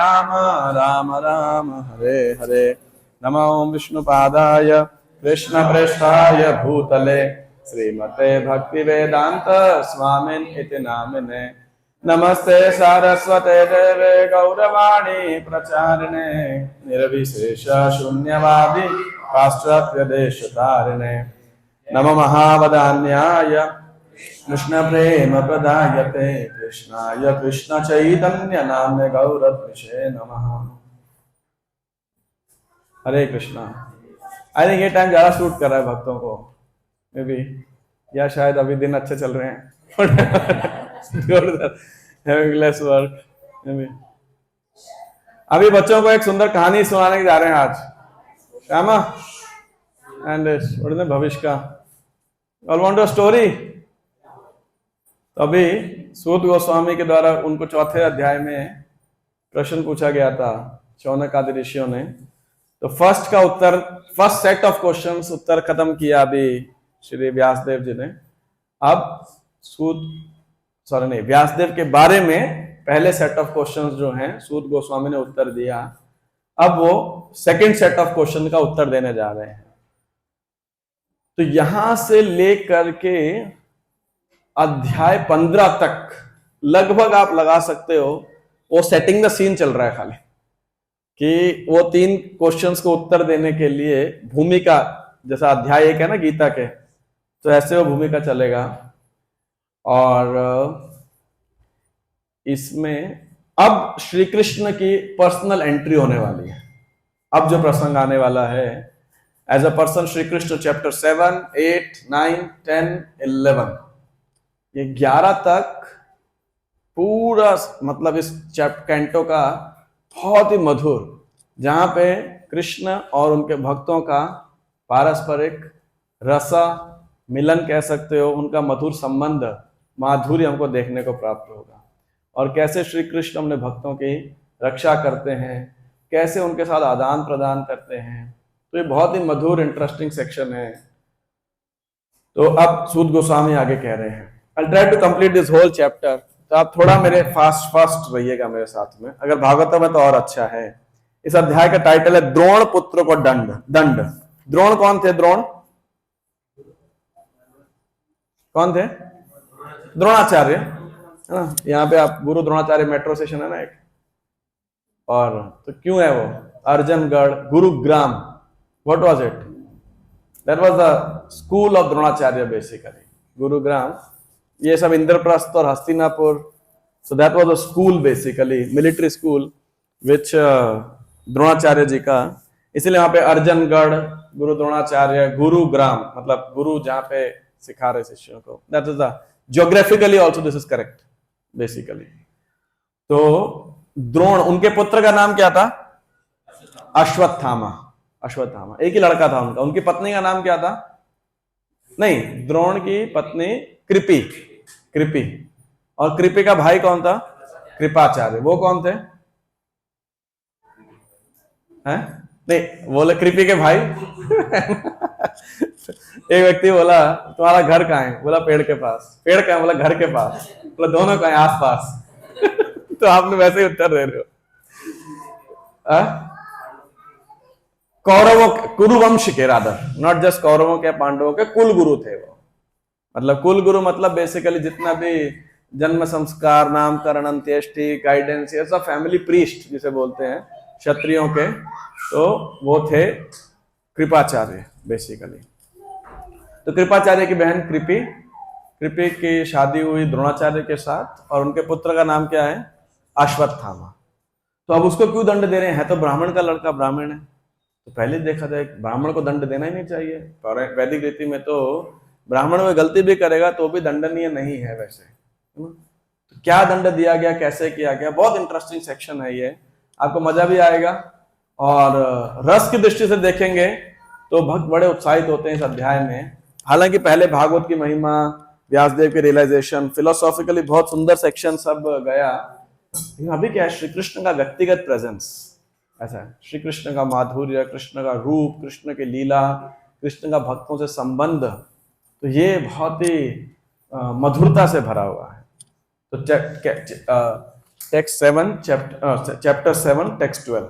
राम राम राम हरे हरे। नमो विष्णुपादाय कृष्णप्रेष्ठाय भूतले श्रीमते भक्तिवेदांत स्वामिन् इति नामिने। नमस्ते सारस्वते देवे गौरवाणी प्रचारिणे निर्विशेष शून्यवादी पाश्चात्य देशतारिणे। नमो महावदान्याय कृष्ण प्रेम प्रदायते कृष्णाय कृष्ण चैतन्य नाम्ने गौरद्विषे नमः। हरे कृष्णा। आई थिंक ये टाइम ज्यादा सूट कर रहा है भक्तों को, मे बी, या शायद अभी दिन अच्छे चल रहे हैं लेस वर्क मे बी। अभी बच्चों को एक सुंदर कहानी सुनाने जा रहे हैं आज। श्यामा एंड भविष्य का ऑल वांट अ स्टोरी। तो अभी सूत गोस्वामी के द्वारा उनको चौथे अध्याय में प्रश्न पूछा गया था शौनक आदि ऋषियों ने। तो फर्स्ट सेट ऑफ क्वेश्चंस उत्तर खत्म किया अभी श्री व्यासदेव जी ने। अब व्यासदेव के बारे में पहले सेट ऑफ क्वेश्चंस जो हैं सूत गोस्वामी ने उत्तर दिया। अब वो सेकंड सेट ऑफ क्वेश्चन का उत्तर देने जा रहे हैं। तो यहां से लेकर के अध्याय 15 तक लगभग आप लगा सकते हो वो सेटिंग द सीन चल रहा है खाली, कि वो 3 क्वेश्चंस को उत्तर देने के लिए भूमिका, जैसा अध्याय 1 है ना गीता के, तो ऐसे वो भूमिका चलेगा। और इसमें अब श्री कृष्ण की पर्सनल एंट्री होने वाली है। अब जो प्रसंग आने वाला है, as a person Shri Krishna chapter 7, 8, 9, 10, 11, ये 11 तक पूरा मतलब इस कैंटो का बहुत ही मधुर, जहां पे कृष्ण और उनके भक्तों का पारस्परिक रसा मिलन कह सकते हो, उनका मधुर संबंध, माधुर्य हमको देखने को प्राप्त होगा। और कैसे श्री कृष्ण अपने भक्तों की रक्षा करते हैं, कैसे उनके साथ आदान प्रदान करते हैं। तो ये बहुत ही मधुर इंटरेस्टिंग सेक्शन है। तो अब सूत गोस्वामी आगे कह रहे हैं, I'll try to complete this whole chapter। तो आप थोड़ा मेरे फास्ट रहिएगा मेरे साथ में। अगर भागवत में तो और अच्छा है। इस अध्याय का टाइटल है द्रोण पुत्र को दंड। द्रोण कौन थे? द्रोण कौन थे? द्रोणाचार्य है ना। यहाँ पे आप गुरु द्रोणाचार्य मेट्रो स्टेशन है ना एक, और तो क्यों है वो Arjangarh Gurugram, what was it? That was the school of Dronacharya basically. Gurugram, ये सब इंद्रप्रस्थ और Hastinapur, so that was a school basically, military school which Dronacharya ji का। इसलिए वहां पे अर्जनगढ़, गुरु द्रोणाचार्य, गुरुग्राम मतलब गुरु जहाँ पे सिखा रहे शिष्यों को। That is the geographically also this is correct basically. तो द्रोण, उनके पुत्र का नाम क्या था? अश्वत्थामा। एक ही लड़का था उनका। उनकी पत्नी का नाम क्या था? नहीं, द्रोण की पत्नी कृपि। और कृपि का भाई कौन था? कृपाचार्य। वो कौन थे? हैं? नहीं, बोले कृपि के भाई एक व्यक्ति बोला तुम्हारा घर कहाँ है? बोला पेड़ के पास। पेड़ कहाँ? बोला घर के पास। बोला दोनों कहाँ है? आस पास तो आपने वैसे ही उत्तर दे रहे हो। कौरवों, कुरुवंश के, रादर नॉट जस्ट कौरवों के, पांडवों के कुल गुरु थे वो। मतलब कुल गुरु मतलब बेसिकली जितना भी जन्म संस्कार, नामकरण, अंत्येष्टि, गाइडेंस, ये सब फैमिली प्रीस्ट जिसे बोलते हैं क्षत्रियों के, तो वो थे कृपाचार्य बेसिकली। तो कृपाचार्य की बहन कृपि की शादी हुई द्रोणाचार्य के साथ, और उनके पुत्र का नाम क्या है? अश्वत्थामा। तो अब उसको क्यों दंड दे रहे हैं? तो ब्राह्मण का लड़का, ब्राह्मण है, तो पहले देखा जाए ब्राह्मण को दंड देना ही नहीं चाहिए। वैदिक रीति में तो ब्राह्मण में गलती भी करेगा तो भी दंडनीय नहीं है वैसे, है ना। तो क्या दंड दिया गया, कैसे किया गया, बहुत इंटरेस्टिंग सेक्शन है ये, आपको मजा भी आएगा। और रस की दृष्टि से देखेंगे तो भक्त बड़े उत्साहित होते हैं इस अध्याय में। हालांकि पहले भागवत की महिमा, व्यासदेव की रियलाइजेशन, फिलोसॉफिकली बहुत सुंदर सेक्शन सब गया। लेकिन अभी क्या है? श्री कृष्ण का व्यक्तिगत प्रेजेंस ऐसा है, श्री कृष्ण का माधुर्य, कृष्ण का रूप, कृष्ण की लीला, कृष्ण का भक्तों से संबंध, तो ये बहुत ही मधुरता से भरा हुआ है। तो टेक्स्ट 7 चैप्टर 7 टेक्स्ट 12।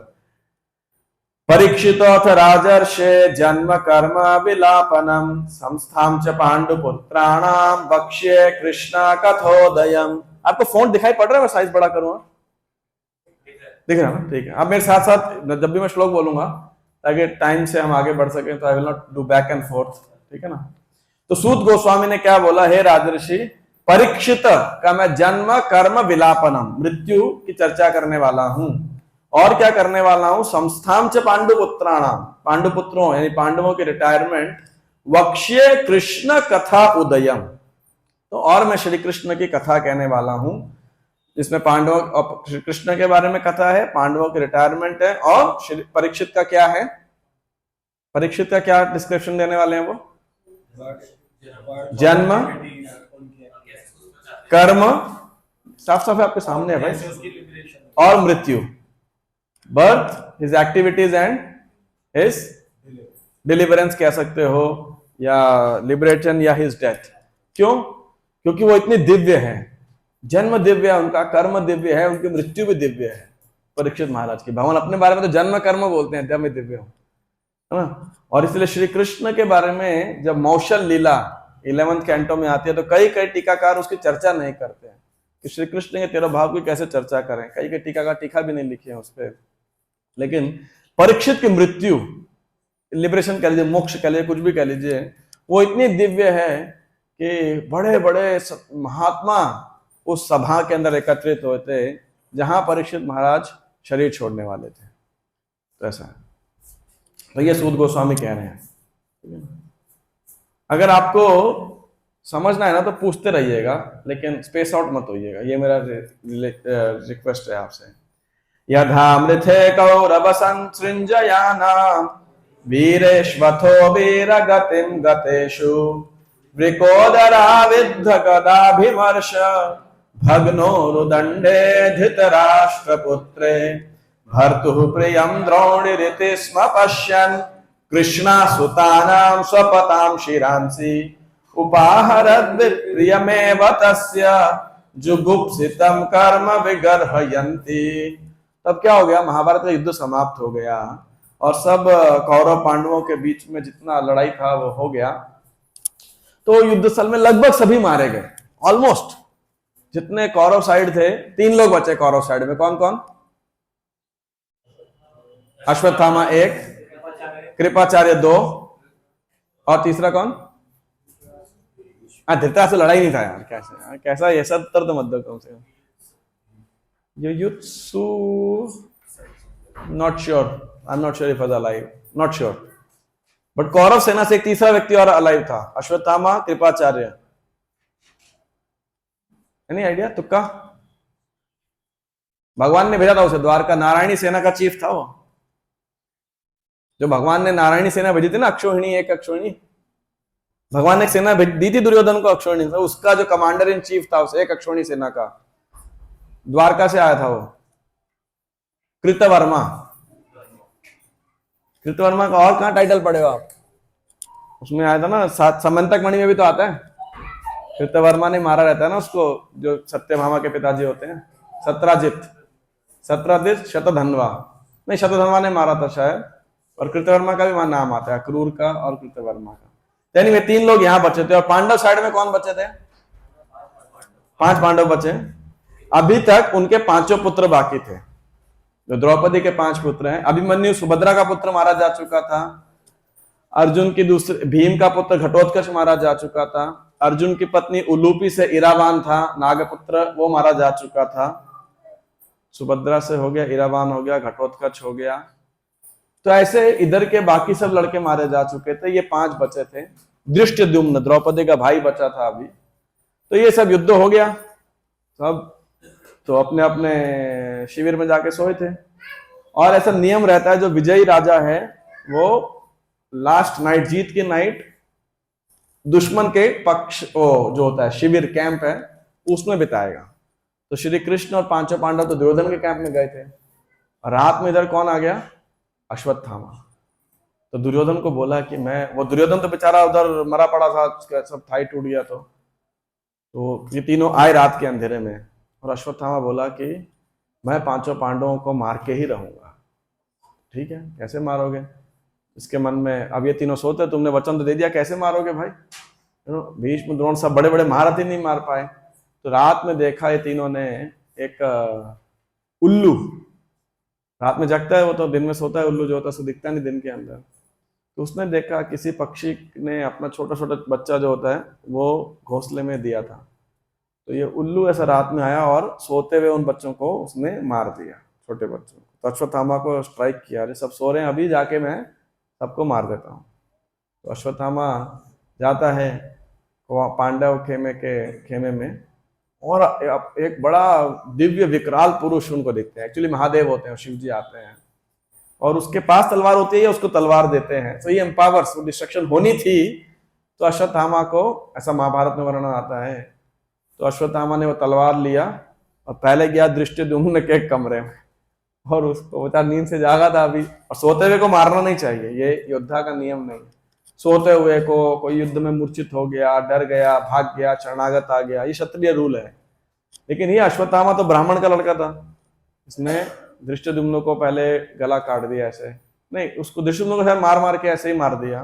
परीक्षितोऽथ राजर्षे जन्म कर्म विलापनम संस्थाम च पांडुपुत्राणाम वक्ष्ये कृष्णा कथोदयम। आपको फोन दिखाई पड़ रहा है? मैं साइज बड़ा करूंगा, दिख रहा है ना? ठीक है। अब मेरे साथ साथ जब भी मैं श्लोक बोलूंगा ताकि टाइम से हम आगे बढ़ सकें, तो I will not do back and fourth, ठीक है ना? तो सूत गोस्वामी ने क्या बोला? हे राजर्षि, परीक्षित का मैं जन्म कर्म विलापनम, मृत्यु की चर्चा करने वाला हूं। और क्या करने वाला हूं? संस्थाम च पांडुपुत्राणाम, पांडुपुत्रों यानी पांडवों की रिटायरमेंट, वक्ष्ये कृष्ण कथा उदयम, तो और मैं श्री कृष्ण की कथा कहने वाला हूं, जिसमें पांडवों और श्री कृष्ण के बारे में कथा है, पांडवों की रिटायरमेंट है, और परीक्षित का क्या है? परीक्षित का क्या डिस्क्रिप्शन देने वाले हैं वो? जन्म कर्म, साफ साफ आपके सामने है भाई, और मृत्यु, birth, his activities and his deliverance कह सकते हो, या लिबरेशन, या हिज डेथ। क्यों? क्योंकि वो इतने दिव्य है, जन्म दिव्य है उनका, कर्म दिव्य है, उनकी मृत्यु भी दिव्य है परीक्षित महाराज की। भगवान अपने बारे में तो जन्म कर्म बोलते हैं, जब मैं दिव्य हूं, है ना? और इसलिए श्री कृष्ण के बारे में जब मौशल लीला 11th कैंटो में आती है, तो कई कई टीकाकार उसकी चर्चा नहीं करते हैं कि श्री कृष्ण के 13 भाव की कैसे चर्चा करें। कई कई टीकाकार टीका भी नहीं लिखे हैं उस पर। लेकिन परीक्षित की मृत्यु, लिबरेशन कह लीजिए, मोक्ष कह लीजिए, कुछ भी कह लीजिए, वो इतनी दिव्य है कि बड़े बड़े महात्मा उस सभा के अंदर एकत्रित हुए थे जहां परीक्षित महाराज शरीर छोड़ने वाले थे। तो ऐसा है। तो ये सूत गोस्वामी कह रहे हैं। अगर आपको समझना है ना तो पूछते रहिएगा, लेकिन स्पेस आउट मत होइएगा, ये मेरा रिक्वेस्ट है आपसे। यथामृथे कौरव संसृञ्जयानां वीरेष्वथो वीरगतिं गतेषु वृकोदरा विद्ध गदाभिमर्श भग्नोरुदण्डे धृतराष्ट्रपुत्रे भर्तुः प्रियं द्रोणिरिति स्म पश्यन् कृष्णासुतानां स्वपतां शिरांसि उपाहरद्विप्रियमेव तस्य जुगुप्सितं कर्म विगर्हयन्ति। तब क्या हो गया? महाभारत का युद्ध समाप्त हो गया और सब कौरव पांडवों के बीच में जितना लड़ाई था वो हो गया। तो युद्ध स्थल में लगभग सभी मारे गए, ऑलमोस्ट जितने कौरव साइड थे। 3 लोग बचे कौरव साइड में। कौन कौन? अश्वत्थामा 1, कृपाचार्य 2, और तीसरा कौन? धृतराष्ट्र से लड़ाई नहीं था यार, कैसे कैसा ये सब उत्तर तो मत दो कम से कम। Yuyutsu not sure, I am not sure if was alive, not sure, but Kaurava सेना से एक तीसरा व्यक्ति और अलाइव था, अश्वत्थामा, कृपाचार्य। Any idea? तुक्का? भगवान ने भेजा था उसे, द्वारका नारायणी सेना का चीफ था वो, जो भगवान ने नारायणी सेना भेजी थी ना, अक्षोहिणी, एक अक्षोहिणी, भगवान ने एक सेना दी थी दुर्योधन को, अक्षोहिणी, तो उसका जो कमांडर इन चीफ था उसे एक अक्षोहिणी सेना का, द्वारका से आया था वो, कृतवर्मा। कृतवर्मा का और कहां टाइटल पड़ेगा आप? उसमें आया था ना, समंतक मणि में भी तो आता है, कृतवर्मा ने मारा रहता है ना उसको, जो सत्यभामा के पिताजी होते हैं, सत्राजित शतधन्वा, नहीं शतधन्वा ने मारा था शायद, और कृतवर्मा का भी नाम आता है, क्रूर का और कृतवर्मा का। यानी वे 3 लोग यहां बचे थे। और पांडव साइड में कौन बचे थे? 5 पांडव बचे। अभी तक उनके 5 पुत्र बाकी थे, जो द्रौपदी के 5 पुत्र हैं। अभिमन्यु सुभद्रा का पुत्र मारा जा चुका था, अर्जुन की दूसरे भीम का पुत्र घटोत्कच मारा जा चुका था, अर्जुन की पत्नी उलूपी से इरावान था नागपुत्र, वो मारा जा चुका था। सुभद्रा से हो गया, इरावान हो गया, घटोत्कच हो गया। तो ऐसे इधर के बाकी सब लड़के मारे जा चुके थे, ये 5 बचे थे। धृष्टद्युम्न द्रौपदी का भाई बचा था अभी। तो ये सब युद्ध हो गया, सब तो अपने अपने शिविर में जाके सोए थे। और ऐसा नियम रहता है, जो विजयी राजा है वो लास्ट नाइट, जीत की नाइट, दुश्मन के पक्ष जो होता है शिविर, कैंप है, उसमें बिताएगा। तो श्री कृष्ण और 5 पांडव तो दुर्योधन के कैंप में गए थे। रात में इधर कौन आ गया? अश्वत्थामा। तो दुर्योधन को बोला कि वो दुर्योधन तो बेचारा उधर मरा पड़ा था, सब थाई टूट गया। तो ये तीनों आए रात के अंधेरे में, और अश्वत्थामा बोला कि मैं पांचों पांडवों को मार के ही रहूंगा। ठीक है, कैसे मारोगे? इसके मन में अब ये तीनों सोते, तुमने वचन तो दे दिया, कैसे मारोगे भाई? भीष्म द्रोण सब बड़े बड़े महारथी नहीं मार पाए। तो रात में देखा ये तीनों ने एक उल्लू, रात में जगता है वो तो दिन में सोता है, उल्लू जो होता है उसको दिखता नहीं दिन के अंदर। तो उसने देखा किसी पक्षी ने अपना छोटा छोटा बच्चा जो होता है वो घोंसले में दिया था। तो ये उल्लू ऐसा रात में आया और सोते हुए उन बच्चों को उसने मार दिया, छोटे बच्चों को। तो अश्वत्थामा को स्ट्राइक किया, अरे सब सो रहे हैं, अभी जाके मैं सबको मार देता हूँ। तो अश्वत्थामा जाता है पांडव खेमे में, और एक बड़ा दिव्य विकराल पुरुष उनको दिखते हैं, एक्चुअली महादेव होते हैं, शिव जी आते हैं, और उसके पास तलवार होती है, उसको तलवार देते हैं। तो ये एम्पावर्स, वो डिस्ट्रक्शन होनी थी। तो अश्वत्थामा को, ऐसा महाभारत में वर्णन आता है, तो अश्वत्थामा ने वो तलवार लिया और पहले गया धृष्टद्युम्न के कमरे में, और उसको बता नींद से जागा था अभी, और सोते हुए को मारना नहीं चाहिए, ये योद्धा का नियम नहीं। सोते हुए को कोई युद्ध में मूर्छित हो गया, डर गया, भाग गया, शरणागत आ गया, ये क्षत्रिय रूल है। लेकिन ये अश्वत्थामा तो ब्राह्मण का लड़का था, इसने धृष्टद्युम्न को पहले गला काट दिया ऐसे, नहीं उसको धृष्टद्युम्न को शायद मार मार के ऐसे ही मार दिया,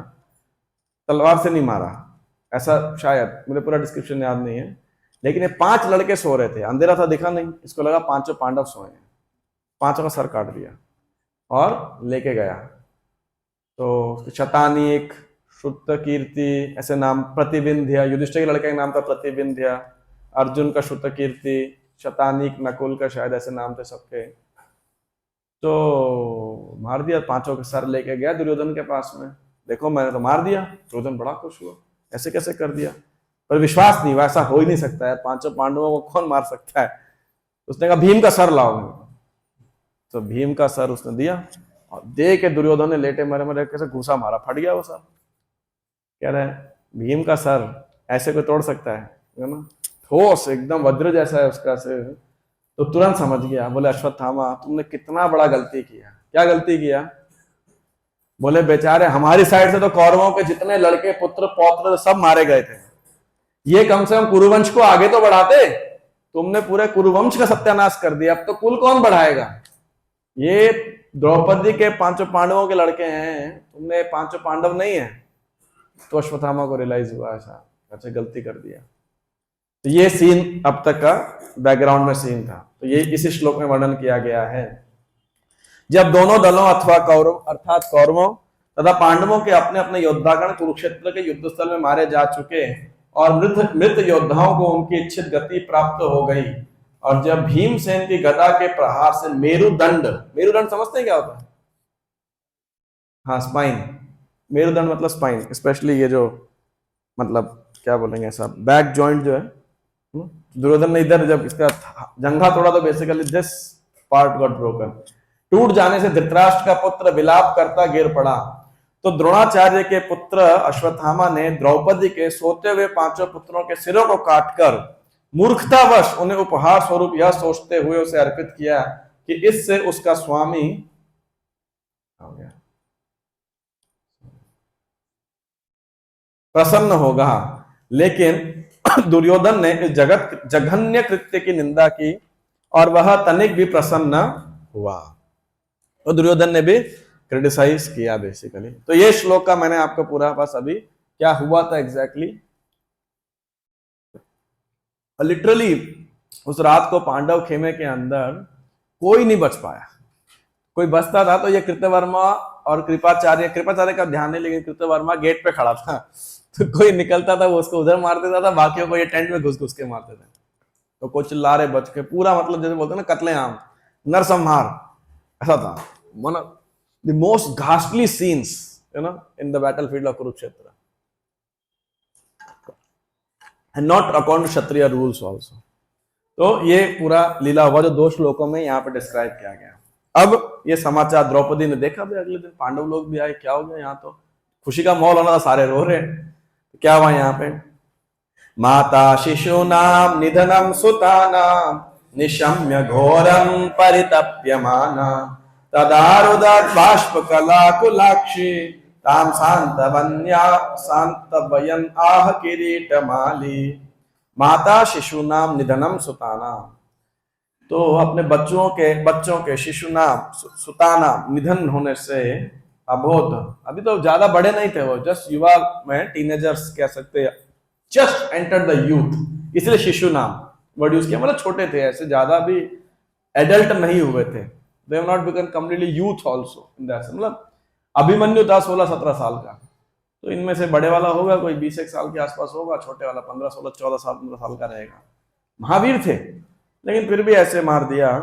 तलवार से नहीं मारा ऐसा, शायद मुझे पूरा डिस्क्रिप्शन याद नहीं है। लेकिन ये 5 लड़के सो रहे थे, अंधेरा था दिखा नहीं, इसको लगा पांचों पांडव सोए हैं, पांचों का सर काट दिया और लेके गया। तो शतानीक, श्रुतकीर्ति ऐसे नाम, प्रतिविंध्य, युधिष्ठिर के लड़के का नाम था प्रतिविंध्य, अर्जुन का श्रुतकीर्ति, शतानीक, नकुल का शायद ऐसे नाम थे सबके। तो मार दिया, पांचों के सर लेके गया दुर्योधन के पास में, देखो मैंने तो मार दिया। दुर्योधन बड़ा खुश हुआ, ऐसे कैसे कर दिया, पर विश्वास नहीं, वैसा हो ही नहीं सकता है, पांचों पांडवों को कौन मार सकता है। उसने कहा भीम का सर लाओ। तो भीम का सर उसने दिया, और दे के दुर्योधन ने लेटे मरे मरे कैसे घूसा मारा, फट गया वो सर। कह रहे भीम का सर ऐसे कोई तोड़ सकता है ना, ठोस एकदम वज्र जैसा है उसका सिर। तो तुरंत समझ गया, बोले अश्वत्थामा तुमने कितना बड़ा गलती किया। क्या गलती किया? बोले बेचारे हमारी साइड से तो कौरवों के जितने लड़के पुत्र पौत्र सब मारे गए थे, ये कम से कम कुरुवंश को आगे तो बढ़ाते, तुमने पूरे कुरुवंश का सत्यानाश कर दिया, अब तो कुल कौन बढ़ाएगा। ये द्रौपदी के पांचों पांडवों के लड़के हैं, तुमने पांचों पांडव नहीं है। तो अश्वत्थामा को रियलाइज हुआ ऐसा, अच्छा गलती कर दिया। तो ये सीन अब तक का बैकग्राउंड में सीन था, तो ये इसी श्लोक में वर्णन किया गया है। जब दोनों दलों अथवा कौरव अर्थात कौरवों तथा पांडवों के अपने अपने योद्धागण कुरुक्षेत्र के युद्ध स्थल में मारे जा चुके और मृत योद्धाओं को उनकी इच्छित गति प्राप्त हो गई, और जब भीमसेन की गदा के प्रहार से मेरुदंड, मेरुदंड समझते हैं क्या होता है? हाँ स्पाइन, मेरुदंड मतलब स्पाइन, स्पेशली ये जो मतलब क्या बोलेंगे ऐसा बैक जॉइंट जो है, दुर्योधन ने इधर जब इसका जंघा तोड़ा तो basically this part got broken, टूट जाने से धृतराष्ट्र का पुत्र विलाप करता गिर पड़ा। तो द्रोणाचार्य के पुत्र अश्वत्थामा ने द्रौपदी के सोते हुए पांचों पुत्रों के सिरों को काटकर मूर्खतावश उन्हें उपहार स्वरूप यह सोचते हुए उसे अर्पित किया कि इससे उसका स्वामी प्रसन्न होगा। लेकिन दुर्योधन ने इस जघन्य कृत्य की निंदा की और वह तनिक भी प्रसन्न हुआ। तो दुर्योधन ने भी क्रिटिसाइज किया बेसिकली। तो ये श्लोक का मैंने आपको पूरा बस अभी क्या हुआ था एग्जैक्टली, लिटरली उस रात को पांडव खेमे के अंदर कोई नहीं बच पाया। कोई बचता था तो ये कृतवर्मा और कृपाचार्य का ध्यान नहीं, लेकिन कृतवर्मा गेट पे खड़ा था, तो कोई निकलता था वो उसको उधर मार देता था, बाकियों को ये टेंट में घुस घुस के मारते थे। तो कुछ चिल्ला बच के, पूरा मतलब जैसे बोलते हैं ना कत्लेआम, नरसंहार, ऐसा था। One of the most ghastly scenes in the battlefield of Kurukshetra, and not according to Kshatriya rules also. तो ये पूरा लीला हुआ जो 2 श्लोकों में यहाँ पे डिस्क्राइब किया गया। अब ये समाचार द्रौपदी ने देखा, भी अगले दिन पांडव लोग भी आए, क्या हो गया, यहाँ तो खुशी का माहौल होना था, सारे रो रहे हैं। क्या हुआ यहाँ पे? माता शिशूनाम निधनम सुतानाम निशम्य घोरम परितप्यमाना तदारुदत बाष्प कलाकुलाक्षी ताम शांतवयन आह किरीटमाली। माता शिशूनाम निधनम सुतानाम, तो अपने बच्चों के शिशु नाम सुताना निधन होने से अबोध, अभी तो ज्यादा बड़े नहीं थे वो, जस्ट युवा में टीनेजर्स कह सकते हैं, जस्ट एंटर द यूथ, इसलिए शिशु नाम वर्ड यूज किया, मतलब छोटे थे, ऐसे ज्यादा भी एडल्ट नहीं हुए थे, they have not become completely youth also in that, मतलब अभिमन्यु था 16-17 साल का, तो इनमें से बड़े वाला होगा कोई 20 साल के आसपास होगा, छोटे वाला 15-16-14 साल 15 साल का रहेगा। महावीर थे, लेकिन फिर भी ऐसे मार दिया।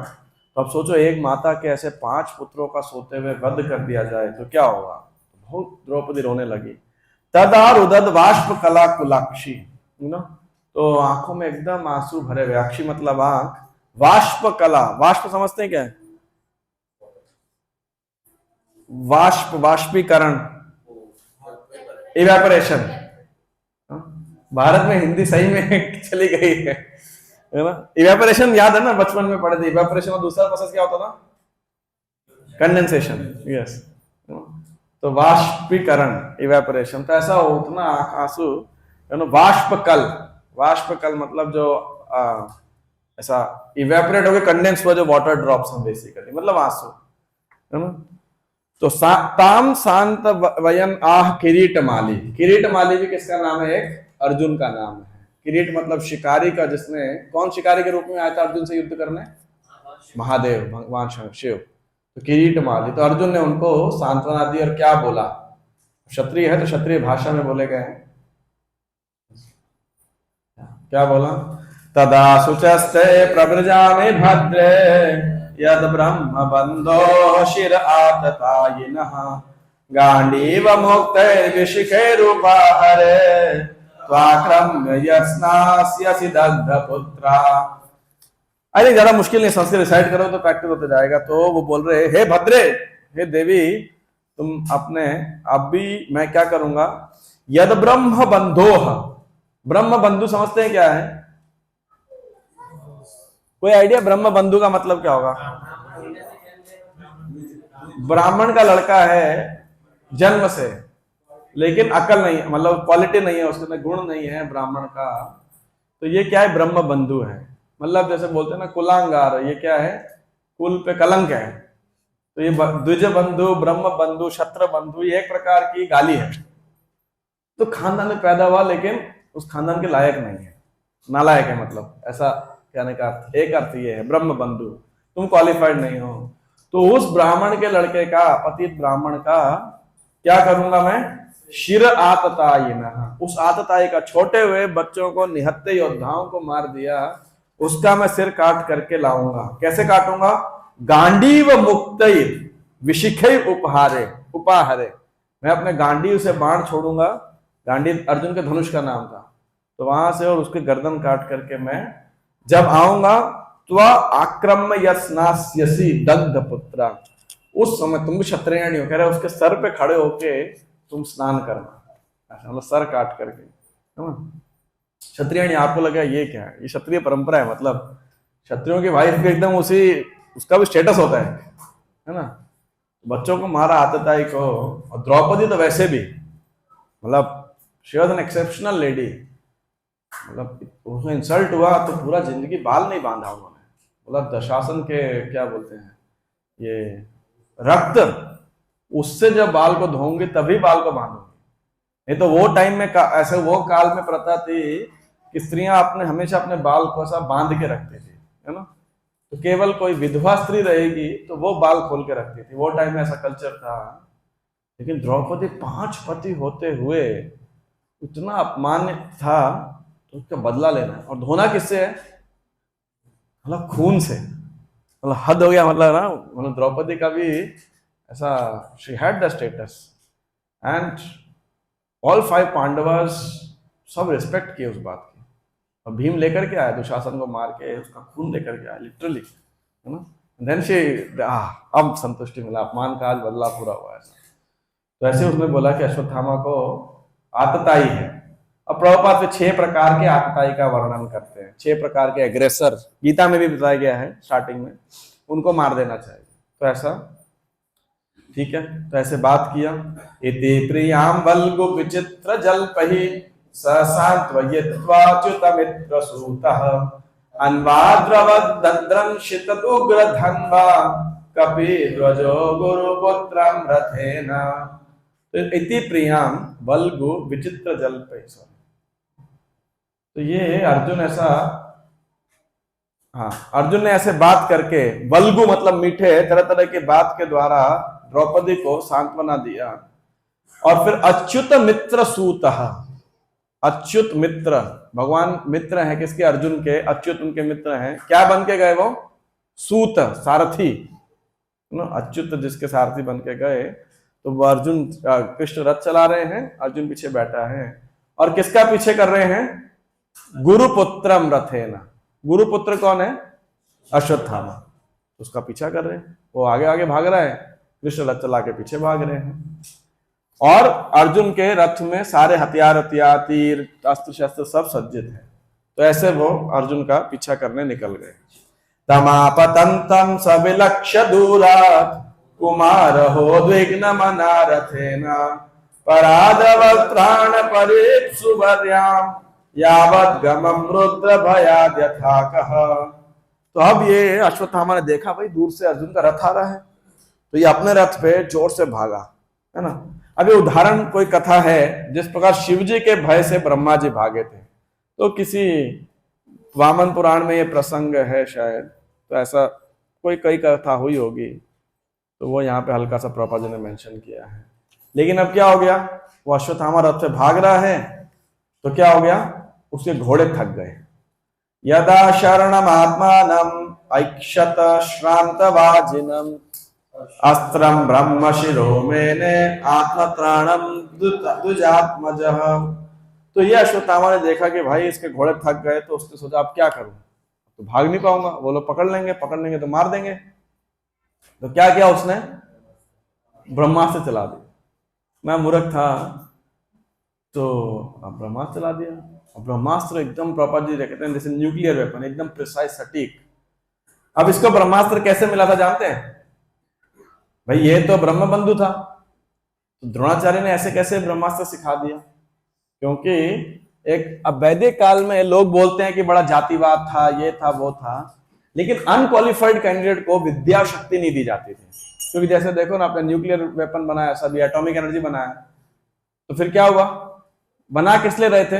तो अब सोचो एक माता के ऐसे 5 पुत्रों का सोते हुए वध कर दिया जाए तो क्या होगा। बहुत द्रौपदी रोने लगी। तदार उदद वाष्प कला कुलाक्षी, ना, तो आंखों में एकदम आंसू भरे हुए, अक्षी मतलब आंख, वाष्प कला, वाष्प समझते हैं क्या है? वाष्प, वाष्पीकरण, इवेपोरेशन। भारत में हिंदी सही में चली गई है ना। इवेपोरेशन याद है ना, बचपन में पढ़े थे। इवेपोरेशन और दूसरा प्रोसेस क्या होता था? Condensation, yes. तो वाष्पीकरण, इवेपोरेशन, तो ऐसा उतना आंसू, वाष्पकल, वाष्पकल मतलब जो ऐसा इवेपोरेट होकर कंडेंस हुआ जो वाटर ड्रॉप्स हैं बेसिकली, मतलब आंसू, है ना। तो ताम शांत वयन आह किरीट माली, किरीट माली भी किसका नाम है? एक अर्जुन का नाम है। किरीट मतलब शिकारी का, जिसने, कौन शिकारी के रूप में आया था अर्जुन से युद्ध करने? महादेव, भगवान शिव। तो किरीट माली, तो अर्जुन ने उनको सांत्वना दी और क्या बोला? क्षत्रिय है तो क्षत्रिय भाषा में बोले गए हैं, क्या बोला? तदा सुचस्ते प्रव्रजामि भद्रे यद ब्रह्म बंधो शिर आततायिनः गांडीव मुक्तैर्विशिखैरुपाहरे त्वाक्रम्य यस्नास्यसि दग्धपुत्रा। अरे ज्यादा मुश्किल नहीं, संस्कृत रिसाइट करो तो प्रैक्टिस होते जाएगा। तो वो बोल रहे, हे भद्रे, हे देवी, तुम अपने, अब भी मैं क्या करूंगा? यद ब्रह्म बंधोह, ब्रह्म बंधु समझते हैं क्या है? कोई आइडिया ब्रह्म बंधु का मतलब क्या होगा? ब्राह्मण का लड़का है जन्म से, लेकिन अकल नहीं, मतलब क्वालिटी नहीं है उसके, गुण नहीं है ब्राह्मण का, तो ये क्या है? ब्रह्म बंधु है। मतलब जैसे बोलते हैं ना कुलांगार, ये क्या है? कुल पे कलंक है। तो ये द्विज बंधु, ब्रह्म बंधु, क्षत्र बंधु, ये एक प्रकार की गाली है। तो खानदान में पैदा हुआ लेकिन उस खानदान के लायक नहीं है, नालायक है, मतलब ऐसा कहने का अर्थ, एक अर्थ ये है ब्रह्म बंधु, तुम क्वालिफाइड नहीं हो। तो उस ब्राह्मण के लड़के का, पतित ब्राह्मण का क्या करूंगा मैं? शिर आततायिनः, उस आतताई का, छोटे हुए बच्चों को, निहत्थे योद्धाओं को मार दिया, उसका मैं सिर काट करके लाऊंगा। कैसे काटूंगा? गांडीव मुक्तैर विशिखै उपहारे, उपाहरे, मैं अपने गांडीव से बाण छोड़ूंगा। गांडीव अर्जुन के धनुष का नाम था, तो वहां से, और उसके गर्दन काट करके मैं जब आऊंगा, तो आक्रम्य यस्नास्यसि दग्ध पुत्रा, उस समय तुम भी क्षत्रियाणी हो, कह रहे उसके सर पे खड़े होके तुम स्नान करना, मतलब सर काट करके, है ना। क्षत्रियाणी, आपको लगा ये क्या है? ये क्षत्रिय परंपरा है, मतलब क्षत्रियों की वाइफ भी एकदम उसी, उसका भी स्टेटस होता है ना। बच्चों को मारा आतताई को, और द्रौपदी तो वैसे भी, मतलब she was an exceptional lady, मतलब उसमें इंसल्ट हुआ तो पूरा जिंदगी बाल नहीं बांधा उन्होंने, मतलब दशासन के क्या बोलते हैं, ये रक्त, उससे जब बाल को धोऊंगी तभी बाल को बांधूंगी, नहीं तो वो टाइम में ऐसे, वो काल में प्रथा थी कि स्त्रियां अपने, हमेशा अपने बाल को ऐसा बांध के रखती थी, है ना। तो केवल कोई विधवा स्त्री रहेगी तो वो बाल खोल के रखती थी, वो टाइम में ऐसा कल्चर था। लेकिन द्रौपदी 5 पति होते हुए इतना अपमान था, तो उसका बदला लेना है। और धोना किससे है? मतलब खून से, मतलब हद हो गया, मतलब ना, मतलब द्रौपदी का भी ऐसा, she had the status, and all 5 Pandavas सब रिस्पेक्ट किए उस बात की। और भीम लेकर के आया दुशासन को मार के, उसका खून लेकर के आया लिटरली, है ना। देन शी, अब संतुष्टि मिला, अपमान का आज बदला पूरा हुआ ऐसा। तो ऐसे उसने बोला कि अश्वत्थामा को आतताई है। अब प्रभुपाद में 6 प्रकार के आतताई का वर्णन करते हैं, 6 प्रकार के एग्रेसर, गीता में भी बताया गया है स्टार्टिंग में, उनको मार देना चाहिए। तो ऐसा ठीक है, तो ऐसे बात किया। इति प्रियाम वल्गु विचित्र जल्पहि ससांत्वयित्वा च्युतमित्र सूतः अन्वाद्रवद्रं शितदुग्र धन्वा कपि ध्वजो गुरुपुत्रं रथेन। तो इति प्रियाम वल्गु विचित्र जल्पैः। तो ये अर्जुन ऐसा, हाँ, अर्जुन ने ऐसे बात करके, वल्गु मतलब मीठे तरह तरह की बात के द्वारा द्रौपदी को सांत्वना दिया। और फिर अच्युत मित्र सूतः, अच्युत मित्र, भगवान मित्र हैं किसके? अर्जुन के। अच्युत उनके मित्र हैं। क्या बन के गए वो? सूत, सारथी। अच्युत जिसके सारथी बन के गए, तो वो अर्जुन, कृष्ण रथ चला रहे हैं, अर्जुन पीछे बैठा है। और किसका पीछे कर रहे हैं? गुरुपुत्रम रथेन। गुरुपुत्र कौन है? अश्वत्थामा। उसका पीछा कर रहे हैं, वो आगे आगे भाग रहा है, कृष्ण रथ चला के पीछे भाग रहे हैं। और अर्जुन के रथ में सारे हथियार, तीर, अस्त्र शस्त्र सब सज्जित है। तो ऐसे वो अर्जुन का पीछा करने निकल गए। तमापतंतम सविलक्ष्य दूरात् कुमारहो द्विग्न मनारथेन परादवक्त्राण परीप्सुवर्याम यावत् गमं रुद्र भयाद् यथाकः। तो अब ये अश्वत्थामा ने देखा, भाई दूर से अर्जुन का रथ आ रहा है, तो ये अपने रथ पे जोर से भागा, है ना। अभी उदाहरण कोई कथा है, जिस प्रकार शिवजी के भय से ब्रह्मा जी भागे थे, तो किसी वामन पुराण में ये प्रसंग है शायद, तो ऐसा कोई कई कथा हुई होगी, तो वो यहाँ पे हल्का सा प्रभुपाद जी ने मेंशन किया है। लेकिन अब क्या हो गया, वो अश्वत्थामा रथ से भाग रहा है, तो क्या हो गया, उसके घोड़े थक गए। यदा शरणम आत्मानम ऐक्षत श्रांतवाजिनम अस्त्रम ब्रह्म शिरो मेने आत्मत्राणम द्विजात्मजः। तो ये अश्वत्थामा ने देखा कि भाई इसके घोड़े थक गए, तो उसने सोचा अब क्या करूं, तो भाग नहीं पाऊंगा, वो लोग पकड़ लेंगे तो मार देंगे। तो क्या किया उसने? ब्रह्मास्त्र चला दिया। मैं मूर्ख था, तो अब ब्रह्मास्त्र चला दिया। अब ब्रह्मास्त्र एकदम, प्रभुपाद जी कहते हैं जैसे न्यूक्लियर वेपन, एकदम प्रिसाइज, सटीक। अब इसको ब्रह्मास्त्र कैसे मिला था जानते हैं? भाई ये तो ब्रह्म बंधु था, तो द्रोणाचार्य ने ऐसे कैसे ब्रह्मास्त्र सिखा दिया? क्योंकि एक अब वैदिक काल में लोग बोलते हैं कि बड़ा जातिवाद था, ये था वो था, लेकिन अनक्वालिफाइड कैंडिडेट को विद्या शक्ति नहीं दी जाती थी। क्योंकि जैसे देखो ना, आपने न्यूक्लियर वेपन बनाया, सभी एटॉमिक एनर्जी बनाया, तो फिर क्या हुआ? बना किस लिए रहे थे?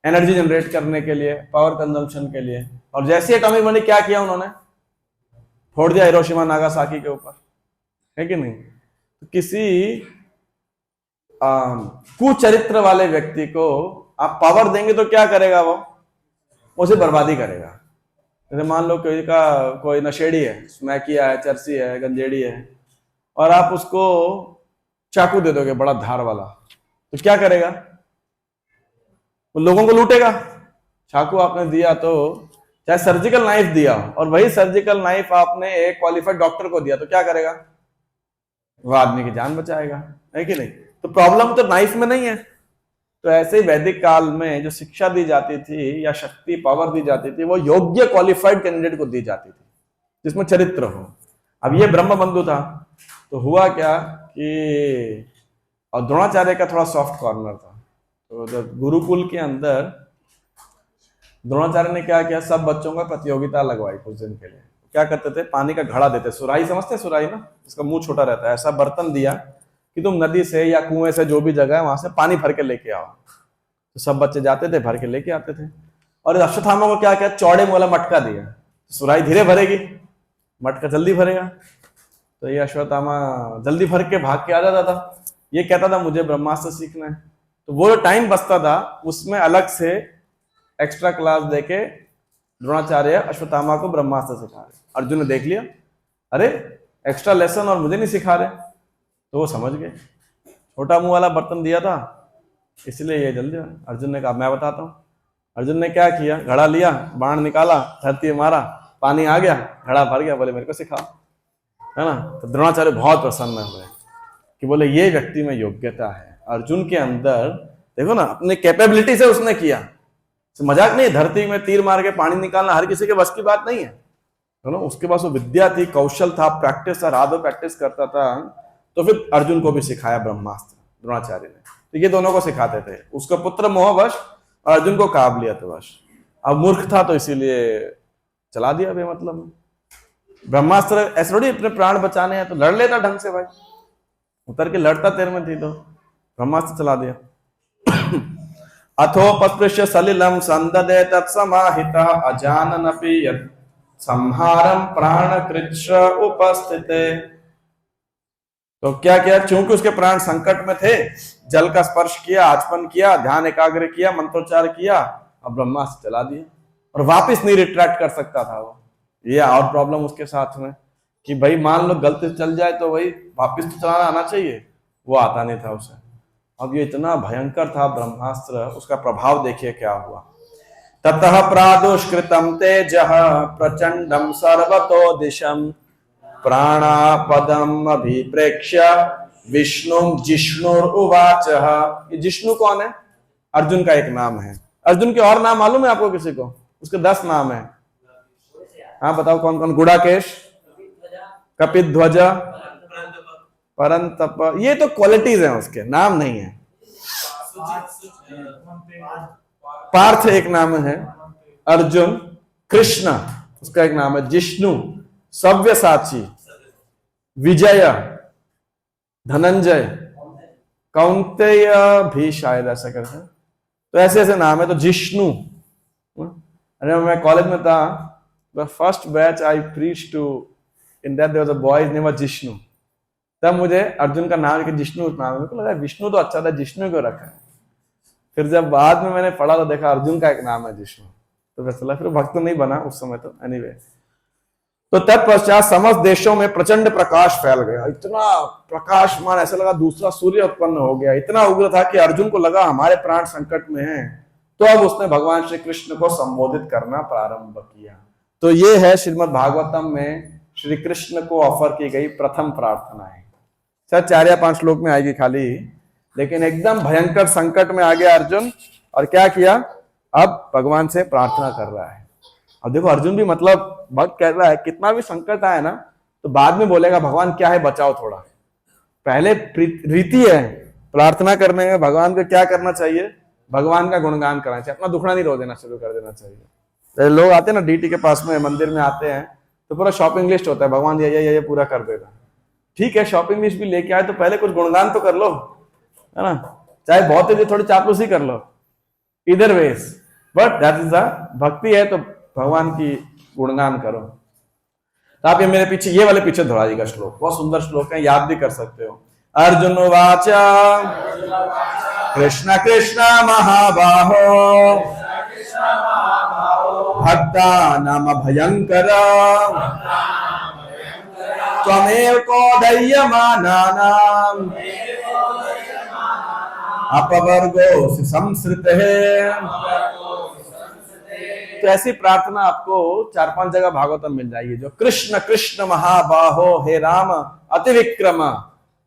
एनर्जी जनरेट करने के लिए, पावर कंजम्पशन के लिए। और जैसे एटॉमिक बनी, क्या किया उन्होंने? फोड़ दिया हिरोशिमा नागासाकी के ऊपर, है कि नहीं? तो किसी कुचरित्र वाले व्यक्ति को आप पावर देंगे तो क्या करेगा वो? उसे बर्बादी करेगा। जैसे मान लो कोई नशेड़ी है, स्मैकिया है, चरसी है, गंजेड़ी है, और आप उसको चाकू दे दोगे बड़ा धार वाला, तो क्या करेगा? वो लोगों को लूटेगा। चाकू आपने दिया तो, चाहे सर्जिकल नाइफ दिया, और वही सर्जिकल नाइफ आपने एक क्वालिफाइड डॉक्टर को दिया, तो क्या करेगा? वो आदमी की जान बचाएगा, है कि नहीं? तो प्रॉब्लम तो नाइफ में नहीं है। तो ऐसे ही वैदिक काल में जो शिक्षा दी जाती थी या शक्ति, पावर दी जाती थी, वो योग्य क्वालिफाइड कैंडिडेट को दी जाती थी, जिसमें चरित्र हो। अब ये ब्रह्म बंधु था, तो हुआ क्या कि, और द्रोणाचार्य का थोड़ा सॉफ्ट कॉर्नर था, तो गुरुकुल के अंदर द्रोणाचार्य ने क्या किया, सब बच्चों का प्रतियोगिता लगवाई कुछ दिन के लिए। क्या करते थे? पानी का घड़ा देते, सुराही समझते हैं, सुराही ना, इसका मुंह छोटा रहता है, ऐसा बर्तन दिया कि तुम नदी से या कुएं से, जो भी जगह है, वहां से पानी भर के लेके आओ। तो सब बच्चे जाते थे, भर के लेके आते थे। और अश्वत्थामा को क्या किया? चौड़े वाला मटका दिया, सुराही धीरे भरेगी, मटका जल्दी भरेगा। तो ये अश्वत्थामा जल्दी भर के भाग के आ जाता था। ये कहता था मुझे ब्रह्मास्त्र सीखना है, तो वो टाइम बचता था, उसमें अलग से एक्स्ट्रा क्लास देके द्रोणाचार्य अश्वत्थामा को ब्रह्मास्त्र सिखा रहे। अर्जुन ने देख लिया, अरे एक्स्ट्रा लेसन और मुझे नहीं सिखा रहे, तो वो समझ गए छोटा मुंह वाला बर्तन दिया था, इसलिए ये जल्दी। अर्जुन ने कहा मैं बताता हूँ। अर्जुन ने क्या किया? घड़ा लिया, बाण निकाला, धरती मारा, पानी आ गया, घड़ा भर गया, बोले मेरे को सिखा, है ना। तो द्रोणाचार्य बहुत प्रसन्न हुए कि बोले ये व्यक्ति में योग्यता है। अर्जुन के अंदर देखो ना, अपने कैपेबिलिटी से उसने किया, मजाक नहीं। धरती में तीर मार के पानी निकालना हर किसी के बस की बात नहीं है, तो ना उसके पास वो विद्या थी, कौशल था, प्रैक्टिस था, रात भर प्रैक्टिस करता था। तो फिर अर्जुन को भी सिखाया ब्रह्मास्त्र द्रोणाचार्य ने। तो ये दोनों को सिखाते थे, उसका पुत्र मोहवश और अर्जुन को काबिलियतवश। अब मूर्ख था तो इसीलिए चला दिया बेमतलब में। ब्रह्मास्त्र ऐसे थोड़ी अपने प्राण बचाने हैं, तो लड़ लेता ढंग से भाई, उतर के लड़ता तेरे में थी तो ब्रह्मास्त्र चला दिया। अथोपस्पृश्य सलिलम संददे तत्समाहिता अजाननपि यत् संहारम प्राण कृच्छ उपस्थिते। तो क्या किया, चूंकि उसके प्राण संकट में थे, जल का स्पर्श किया, आचमन किया, ध्यान एकाग्र किया, मंत्रोच्चार किया, अब ब्रह्मास्त्र चला दिया और वापस नहीं रिट्रैक्ट कर सकता था वो। ये और प्रॉब्लम उसके साथ में कि भाई मान लो गलती से चल जाए तो भाई वापस तो चलाना आना चाहिए, वो आता नहीं था उसे। अब ये इतना भयंकर था ब्रह्मास्त्र, उसका प्रभाव देखिए क्या हुआ। ततः प्रादुष्कृतम तेजः प्रचंडम सर्वतो दिशम प्राणापदम अभिप्रेक्ष्य विष्णु जिष्णुरुवाच। ये जिष्णु कौन है? अर्जुन का एक नाम है। अर्जुन के और नाम मालूम है आपको किसी को? उसके 10 नाम है। हाँ बताओ कौन कौन? गुड़ाकेश, कपिध्वज, परंतप, ये तो क्वालिटीज हैं उसके, नाम नहीं है। पार्थ एक नाम है, अर्जुन, कृष्ण उसका एक नाम है, जिष्णु, सव्यसाची, विजय, धनंजय, कौंतेय भी शायद ऐसा करते हैं। तो ऐसे ऐसे नाम है। तो जिष्णु, अरे मैं कॉलेज में था, the first batch I preach to, in that there was a boy name Jishnu. तब मुझे अर्जुन का नाम कि जिष्णु नाम है, मेरे को लगा विष्णु तो अच्छा था, जिष्णु क्यों रखा है। फिर जब बाद में मैंने पढ़ा तो देखा अर्जुन का एक नाम है जिष्णु, तो फिर चला, फिर भक्त नहीं बना उस समय तो। एनीवे, तो तत्पश्चात समस्त देशों में प्रचंड प्रकाश फैल गया, इतना प्रकाशमान, ऐसा लगा दूसरा सूर्य उत्पन्न हो गया, इतना उग्र था कि अर्जुन को लगा हमारे प्राण संकट में हैं। तो अब उसने भगवान श्री कृष्ण को संबोधित करना प्रारंभ किया। तो ये है श्रीमद् भागवतम में श्री कृष्ण को ऑफर की गई प्रथम प्रार्थना है। शायद 4 या 5 श्लोक में आएगी खाली, लेकिन एकदम भयंकर संकट में आ गया अर्जुन, और क्या किया, अब भगवान से प्रार्थना कर रहा है। अब देखो अर्जुन भी मतलब भक्त कह रहा है, कितना भी संकट आए ना तो बाद में बोलेगा भगवान क्या है बचाओ थोड़ा। पहले रीति है प्रार्थना करने में, भगवान को क्या करना चाहिए, भगवान का गुणगान करना चाहिए, अपना दुखड़ा नहीं रो देना शुरू कर देना चाहिए। तो लोग आते हैं ना डीटी के पास में, मंदिर में आते हैं तो पूरा शॉपिंग लिस्ट होता है, भगवान ये पूरा कर देगा। ठीक है, शॉपिंग लिस्ट भी लेके आए तो पहले कुछ गुणगान तो कर लो, है ना, चाहे बहुत ही थोड़ी चापलूसी कर लो, इधर वेज, but that is the bhakti है, तो भगवान की गुणगान करो। तो आप ये मेरे पीछे, ये वाले पीछे दोहराइएगा श्लोक, बहुत सुंदर श्लोक है, याद भी कर सकते हो। अर्जुन वाचा कृष्ण कृष्ण महाबाहो भक्ता नाम भयंकर त्वमेव को दह्यमानानाम् अपवर्गोऽसि संसृतः। तो ऐसी प्रार्थना आपको 4-5 जगह भागवतम मिल जाएगी, जो कृष्ण कृष्ण महाबाहो हे राम अति विक्रम,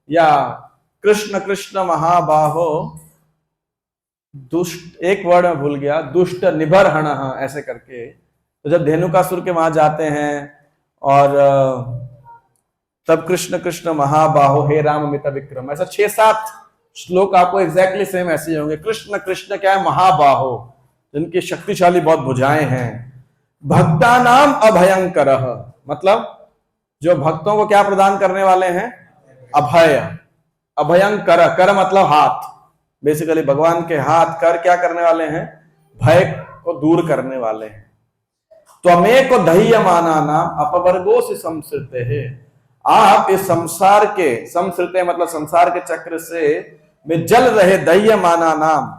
या कृष्ण कृष्ण महाबाहो दुष्ट, एक वर्ड में भूल गया, दुष्ट निभर हण, ऐसे करके। तो जब धेनुकासुर के वहां जाते हैं और तब कृष्ण कृष्ण महाबाहो हे राम मित विक्रम, ऐसा 6-7 श्लोक आपको एग्जैक्टली सेम ऐसे होंगे। कृष्ण कृष्ण क्या है, महाबाहो, जिनकी शक्तिशाली बहुत भुजाएं हैं। भक्ता नाम अभयंकर, मतलब जो भक्तों को क्या प्रदान करने वाले हैं, अभय। अभयंकर, कर मतलब हाथ, बेसिकली भगवान के हाथ, कर क्या करने वाले हैं, भय को दूर करने वाले हैं। त्वमेको दह्यमाना नाम अपवर्गो से संसृते है, आप इस संसार के, संसृते मतलब संसार के चक्र से में जल रहे दह्यमाना नाम,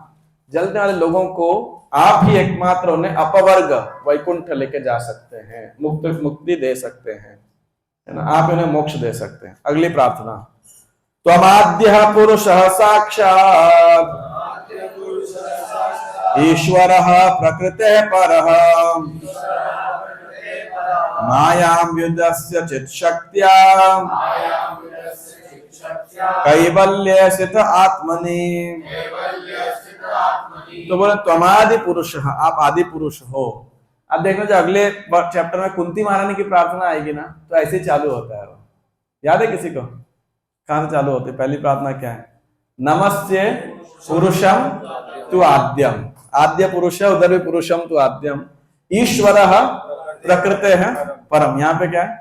जलने वाले लोगों को आप ही एकमात्र उन्हें अपवर्ग वैकुंठ लेके जा सकते हैं, मुक्ति दे सकते हैं, है ना, आप उन्हें मोक्ष दे सकते हैं। अगली प्रार्थना, त्वमाद्यः पुरुषः साक्षात् ईश्वरः प्रकृतेः परः मायां युद्धस्य चित्शक्त्या कैवल्य स्थित आत्मनि। तो बोले त्वमादि पुरुष, आप आदि पुरुष हो। अब देखो जो अगले चैप्टर में कुंती महारानी की प्रार्थना आएगी ना, तो ऐसे ही चालू होता है। याद है किसी को? कहां से चालू होती है? पहली प्रार्थना क्या है, नमस्ते पुरुषम तु आद्यम। आद्य पुरुष है, उधर भी पुरुषम तो आद्यम, ईश्वर प्रकृते है परम। यहाँ पे क्या है?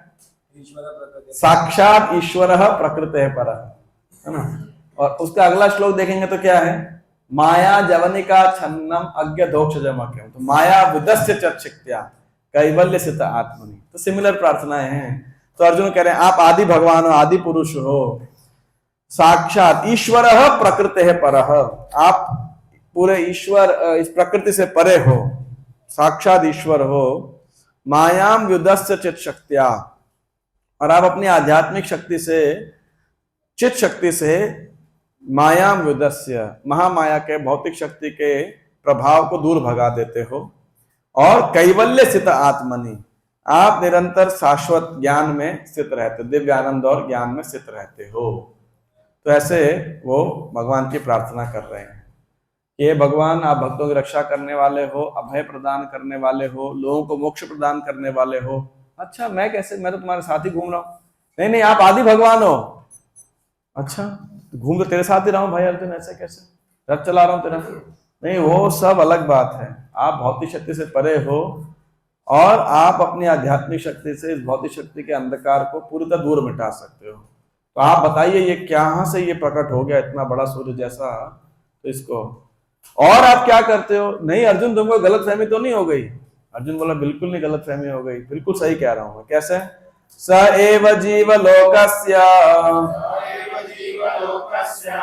साक्षात ईश्वर प्रकृते है परम, है ना। और उसका अगला श्लोक देखेंगे तो क्या है? माया जवनिका छन्नम अज्ञ दोक्ष जमक्यम, तो माया विदस्य चक्षित्या कैवल्य सित आत्मनि। तो सिमिलर प्रार्थनाएं हैं। तो अर्जुन कह रहे हैं आप आदि भगवान हो, आदि पुरुष हो, साक्षात ईश्वर प्रकृति है पर, आप पूरे ईश्वर इस प्रकृति से परे हो, साक्षात ईश्वर हो। मायाम युदस्य चित शक्तिया, और आप अपनी आध्यात्मिक शक्ति से, चित शक्ति से, मायाम युदस्य महामाया के भौतिक शक्ति के प्रभाव को दूर भगा देते हो। और कैवल्य स्थित आत्मनि, आप निरंतर शाश्वत ज्ञान में स्थित रहते, दिव्य आनंद और ज्ञान में स्थित रहते हो। तो ऐसे वो भगवान की प्रार्थना कर रहे हैं। ये भगवान आप भक्तों की रक्षा करने वाले हो, अभय प्रदान करने वाले हो, लोगों को मोक्ष प्रदान करने वाले हो। अच्छा मैं कैसे, मैं तो तुम्हारे साथ ही घूम रहा हूं। नहीं नहीं, आप आदि भगवान हो। अच्छा घूम तो तेरे साथ ही रहा हूं भाई अर्जुन, ऐसे कैसे रथ चला रहा हूं तेरा? नहीं, वो सब अलग बात है। आप भौतिक शक्ति से परे हो और आप अपनी आध्यात्मिक शक्ति से इस भौतिक शक्ति के अंधकार को पूरी तरह दूर मिटा सकते हो। तो आप बताइए ये कहां से ये प्रकट हो गया इतना बड़ा सूर्य जैसा? तो इसको, और आप क्या करते हो? नहीं अर्जुन तुमको गलतफहमी तो नहीं हो गई? अर्जुन बोला बिल्कुल नहीं गलतफहमी हो गई, बिल्कुल सही कह रहा हूं मैं। कैसे? स एव जीव लोकस्य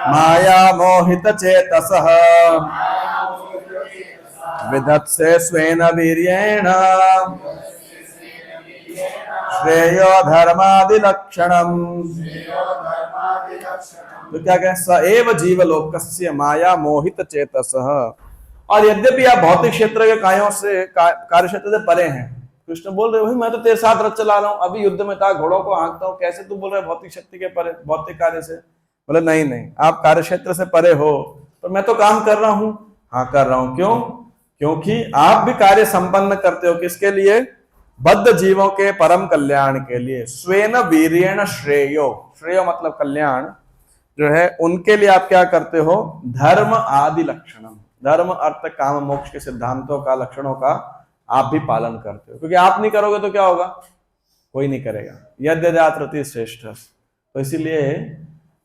माया मोहित चेतसः विधत्से स्वेन वीर्येण श्रेयो धर्मादि लक्षणम। तो क्या कहें? स एव जीवलोकस्य माया मोहित चेतसः। और यद्यपि आप भौतिक क्षेत्र के कार्यों से, कार्य क्षेत्र से परे हैं, कृष्ण बोल रहे हो मैं तो तेरे साथ रथ चला रहा हूं, अभी युद्ध में था, घोड़ों को हाँकता हूं, कैसे तू बोल रहे भौतिक शक्ति के परे, भौतिक कार्य से? बोले नहीं नहीं, आप कार्य क्षेत्र से परे हो, तो मैं तो काम कर रहा हूं। हाँ कर रहा हूं। क्यों? क्योंकि आप भी कार्य संपन्न करते हो। किसके लिए? बद्ध जीवों के परम कल्याण के लिए। स्वेन वीर्येण श्रेयो, श्रेयो मतलब कल्याण जो है, उनके लिए आप क्या करते हो? धर्म आदि लक्षणम, धर्म अर्थ काम मोक्ष के सिद्धांतों का, लक्षणों का आप भी पालन करते हो। क्योंकि आप नहीं करोगे तो क्या होगा? कोई नहीं करेगा। यद्यजाति श्रेष्ठ। तो इसीलिए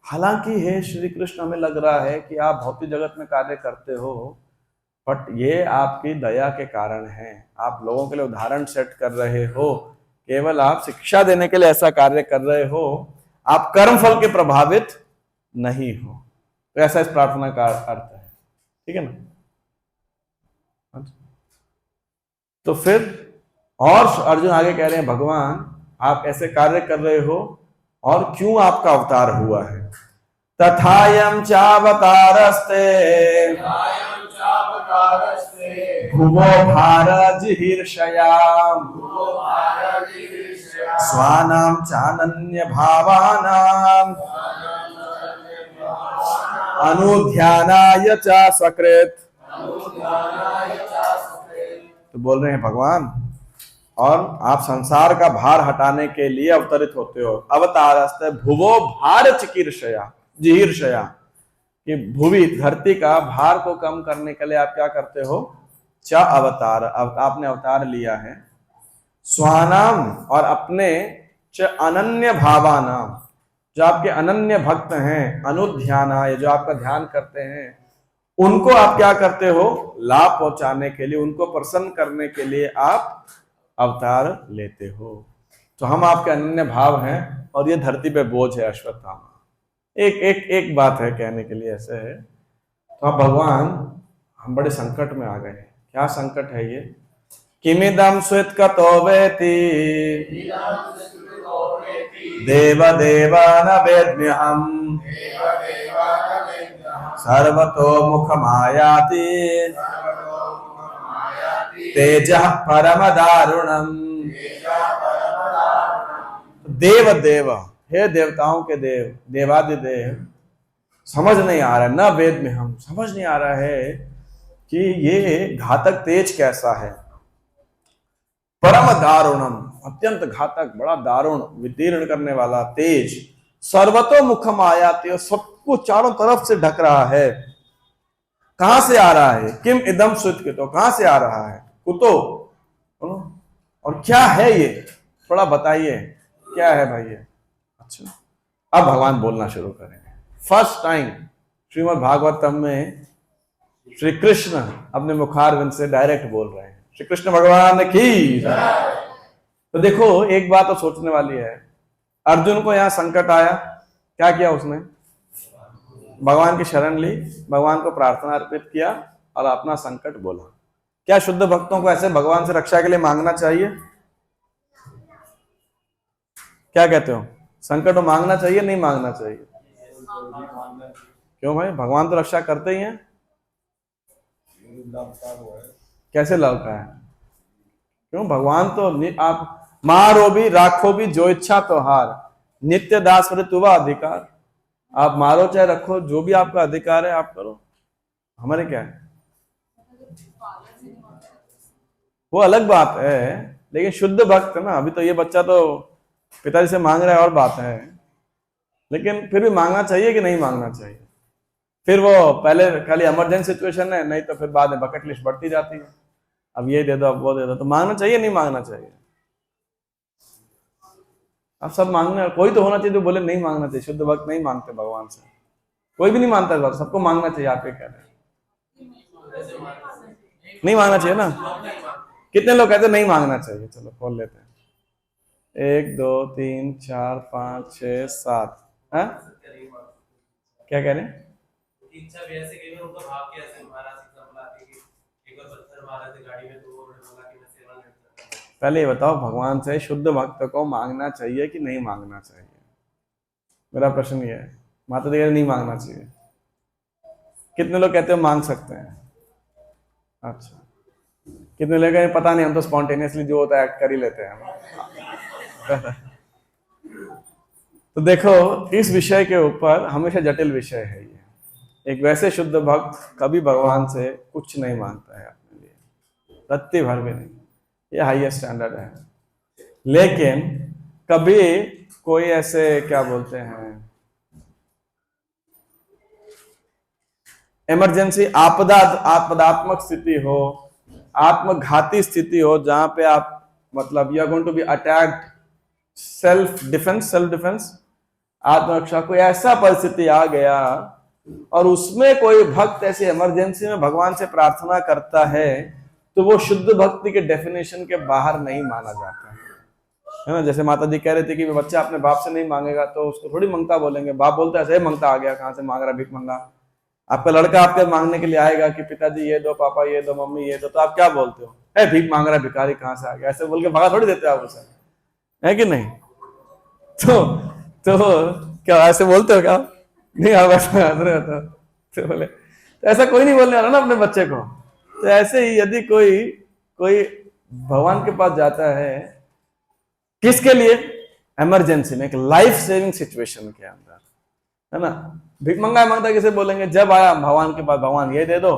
हालांकि हे श्री कृष्ण, हमें लग रहा है कि आप भौतिक जगत में कार्य करते हो, बट ये आपकी दया के कारण है। आप लोगों के लिए उदाहरण सेट कर रहे हो, केवल आप शिक्षा देने के लिए ऐसा कार्य कर रहे हो, आप कर्म फल के प्रभावित नहीं हो। तो ऐसा इस प्रार्थना का अर्थ है। ठीक है ना? तो फिर और अर्जुन आगे कह रहे हैं भगवान आप ऐसे कार्य कर रहे हो और क्यों आपका अवतार हुआ है? तथायम चावतारस्ते भुवो भारजिहीर्षया स्वानां चानन्य भावानां अनुध्यानाय च सकृत। तो बोल रहे हैं भगवान, और आप संसार का भार हटाने के लिए अवतरित होते हो। अवतारस्ते भुवो भार चिकीर्षया, जिहीर्षया, कि भूमि धरती का भार को कम करने के लिए आप क्या करते हो? च अवतार, आपने अवतार लिया है। स्वानाम, और अपने, च अनन्य भावानाम, जो आपके अनन्य भक्त हैं, अनुध्यानाय, जो आपका ध्यान करते हैं, उनको आप क्या करते हो? लाभ पहुंचाने के लिए, उनको प्रसन्न करने के लिए आप अवतार लेते हो। तो हम आपके अनन्य भाव हैं और ये धरती पे बोझ है अश्वत्थामा। एक बात है कहने के लिए ऐसे है। तो अब भगवान हम बड़े संकट में आ गए हैं। क्या संकट है ये? किमिदम स्वित्कतो वेति देव देव न वेद्म्यहम् सर्वतो मुखमायाति तेजः परम दारुणम्। देव देव, हे देवताओं के देव, देवादिदेव, समझ नहीं आ रहा है, न वेद में हम समझ नहीं आ रहा है कि ये घातक तेज कैसा है। परम दारुणम, अत्यंत घातक, बड़ा दारुण, विदीर्ण करने वाला तेज। सर्वतो मुखम आयाति, सबको चारों तरफ से ढक रहा है। कहां से आ रहा है, किम इदम सुतकितो, कहां से आ रहा है, कुतो, और क्या है ये, थोड़ा बताइए क्या है भाई ये। अच्छा, अब भगवान बोलना शुरू करेंगे। फर्स्ट टाइम श्रीमद् भागवतम में श्री कृष्ण अपने मुखारविंद से डायरेक्ट बोल रहे हैं, श्री कृष्ण भगवान की। तो देखो एक बात तो सोचने वाली है, अर्जुन को यहां संकट आया, क्या किया उसने, भगवान की शरण ली, भगवान को प्रार्थना अर्पित किया और अपना संकट बोला। क्या शुद्ध भक्तों को ऐसे भगवान से रक्षा के लिए मांगना चाहिए? क्या कहते हो, संकट को मांगना चाहिए नहीं मांगना चाहिए? क्यों भाई, भगवान तो रक्षा करते ही हैं। कैसे लड़ता है, क्यों, भगवान तो आप मारो भी राखो भी जो इच्छा तो हार, नित्य दास तुवा अधिकार। आप मारो चाहे रखो, जो भी आपका अधिकार है आप करो, हमारे क्या है, वो अलग बात है। लेकिन शुद्ध भक्त ना, अभी तो ये बच्चा तो पिताजी से मांग रहा है और बात है, लेकिन फिर भी मांगना चाहिए कि नहीं मांगना चाहिए? फिर वो पहले खाली इमरजेंसी सिचुएशन है, नहीं तो फिर बाद में बकेट लिस्ट बढ़ती जाती है, अब ये दे दो अब वो दे दो। तो मांगना चाहिए नहीं मांगना चाहिए? अब सब मांगने, कोई तो होना चाहिए जो बोले नहीं मांगना चाहिए। शुद्ध भक्त नहीं मांगते भगवान से, कोई भी नहीं मानता है, सबको मांगना चाहिए। आप ये कह रहे हैं नहीं मांगना चाहिए ना? कितने लोग कहते हैं नहीं मांगना चाहिए? चलो खोल लेते हैं, 1 2 3 4 5 6 7। हाँ क्या कह रहे हैं? इच्छा वैसे कई बार उनका भाव क्या है, महाराज एग्जांपल आते कि एक बार पत्थर मारा था गाड़ी में, तो वो बोला कि मैं सेवा नहीं करता। पहले ये बताओ, भगवान से शुद्ध भक्त को मांगना चाहिए कि नहीं मांगना चाहिए? मेरा प्रश्न ये है। माता जी नहीं मांगना चाहिए, कितने लोग कहते हो मांग सकते हैं? अच्छा, कितने लोग कहते पता नहीं, हम तो स्पॉन्टेनियसली जो होता है एक्ट कर ही लेते हैं। तो देखो, इस विषय के ऊपर हमेशा जटिल विषय है ये। एक वैसे शुद्ध भक्त कभी भगवान से कुछ नहीं मांगता है अपने लिए, रत्ती भर भी नहीं, ये हाईएस्ट स्टैंडर्ड है। लेकिन कभी कोई ऐसे क्या बोलते हैं, इमरजेंसी आपदात्मक स्थिति हो, आत्मघाती स्थिति हो, जहां पे आप मतलब you are going to be attacked, self defence, आत्मरक्षा, कोई ऐसा परिस्थिति आ गया और उसमें कोई भक्त ऐसी इमरजेंसी में भगवान से प्रार्थना करता है, तो वो शुद्ध भक्ति के डेफिनेशन के बाहर नहीं माना जाता है ना। जैसे माता जी कह रहे थे कि बच्चा अपने बाप से नहीं मांगेगा तो उसको थोड़ी मंगता बोलेंगे। बाप बोलते ऐसे ही मंगता आ गया, कहां से मांग रहा, भीख मंगा। आपका लड़का आपके मांगने के लिए आएगा कि पिताजी ये दो, पापा ये दो, मम्मी ये दो, तो आप क्या बोलते हो, है भीख मांग रहा है, भिखारी कहां से आ गया, ऐसे बोल के भगा थोड़ी देते आप उसे, है कि नहीं? तो क्या ऐसे बोलते हो क्या? नहीं आप तो बोले तो ऐसा कोई नहीं बोलने वाला ना अपने बच्चे को। तो ऐसे ही यदि कोई भगवान के पास जाता है, किसके लिए? इमरजेंसी में, एक लाइफ सेविंग सिचुएशन के अंदर, है ना। भीख मांगता किसे बोलेंगे? जब आया भगवान के पास, भगवान ये दे दो,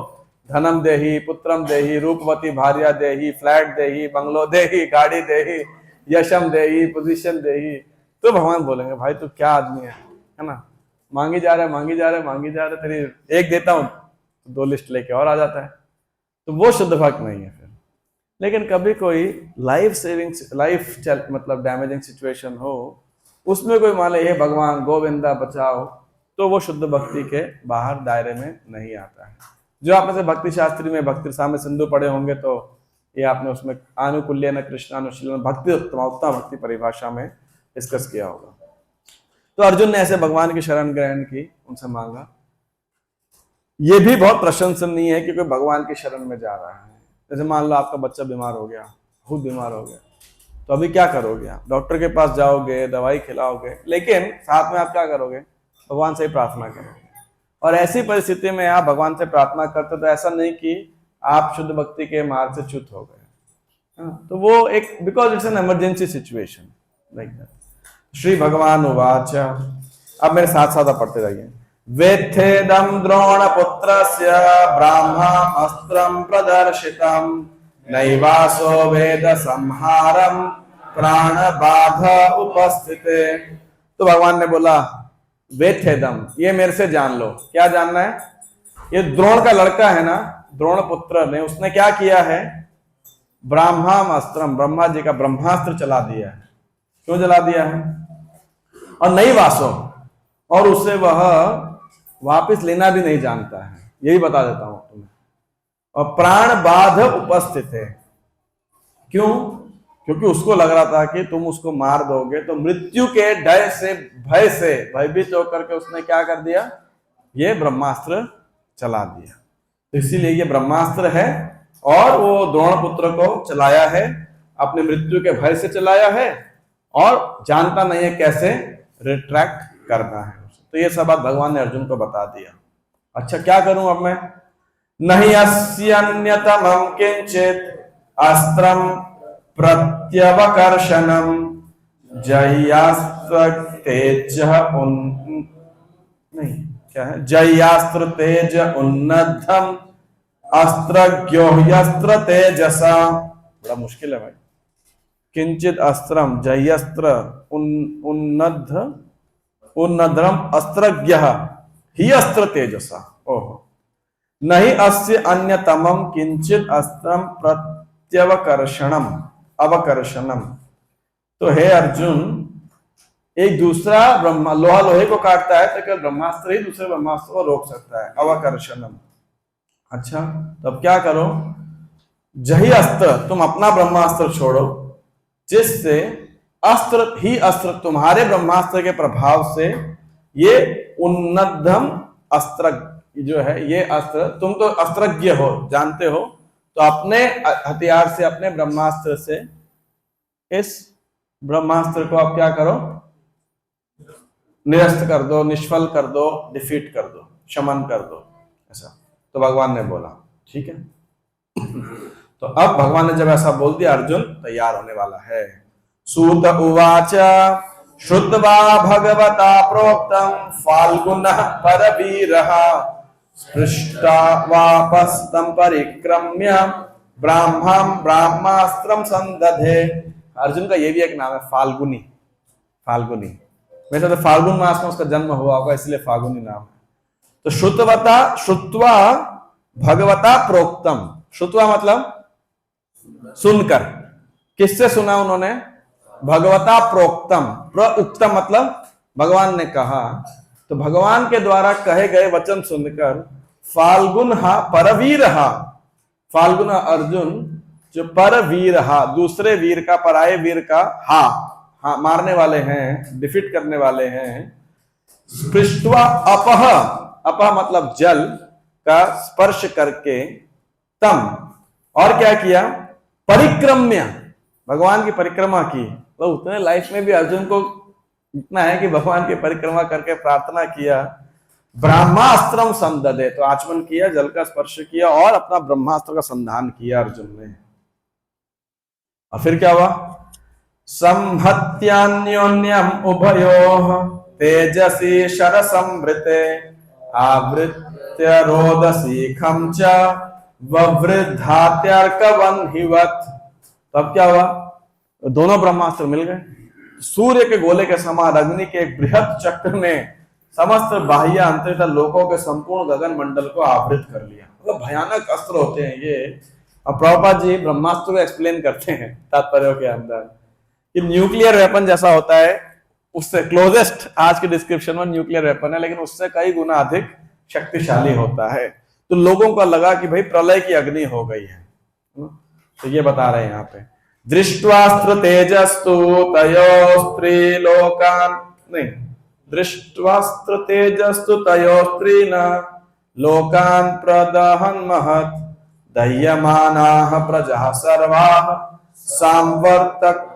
धनम देही, पुत्रम देही, रूपवती भार्या देही, फ्लैट देही, बंगलो देही, गाड़ी देही, यशम देही, पोजीशन देही, तो भगवान बोलेंगे भाई तू क्या आदमी है ना, मांगी जा रहा है, तेरी एक देता हूं तो 2 लिस्ट लेके और आ जाता है। तो वो शुद्ध भक्त नहीं है फिर। लेकिन कभी कोई लाइफ मतलब डैमेजिंग सिचुएशन हो, उसमें कोई मान ले हे भगवान गोविंदा बचाओ, तो वो शुद्ध भक्ति के बाहर दायरे में नहीं आता है। जो आप में से भक्ति शास्त्री में भक्ति साम्य सिंधु पढ़े होंगे, तो ये आपने उसमें आनुकूल्य न कृष्णानुशीलन भक्ति उत्तम भक्ति परिभाषा में डिस्कस किया होगा। तो अर्जुन ने ऐसे भगवान की शरण ग्रहण की, उनसे मांगा। ये भी बहुत प्रशंसनीय है कि कोई भगवान की शरण में जा रहा है। जैसे मान लो आपका बच्चा बीमार हो गया, बहुत बीमार हो गया, तो अभी क्या करोगे? आप डॉक्टर के पास जाओगे, दवाई खिलाओगे, लेकिन साथ में आप क्या करोगे? भगवान से ही प्रार्थना करोगे। और ऐसी परिस्थिति में आप भगवान से प्रार्थना करते तो ऐसा नहीं कि आप शुद्ध भक्ति के मार्ग से च्युत हो गए, तो वो एक because it's an emergency situation like that. Shri भगवान उवाच, अब मेरे साथ साथ आप पढ़ते जाइए। वेत्थेदं द्रोणपुत्रस्य ब्राह्मणास्त्रं प्रदर्शितं, नैवासो वेद संहारं प्राणबाध उपस्थिते। तो भगवान ने बोला वेत्थेदम, ये मेरे से जान लो। क्या जानना है? ये द्रोण का लड़का है ना, द्रोण पुत्र ने, उसने क्या किया है, ब्रह्मास्त्रम, ब्रह्मा जी का ब्रह्मास्त्र चला दिया है। क्यों जला दिया है? और नहीं वासो, और उसे वह वापस लेना भी नहीं जानता है, यही बता देता हूं तुम्हें। और प्राण बाध उपस्थित है। क्यों? क्योंकि उसको लग रहा था कि तुम उसको मार दोगे तो मृत्यु के डर से, भय से भयभीत होकर के उसने क्या कर दिया, ये ब्रह्मास्त्र चला दिया। तो इसीलिए ये ब्रह्मास्त्र है, और वो द्रोण पुत्र को चलाया है, अपने मृत्यु के भय से चलाया है, और जानता नहीं है कैसे रिट्रैक्ट करना है। तो ये सब बात भगवान ने अर्जुन को बता दिया। अच्छा, क्या करूं अब मैं? नहीं अस्यन्यतमं किंचित अस्त्रम प्रत्यवकर्षणम जयास्त्र तेज नहीं, क्या है, जयास्त्र तेज उन्नद्धम अस्त्रज्ञो यस्त्र तेजसा। बड़ा मुश्किल है भाई। किंचित अस्त्रम जयस्त्र उन्नद्रम अस्त्रज्ञ ही अस्त्र तेजसा। ओहो। नहीं अस्य अन्यतमम किंचित अस्त्रम प्रत्यवकर्षणम अवकर्षणम। तो हे अर्जुन, एक दूसरा ब्रह्मा, लोहा लोहे को काटता है तो केवल ब्रह्मास्त्र ही दूसरे ब्रह्मास्त्र को रोक सकता है, अवकर्षणम। अच्छा, तब क्या करो? जही अस्त्र, तुम अपना ब्रह्मास्त्र छोड़ो, जिससे अस्त्र ही अस्त्र, तुम्हारे ब्रह्मास्त्र के प्रभाव से ये उन्नद्धम अस्त्र जो है, ये अस्त्र, तुम तो अस्त्रज्ञ हो, जानते हो, तो अपने हथियार से, अपने ब्रह्मास्त्र से इस ब्रह्मास्त्र को आप क्या करो? निरस्त कर दो, निष्फल कर दो, डिफीट कर दो, शमन कर दो। ऐसा तो भगवान ने बोला। ठीक है, तो अब भगवान ने जब ऐसा बोल दिया, अर्जुन तैयार होने वाला है। सूत उवाच श्रुत्वा भगवता प्रोक्तम फाल्गुनः परवीरः स्पृष्टा वापस्तं परिक्रम्य ब्राह्मं ब्रह्मास्त्रं संदधे। अर्जुन का ये भी एक नाम है, फाल्गुनी। फाल्गुनी वैसे तो फाल्गुन मास में उसका जन्म हुआ होगा, इसलिए फाल्गुनी नाम है। तो श्रुत्वा भगवता प्रोक्तम, श्रुत्वा मतलब सुनकर। किससे सुना उन्होंने? भगवता प्रोक्तम, प्रोक्तम मतलब भगवान ने कहा। तो भगवान के द्वारा कहे गए वचन सुनकर फाल्गुन परवीर, फाल्गुन अर्जुन जो परवीर, दूसरे वीर का, पराये वीर का हाँ मारने वाले हैं, डिफीट करने वाले हैं। स्पृष्ट्वा अपह मतलब जल का स्पर्श करके, तम, और क्या किया? परिक्रम्य, भगवान की परिक्रमा की। तो उतने लाइफ में भी अर्जुन को इतना है कि भगवान की परिक्रमा करके प्रार्थना किया। ब्रह्मास्त्रम संदधे, तो आचमन किया, जल का स्पर्श किया और अपना ब्रह्मास्त्र का संधान किया अर्जुन ने। और फिर क्या हुआ? संहत्यान्योन्यम उभयोः तेजसी शरसंवृते आवृत्य रोदसीखं च ववृद्धात्यर्कवह्निवत्। तब क्या हुआ? दोनों ब्रह्मास्त्र मिल गए। सूर्य के गोले के समान अग्नि के एक बृहद चक्र ने समस्त बाह्य अंतरिक्ष लोकों के संपूर्ण गगन मंडल को आवृत कर लिया। मतलब भयानक अस्त्र होते हैं ये। और प्रभुपाद जी ब्रह्मास्त्र को एक्सप्लेन करते हैं तात्पर्यों के अंदर कि न्यूक्लियर वेपन जैसा होता है, उससे क्लोजेस्ट आज के डिस्क्रिप्शन में न्यूक्लियर वेपन है, लेकिन उससे कई गुना अधिक शक्तिशाली होता है। तो लोगों को लगा कि भाई प्रलय की अग्नि हो गई है। तो ये बता रहे हैं यहाँ पे, दृष्ट्वास्त्र तेजस्तु तयोस्त्रीलोकान्, नहीं, दृष्ट्वास्त्र तेजस्तु तयोस्त्रीन लोकान् प्रदहन् महत् दह्यमानाः प्रजाः सर्वाः सांवर्तकम्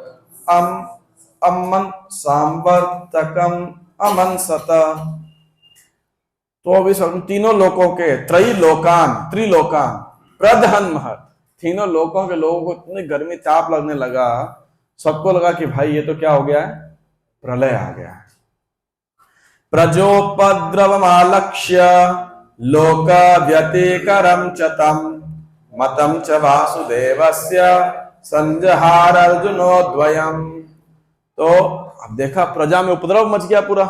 अमंसत। तो अभी तीनों लोकों के, त्रिलोकान प्रदहन् महत्, तीनों लोकों के लोगों को इतनी गर्मी ताप लगने लगा, सबको लगा कि भाई ये तो क्या हो गया है? प्रलय आ गया है। प्रजोपद्रवमालक्ष्य लोक व्यतिकरं च तम मतं च वासुदेवस्य संजहार अर्जुनोद्वयम्। तो अब देखा प्रजा में उपद्रव मच गया पूरा,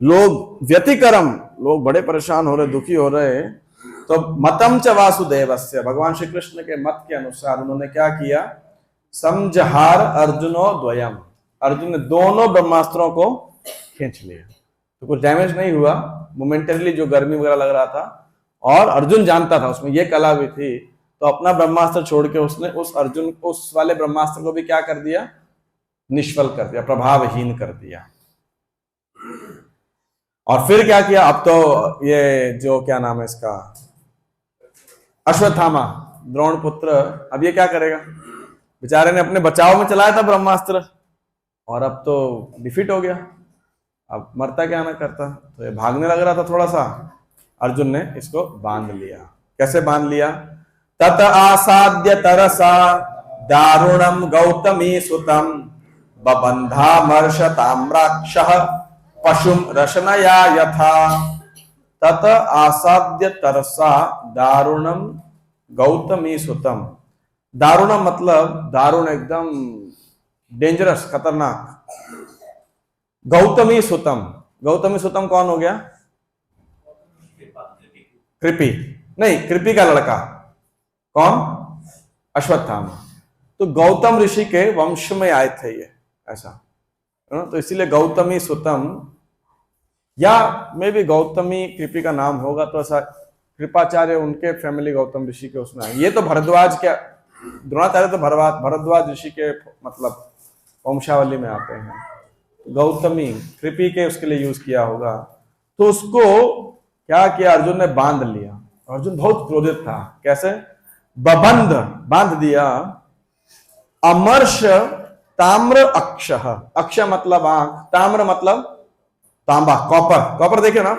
लोग व्यतिकरम, लोग बड़े परेशान हो रहे, दुखी हो रहे, तो मतम च वासुदेवस्य, भगवान श्री कृष्ण के मत के अनुसार उन्होंने क्या किया, समझहार अर्जुनो द्वयम, अर्जुन ने दोनों ब्रह्मास्त्रों को खींच लिया। तो कुछ डैमेज नहीं हुआ, मोमेंटरली जो गर्मी वगैरह लग रहा था, और अर्जुन जानता था उसमें ये कला भी थी, तो अपना ब्रह्मास्त्र छोड़ के उसने उस वाले ब्रह्मास्त्र को भी क्या कर दिया, निष्फल कर दिया, प्रभावहीन कर दिया। और फिर क्या किया, अब तो ये जो क्या नाम है इसका, अश्वत्थामा द्रोण पुत्र, अब ये क्या करेगा, बेचारे ने अपने बचाव में चलाया था ब्रह्मास्त्र, और अब तो डिफीट हो गया, अब मरता क्या ना करता, तो ये भागने लग रहा था थोड़ा सा, अर्जुन ने इसको बांध लिया। कैसे बांध लिया, तत आसाद्य तरसा दारुणम गौतमी सुतम बबंधा मर्षताम्राक्षः पशुम रशनया यथा। तत आसाद्य तरसा दारुणम गौतमी सुतम, दारुणम मतलब दारुण, एकदम डेंजरस, खतरनाक। गौतमी सुतम, गौतमी सुतम कौन हो गया, कृपी, नहीं कृपी का लड़का कौन, अश्वत्थामा। तो गौतम ऋषि के वंश में आए थे ये, ऐसा, तो इसीलिए गौतमी सुतम, या मे भी गौतमी कृपी का नाम होगा, तो ऐसा कृपाचार्य उनके फैमिली गौतम ऋषि के उसमें आए। ये तो भरद्वाज के, द्रोणाचार्य तो भरद्वाज ऋषि के मतलब वंशावली में आते हैं, गौतमी कृपी के उसके लिए यूज किया होगा। तो उसको क्या किया, अर्जुन ने बांध लिया। अर्जुन बहुत क्रोधित था, कैसे, बबंध, बांध दिया, अमर्ष ताम्र अक्ष, अक्ष मतलब आंख, ताम्र मतलब तांबा, कॉपर, कॉपर देखे ना,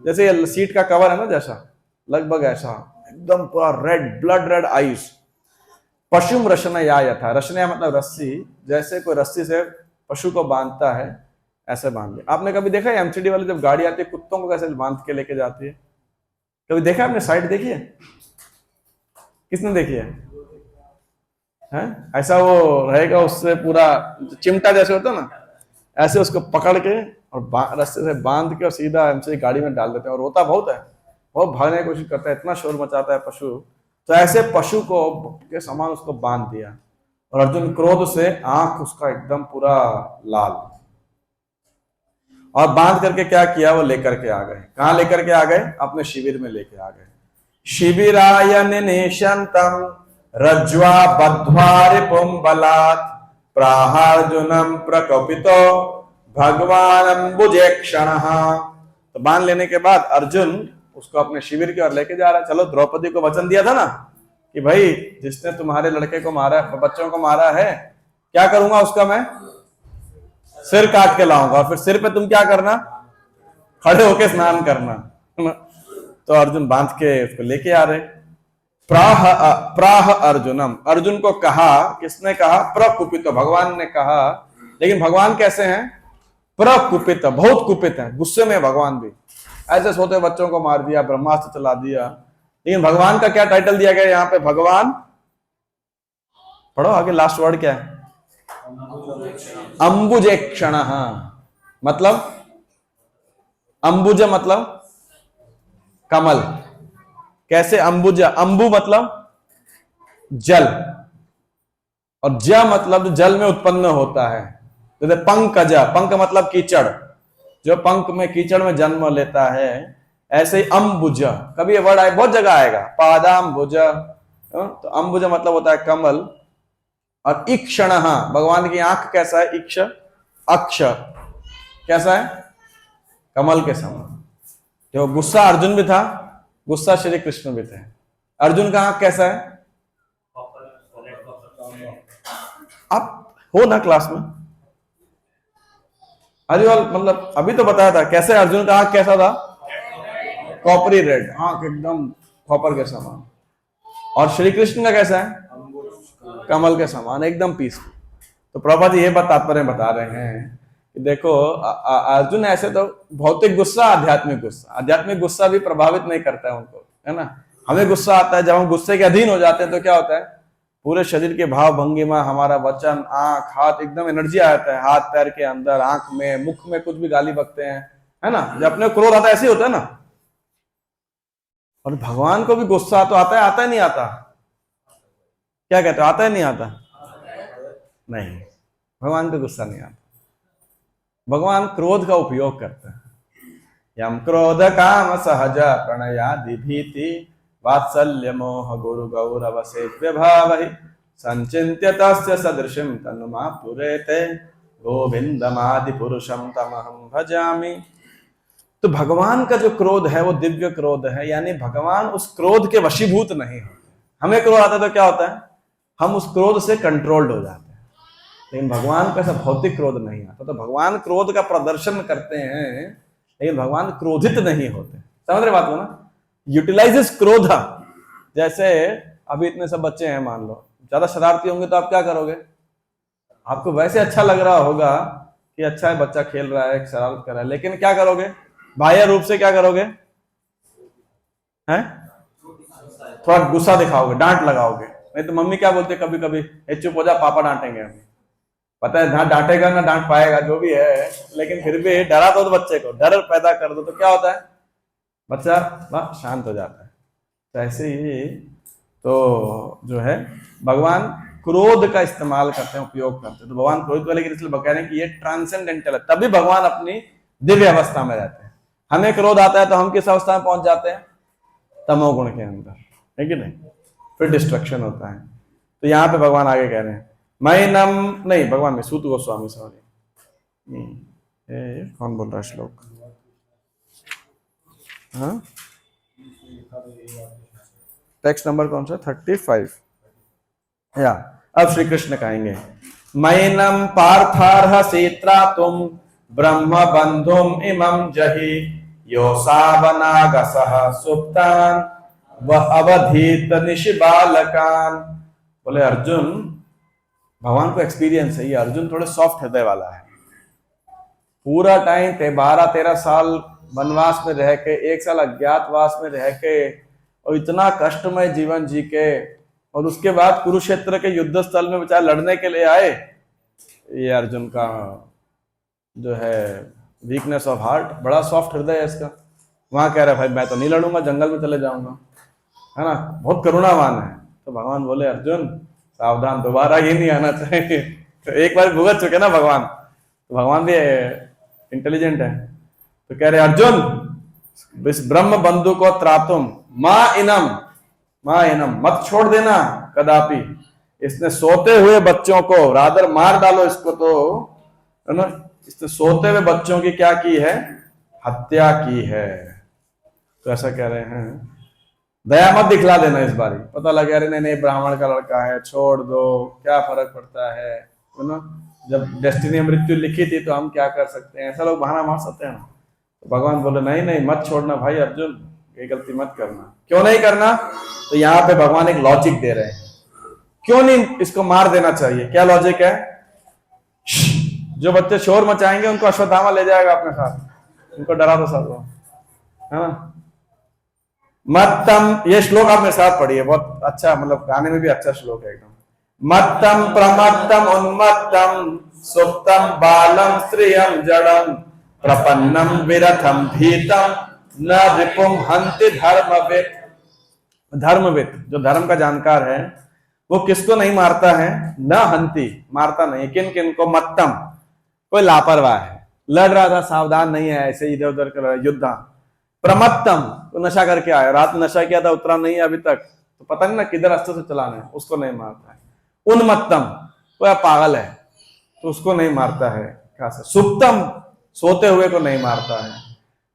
जैसे ये सीट का कवर है ना, जैसा लगभग ऐसा, एकदम पूरा रेड, ब्लड रेड आइस। पशुम रशनया यथा, रशनया मतलब रस्सी, जैसे कोई रस्सी से पशु को बांधता है, ऐसे बांध लिया। आपने कभी देखा है एमसीडी वाली जब गाड़ी आती है, कुत्तों को कैसे बांध के लेके जाती है, कभी देखा आपने, साइड देखी है, किसने देखी है? ऐसा वो रहेगा, उससे पूरा चिमटा जैसे होता है ना, ऐसे उसको पकड़ के और रस्से से बांध के और सीधा एमसीडी गाड़ी में डाल देते हैं, और रोता बहुत है, बहुत भागने की कोशिश करता है, इतना शोर मचाता है पशु। तो ऐसे पशु को के समान उसको बांध दिया, और अर्जुन क्रोध से आंख उसका एकदम पूरा लाल, और बांध करके क्या किया, वो लेकर के आ गए। कहां लेकर के आ गए, अपने शिविर में लेके आ गए। शिविराय निशंतम रज्वा बद्ध्वा रिपुम बलात् प्राहार्जुनम प्रकोपितो भगवान अंबुजेक्षणः। तो बांध लेने के बाद अर्जुन उसको अपने शिविर की ओर लेके जा रहा है। चलो, द्रौपदी को वचन दिया था ना कि भाई जिसने तुम्हारे लड़के को मारा, बच्चों को मारा है, क्या करूंगा उसका, मैं सिर काट के लाऊंगा, और फिर सिर पे तुम क्या करना, खड़े होके स्नान करना। तो अर्जुन बांध के उसको लेके आ रहे। प्राह अर्जुनम, अर्जुन को कहा, किसने कहा, प्रकुपित, भगवान ने कहा। लेकिन भगवान कैसे हैं, प्रकुपित, बहुत कुपित है, गुस्से में भगवान भी। ऐसे सोते बच्चों को मार दिया, ब्रह्मास्त्र चला दिया। लेकिन भगवान का क्या टाइटल दिया गया यहाँ पे, भगवान, पढ़ो आगे लास्ट वर्ड क्या है, अंबुजेक्षण, मतलब अंबुज मतलब कमल। कैसे अंबुज, अंबु मतलब जल, और ज मतलब जल में उत्पन्न होता है। जैसे पंकज, पंक मतलब कीचड़, जो पंख में कीचड़ में जन्म लेता है, ऐसे ही अंबुज, कभी ये वर्ड आए, बहुत जगह आएगा, पादाम्बुज, तो अंबुज मतलब होता है कमल। और इक्षण, भगवान की आंख कैसा है, इक्ष, अक्ष कैसा है, कमल के समान। जो गुस्सा अर्जुन भी था, गुस्सा श्री कृष्ण भी थे। अर्जुन का आंख कैसा है, आप हो ना क्लास में, अरिवाल मतलब अभी तो बताया था कैसे अर्जुन का आंख कैसा था, कॉपरी रेड, आंख एकदम कॉपर के समान। और श्री कृष्ण का कैसा है, कमल के समान, एकदम पीसफुल। तो प्रभुपाद जी ये तात्पर्य बता रहे हैं कि देखो अर्जुन ऐसे तो भौतिक गुस्सा, आध्यात्मिक गुस्सा भी प्रभावित नहीं करता है उनको, है ना। हमें गुस्सा आता है, जब हम गुस्से के अधीन हो जाते हैं तो क्या होता है, पूरे शरीर के भाव भंगिमा, हमारा वचन, आंख, हाथ, एकदम एनर्जी आ जाता है, हाथ पैर के अंदर, आंख में, मुख में कुछ भी गाली बकते हैं, है ना। जब अपने क्रोध आता है ऐसे ही होता है ना, और भगवान को भी गुस्सा तो आता है, आता है नहीं आता? क्या कहते हो, आता है नहीं आता? नहीं, भगवान को गुस्सा नहीं आता। भगवान क्रोध का उपयोग करते हैं। यम क्रोध काम सहज प्रणयादि भीति वात्सल्य मोह गुरु गौरव सेव्य भावहि संचिन्त्य तस्य सदृशं तनुमा पुरेते गोविंदमादि पुरुषम तमहं भजामि। तो भगवान का जो क्रोध है वो दिव्य क्रोध है, यानी भगवान उस क्रोध के वशीभूत नहीं होते। हमें क्रोध आता है तो क्या होता है, हम उस क्रोध से कंट्रोल्ड हो जाते हैं, लेकिन भगवान का ऐसा भौतिक क्रोध नहीं आता। तो भगवान क्रोध का प्रदर्शन करते हैं, लेकिन भगवान क्रोधित नहीं होते। समझ रहे बात को ना? यूटिलाइजेस क्रोध। जैसे अभी इतने सब बच्चे हैं, मान लो ज्यादा शरारती होंगे तो आप क्या करोगे? आपको वैसे अच्छा लग रहा होगा कि अच्छा है बच्चा खेल रहा है, शरारत कर रहा है, लेकिन क्या करोगे? बाह्य रूप से क्या करोगे? हैं? थोड़ा गुस्सा दिखाओगे, डांट लगाओगे। नहीं तो मम्मी क्या बोलते कभी कभी, चुप हो जा पापा डांटेंगे हमें। पता है ना डांटेगा ना डांट पाएगा जो भी है, लेकिन फिर भी डरा दो तो बच्चे को, डर पैदा कर दो तो क्या होता है? बच्चा शांत हो जाता है। तो ऐसे ही तो जो है भगवान क्रोध का इस्तेमाल करते हैं, उपयोग करते हैं। तो भगवान क्रोध वाले इसलिए कह रहे हैं कि ये ट्रांसेंडेंटल है, तभी भगवान अपनी दिव्य अवस्था में रहते हैं। हमें क्रोध आता है तो हम किस अवस्था में पहुंच जाते हैं? तमोगुण के अंदर, है कि नहीं? फिर डिस्ट्रक्शन होता है। तो यहाँ पे भगवान आगे कह रहे हैं मैनम नहीं, भगवान में सूत गोस्वामी, सॉरी कौन बोल रहा है श्लोक? हाँ, टेक्स्ट नंबर कौन सा? 35। या अब श्री कृष्ण कहेंगे मैनम पार्थार्ह सीत्रा तुम ब्रह्म बंधुम इमं जहि योसावनागसः सुप्तान व अवधीत निशिबालकान। बोले अर्जुन, भगवान को एक्सपीरियंस है, ये अर्जुन थोड़े सॉफ्ट हृदय वाला है। पूरा टाइम 12-13 साल वनवास में रह के, 1 साल अज्ञातवास में रह के, और इतना कष्टमय जीवन जी के, और उसके बाद कुरुक्षेत्र के युद्ध स्थल में बेचारे लड़ने के लिए आए। ये अर्जुन का जो है वीकनेस ऑफ हार्ट, बड़ा सॉफ्ट हृदय है इसका। वहां कह रहा है भाई मैं तो नहीं लड़ूंगा, जंगल में चले जाऊंगा, है ना, बहुत करुणावान है। तो भगवान बोले अर्जुन सावधान, दोबारा ये नहीं आना चाहिए। तो एक बार भुगत चुके ना भगवान, तो भगवान भी इंटेलिजेंट है। तो कह रहे अर्जुन इस ब्रह्म बंधु को त्रातुम माँ इनम मत छोड़ देना कदापि। इसने सोते हुए बच्चों को, रादर मार डालो इसको, तो है ना, इसने सोते हुए बच्चों की क्या की है? हत्या की है। तो ऐसा कह रहे हैं दया मत दिखला देना इस बारी। पता लगे अरे नहीं ब्राह्मण का लड़का है, छोड़ दो, क्या फर्क पड़ता है ना, जब डेस्टिनी मृत्यु लिखी थी तो हम क्या कर सकते हैं, ऐसा लोग बहाना मार सकते हैं ना। तो भगवान बोले नहीं मत छोड़ना भाई अर्जुन, ये गलती मत करना। क्यों नहीं करना? तो यहाँ पे भगवान एक लॉजिक दे रहे हैं, क्यों नहीं इसको मार देना चाहिए। क्या लॉजिक है? जो बच्चे शोर मचाएंगे उनको अश्वत्थामा ले जाएगा अपने साथ, उनको डरा दो सब, है ना। मत्तम, ये श्लोक आप मेरे साथ पढ़िए, बहुत अच्छा, मतलब गाने में भी अच्छा श्लोक है एकदम। मत्तम प्रमत्तम उन्मत्तम सुप्तम बालम स्त्रियम जड़म प्रपन्नम विरथम भीतम न रिपुम हंति धर्मविद। धर्मविद जो धर्म का जानकार है वो किसको नहीं मारता है? न हंति, मारता नहीं। किन किन को? मत्तम, कोई लापरवाह है, लड़ रहा था, सावधान नहीं है, ऐसे इधर उधर कर रहा है, युद्ध। प्रमत्तम, तो नशा करके आया, रात में नशा किया था, उतरा नहीं है अभी तक, तो पता नहीं ना किधर अस्त्र से चलाना है, उसको नहीं मारता है। उन्मत्तम, कोई पागल है तो उसको नहीं मारता है। खासा सुप्तम, सोते हुए को नहीं मारता है।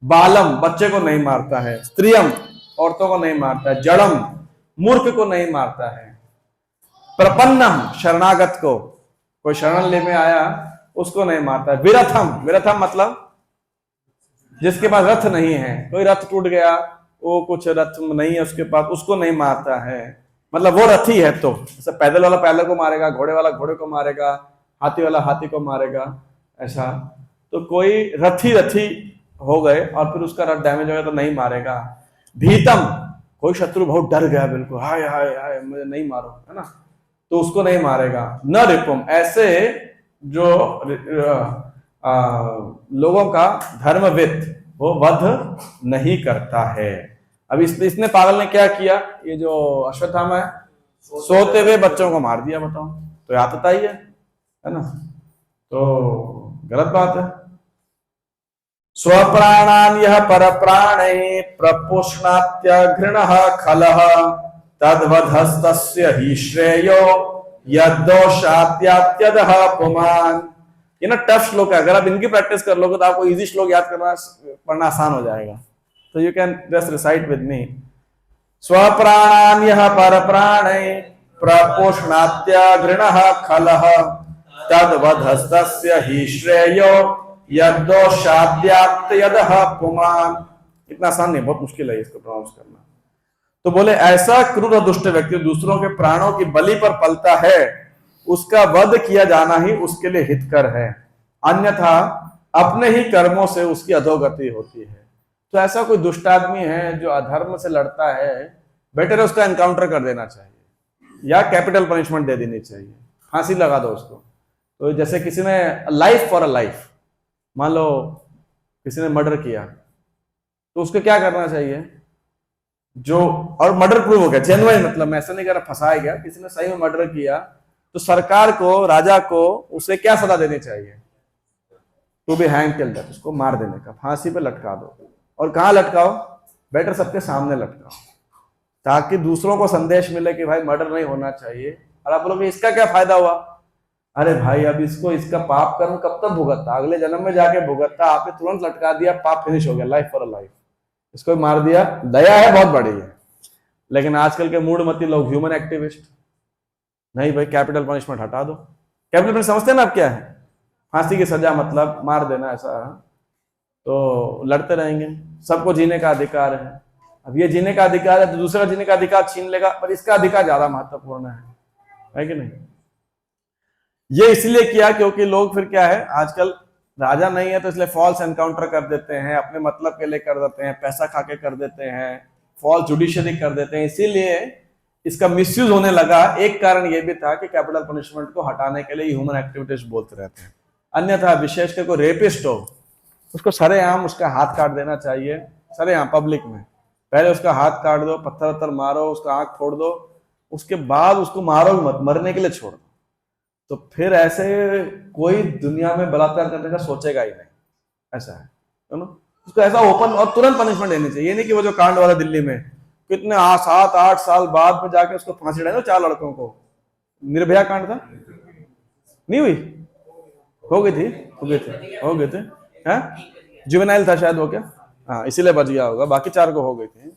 बालम, बच्चे को नहीं मारता है। स्त्रियम, औरतों को नहीं मारता है। जड़म, मूर्ख को नहीं मारता है। प्रपन्नम, शरणागत को, कोई शरण लेने आया उसको नहीं मारता है। विरथम, विरथम मतलब जिसके पास रथ नहीं है, कोई रथ टूट गया, वो कुछ रथ नहीं है उसके पास, उसको नहीं मारता है। मतलब वो रथी है तो जैसे पैदल वाला पैदल को मारेगा, घोड़े वाला घोड़े को मारेगा, हाथी वाला हाथी को मारेगा, ऐसा। तो कोई रथी हो गए और फिर उसका रथ डैमेज हो गया तो नहीं मारेगा। भीतम, कोई शत्रु बहुत डर गया बिल्कुल, हाय हाय हाय मुझे नहीं मारो, है ना, तो उसको नहीं मारेगा। न रिपुम, ऐसे जो लोगों का धर्मविद वो वध नहीं करता है। अब इसने पागल ने क्या किया, ये जो अश्वत्थामा है, सोते हुए बच्चों को मार दिया। बताओ, तो आतता ही है ना, तो गलत बात है। स्वप्राणान यह परप्राणे प्रपोषणात्य घृणः खलः तद्वधस्तस्य ही श्रेयो यद्दोषात्यात्यदः पुमान। ये ना टफ श्लोक है, अगर आप इनकी प्रैक्टिस कर लोगे तो आपको इजी श्लोक याद करना पढ़ना आसान हो जाएगा। तो you can just recite with me. स्वप्राणान यह परप्राणे प्रपोषणात्य घृणः खलः तद्वधस्तस्य ही श्रेयो यद्दोषाद्यात्यदः पुमान। इतना आसान नहीं, बहुत मुश्किल है इसको प्रोनाउंस करना। तो बोले ऐसा क्रूर और दुष्ट व्यक्ति दूसरों के प्राणों की बलि पर पलता है, उसका वध किया जाना ही उसके लिए हितकर है, अन्यथा अपने ही कर्मों से उसकी अधोगति होती है। तो ऐसा कोई दुष्ट आदमी है जो अधर्म से लड़ता है, बेटर है उसका एनकाउंटर कर देना चाहिए या कैपिटल पनिशमेंट दे देनी चाहिए, फांसी लगा दो उसको। तो जैसे किसी ने लाइफ फॉर अ लाइफ, मान लो किसी ने मर्डर किया तो उसको क्या करना चाहिए, जो और मर्डर प्रूव हो गया जेन्युइन, मतलब मैं ऐसा नहीं कह रहा फंसाया गया, किसी ने सही में मर्डर किया, तो सरकार को, राजा को उसे क्या सजा देनी चाहिए, to be hang till death, उसको मार देने का, फांसी पे लटका दो। और कहां लटकाओ, बेटर सबके सामने लटकाओ, ताकि दूसरों को संदेश मिले कि भाई मर्डर नहीं होना चाहिए। और आप बोलोगे इसका क्या फायदा हुआ, अरे भाई अब इसको इसका पाप कर्म कब तक भुगतता, अगले जन्म में जाके भुगतता, आपने तुरंत लटका दिया, पाप फिनिश हो गया, लाइफ फॉर अ लाइफ, इसको मार दिया, दया है बहुत बड़ी है। लेकिन आजकल के मूडमती लोग, ह्यूमन एक्टिविस्ट, नहीं भाई कैपिटल पनिशमेंट हटा दो। कैपिटल पनिशमेंट समझते हैं ना आप क्या है, फांसी की सजा मतलब मार देना, ऐसा तो लड़ते रहेंगे। सबको जीने का अधिकार है, अब ये जीने का अधिकार है तो दूसरा जीने का अधिकार छीन लेगा, पर इसका अधिकार ज्यादा महत्वपूर्ण है कि नहीं। ये इसलिए किया क्योंकि लोग फिर क्या है, आजकल राजा नहीं है तो इसलिए फॉल्स एनकाउंटर कर देते हैं, अपने मतलब के लिए कर देते हैं, पैसा खा के कर देते हैं, फॉल्स जुडिशरी कर देते हैं, इसीलिए इसका मिसयूज होने लगा। एक कारण ये भी था कि कैपिटल पनिशमेंट को हटाने के लिए ह्यूमन एक्टिविटीज बोलते रहते हैं, अन्यथा विशेषकर कोई रेपिस्ट हो उसको सरेआम उसका हाथ काट देना चाहिए, सरेआम पब्लिक में, पहले उसका हाथ काट दो, पत्थर वत्थर मारो, उसका आंख फोड़ दो, उसके बाद उसको मारो मत, मरने के लिए छोड़ दो। तो फिर ऐसे कोई दुनिया में बलात्कार करने का सोचेगा ही नहीं, ऐसा है ना। उसको ऐसा ओपन और तुरंत पनिशमेंट देनी चाहिए, ये नहीं कि वो जो कांड वाला दिल्ली में कितने 7-8 साल बाद में जाके उसको फांसी डाली 4 लड़कों को, निर्भया कांड था, नहीं हुई, हो गए थे जुवेनाइल था शायद वो, क्या हाँ इसीलिए बच गया होगा, बाकी 4 को हो गई थी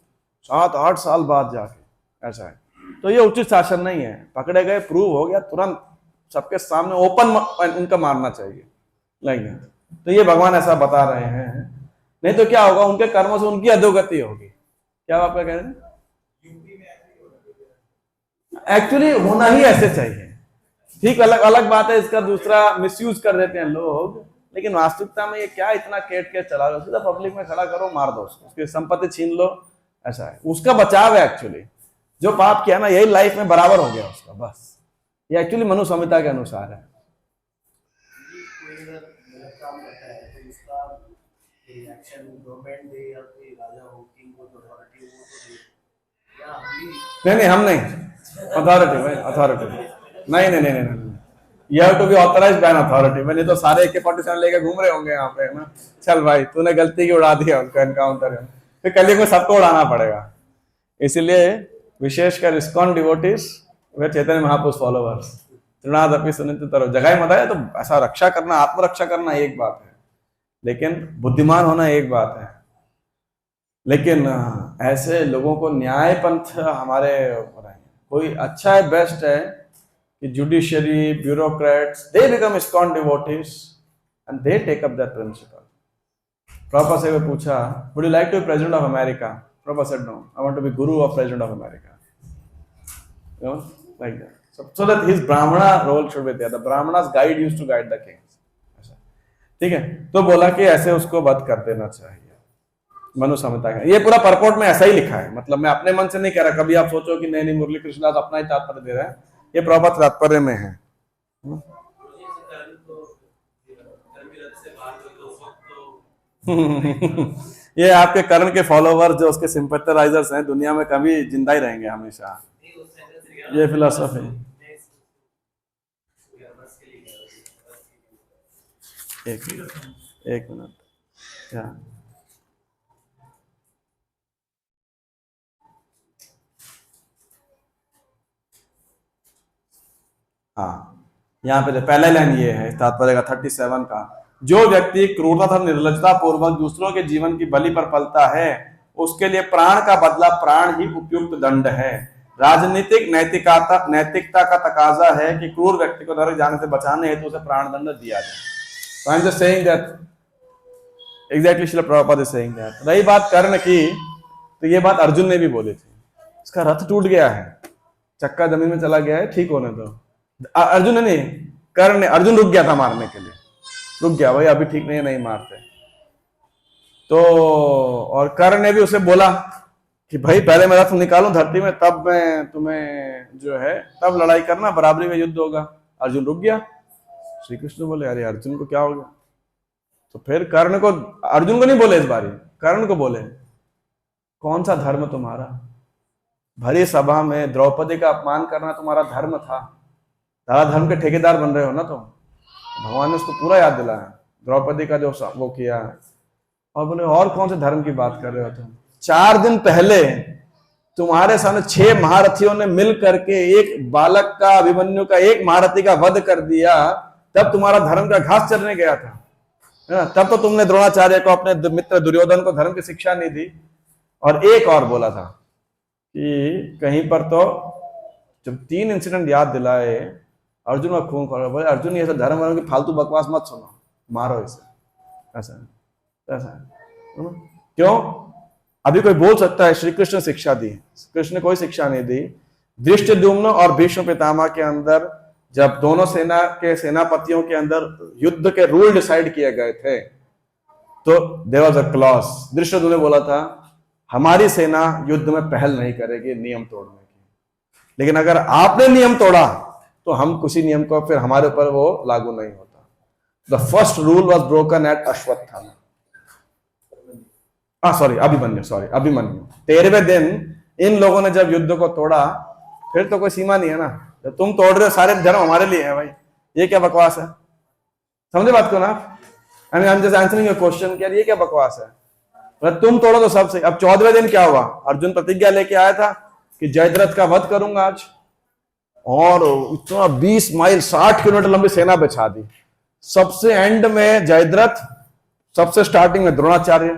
7-8 साल बाद जाके, ऐसा है। तो ये उचित शासन नहीं है, पकड़े गए, प्रूव हो गया, तुरंत सबके सामने ओपन उनका मारना चाहिए, नहीं। तो ये भगवान ऐसा बता रहे हैं, नहीं तो क्या होगा, उनके कर्मों से उनकी अधोगति होगी। क्या आप कह रहे हैं, एक्चुअली होना ही ऐसे चाहिए, ठीक, अलग अलग बात है, इसका दूसरा मिसयूज कर देते हैं लोग, लेकिन वास्तविकता में ये क्या इतना केट के चला लो, सीधा पब्लिक में खड़ा करो, मार दो उसको, उसकी संपत्ति छीन लो, ऐसा है, उसका बचाव है। एक्चुअली जो पाप किया ना, यही लाइफ में बराबर हो गया उसका, बस ये एक्चुअली मनु संहिता के अनुसार है। नहीं हम नहीं, अथॉरिटी भाई, अथॉरिटी नहीं, you have to be authorised by an authority. मैंने तो सारे AK-47 लेके घूम रहे होंगे यहाँ पे, है ना, चल भाई तूने गलती की उड़ा दिया उनको एनकाउंटर में, फिर कल को सबको उड़ाना पड़ेगा। इसलिए विशेषकर इस्कॉन डिवोटीज वे चैतन्य महापुरुष फॉलोवर्स तृणादपि सुनित तरह जगह मत आए, तो ऐसा रक्षा करना, आत्मरक्षा करना एक बात है, लेकिन बुद्धिमान होना एक बात है। लेकिन ऐसे लोगों को न्याय पंथ हमारे कोई अच्छा है, बेस्ट है कि judiciary, bureaucrats, they become ISKCON devotees and they take up that principle. Prabhupada से पूछा, would you like to be president of America? Prabhupada said no, I want to be guru of president of America, you know, like that. So that his Brahmana role should be there. The Brahmanas guide used to guide the kings. ठीक है, तो बोला कि ऐसे उसको वध कर देना चाहिए, मनु संहिता का ये पूरा परपोर्ट में ऐसा ही लिखा है, मतलब मैं अपने मन से नहीं कह रहा, कभी आप सोचो कि नहीं मुरली कृष्णदास अपना ही तात्पर्य दे रहा है, ये प्रभुपाद तात्पर्य में है। ये आपके कर्ण के फॉलोवर जो उसके सिंपैथराइजर्स हैं दुनिया में कभी जिंदा ही रहेंगे हमेशा। ये फिलोसफी। एक मिनट, एक मिनट। क्या? हाँ, यहाँ पे पहला लाइन ये है तात्पर्य का 37 का, जो व्यक्ति क्रूरता तथा निर्लजता पूर्वक दूसरों के जीवन की बलि पर पलता है उसके लिए प्राण का बदला प्राण ही उपयुक्त दंड है। राजनीतिक नैतिकता का तकाजा है कि क्रूर व्यक्ति को नरक जाने से बचाने हेतु उसे प्राण दंड दिया जाए। तो I am just saying that exactly Srila Prabhupada is saying that. रही बात कर्ण की, तो ये बात अर्जुन ने भी बोली थी। इसका रथ टूट गया है, चक्का जमीन में चला गया है, ठीक होने दो। अर्जुन नहीं, कर्ण ने, अर्जुन रुक गया था मारने के लिए, रुक गया भाई अभी ठीक नहीं है, नहीं मारते। तो और कर्ण ने भी उसे बोला कि भाई पहले मैं रथ निकालूं धरती में तब मैं तुम्हें जो है तब लड़ाई करना, बराबरी में युद्ध होगा। अर्जुन रुक गया। श्री कृष्ण बोले अरे अर्जुन को क्या हो गया? तो फिर कर्ण को, अर्जुन को नहीं बोले इस बारी, कर्ण को बोले कौन सा धर्म तुम्हारा? भरी सभा में द्रौपदी का अपमान करना तुम्हारा धर्म था? दादा धर्म के ठेकेदार बन रहे हो ना तुम। भगवान ने उसको पूरा याद दिलाया द्रौपदी का जो वो किया है। और बोले और कौन से धर्म की बात कर रहे हो तुम? 4 दिन पहले तुम्हारे सामने 6 महारथियों ने मिल करके एक बालक का, अभिमन्यु का, एक महारथी का वध कर दिया, तब तुम्हारा धर्म का घास चरने गया था। तब तो तुमने द्रोणाचार्य को, अपने मित्र दुर्योधन को धर्म की शिक्षा नहीं दी। और एक और बोला था कि कहीं पर तो जब 3 इंसिडेंट याद दिलाए अर्जुन का खून खोला, बोले अर्जुन ये सब धर्म वालों की फालतू बकवास मत सुनो, मारो इसे। ऐसा ऐसा क्यों? अभी कोई बोल सकता है श्री कृष्ण शिक्षा दी? कृष्ण ने कोई शिक्षा नहीं दी। धृष्टद्युम्न और भीष्म पितामह के अंदर जब दोनों सेना के सेनापतियों के अंदर युद्ध के रूल डिसाइड किए गए थे तो there was a clause. Dhrishtadyumna ने बोला था हमारी सेना युद्ध में पहल नहीं करेगी नियम तोड़ने की, लेकिन अगर आपने नियम तोड़ा तो हम किसी नियम को फिर हमारे ऊपर वो लागू नहीं होता। The first rule was broken at Ashwatthama. Abhimanyu 13वें दिन इन लोगों ने जब युद्ध को तोड़ा, फिर तो कोई सीमा नहीं है ना। जब तुम तोड़ रहे हो सारे धर्म हमारे लिए है भाई, ये क्या बकवास है? समझे बात को ना? I mean I am just answering your question कि ये क्या बकवास है? मतलब तुम तोड़ो तो सब सही। अब 14वें दिन क्या हुआ? अर्जुन प्रतिज्ञा लेके आया था कि जयद्रथ का वध करूंगा आज, और इतना 20 माइल 60 किलोमीटर लंबी सेना बिछा दी। सबसे एंड में जयद्रथ, सबसे स्टार्टिंग में द्रोणाचार्य।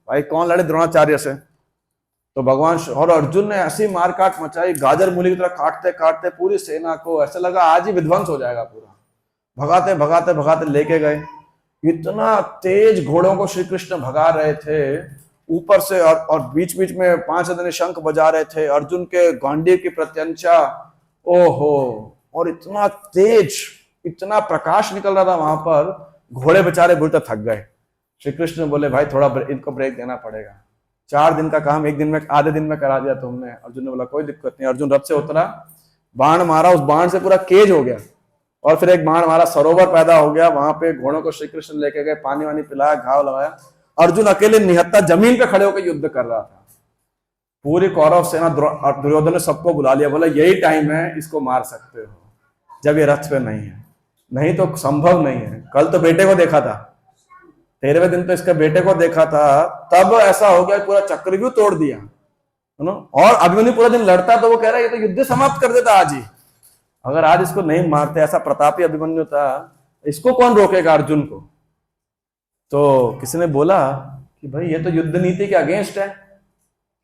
भाई कौन लड़े द्रोणाचार्य से? तो भगवान और अर्जुन ने ऐसी मारकाट मचाई, गाजर मूली की तरह काटते काटते पूरी सेना को, ऐसा लगा आज ही विध्वंस हो जाएगा पूरा। भगाते भगाते भगाते लेके गए। इतना तेज घोड़ों को श्री कृष्ण भगा रहे थे ऊपर से, और बीच बीच में 5 जने शंख बजा रहे थे। अर्जुन के गांडीव की प्रत्यंचा, ओहो, और इतना तेज, इतना प्रकाश निकल रहा था वहां पर, घोड़े बेचारे बुरे थक गए। श्री कृष्ण बोले भाई थोड़ा इनको ब्रेक देना पड़ेगा। 4 दिन का काम 1 दिन में, आधे दिन में करा दिया तुमने। अर्जुन ने बोला कोई दिक्कत नहीं। अर्जुन रथ से उतरा, बाण मारा, उस बाण से पूरा केज हो गया। और फिर एक बाण मारा, सरोवर पैदा हो गया। वहां पे घोड़ों को श्री कृष्ण लेके गए, पानी वानी पिलाया, घाव लगाया। अर्जुन अकेले निहत्था जमीन पे खड़े होकर युद्ध कर रहा था। पूरी कौरव सेना, दुर्योधन ने सबको बुला लिया, बोला यही टाइम है, इसको मार सकते हो जब ये रथ पे नहीं है, नहीं तो संभव नहीं है। कल तो बेटे को देखा था, 13वें दिन तो इसके बेटे को देखा था, तब ऐसा हो गया पूरा चक्रव्यूह तोड़ दिया, है ना। और अभिमन्यु पूरा दिन लड़ता तो वो कह रहा है ये तो युद्ध समाप्त कर देता आज ही। अगर आज इसको नहीं मारते, ऐसा प्रतापी अभिमन्यु था, इसको कौन रोकेगा अर्जुन को? तो किसी ने बोला कि भाई ये तो युद्ध नीति के अगेंस्ट है।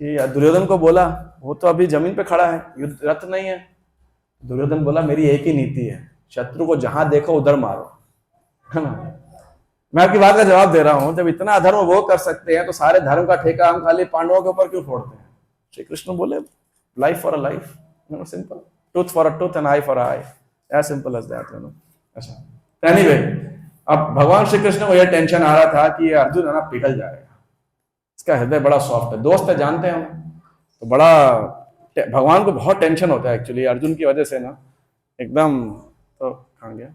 कि दुर्योधन को बोला वो तो अभी जमीन पे खड़ा है, युद्ध रथ नहीं है। दुर्योधन बोला मेरी एक ही नीति है, शत्रु को जहां देखो उधर मारो, है ना। मैं आपकी बात का जवाब दे रहा हूं, जब इतना अधर्म वो कर सकते हैं तो सारे धर्म का ठेका हम खाली पांडवों के ऊपर क्यों फोड़ते हैं? श्री कृष्ण बोले life for a life, simple, tooth for a tooth and eye for eye, as simple as that, you know. अच्छा, एनीवे, अब भगवान श्री कृष्ण को यह टेंशन आ रहा था कि ये अर्जुन है ना पिघल जाएगा, इसका हृदय बड़ा सॉफ्ट है, दोस्त है, जानते हैं हम, तो बड़ा भगवान को बहुत टेंशन होता है एक्चुअली अर्जुन की वजह से ना, एकदम। तो कहाँ गया?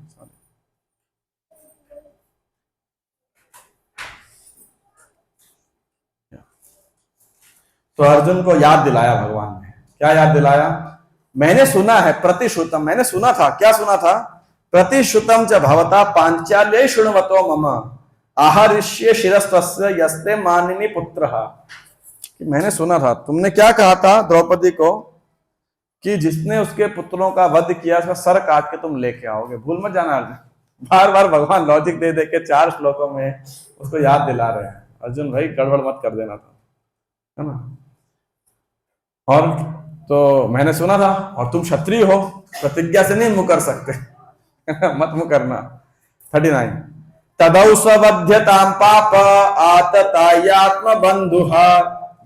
तो अर्जुन को याद दिलाया भगवान ने। क्या याद दिलाया? मैंने सुना है, प्रतिश्रुतम, मैंने सुना था। क्या सुना था? प्रतिश्रुतम च भवता पांचाल्ये शृण्वतो मम आहरिष्ये शिरस्तस्य यस्ते मानिनी पुत्रः। मैंने सुना था, तुमने क्या कहा था द्रौपदी को कि जिसने उसके पुत्रों का वध किया उसका सर काट के तुम लेके आओगे। भूल मत जाना अर्जुन। बार बार भगवान लॉजिक दे दे के 4 श्लोकों में उसको याद दिला रहे हैं, अर्जुन भाई गड़बड़ मत कर देना था, है ना। और तो मैंने सुना था, और तुम क्षत्रिय हो, प्रतिज्ञा से नहीं मुकर सकते। मत मुकरना। 39 तदौ स्वबध्यतां पाप आततायात्म बंधुहा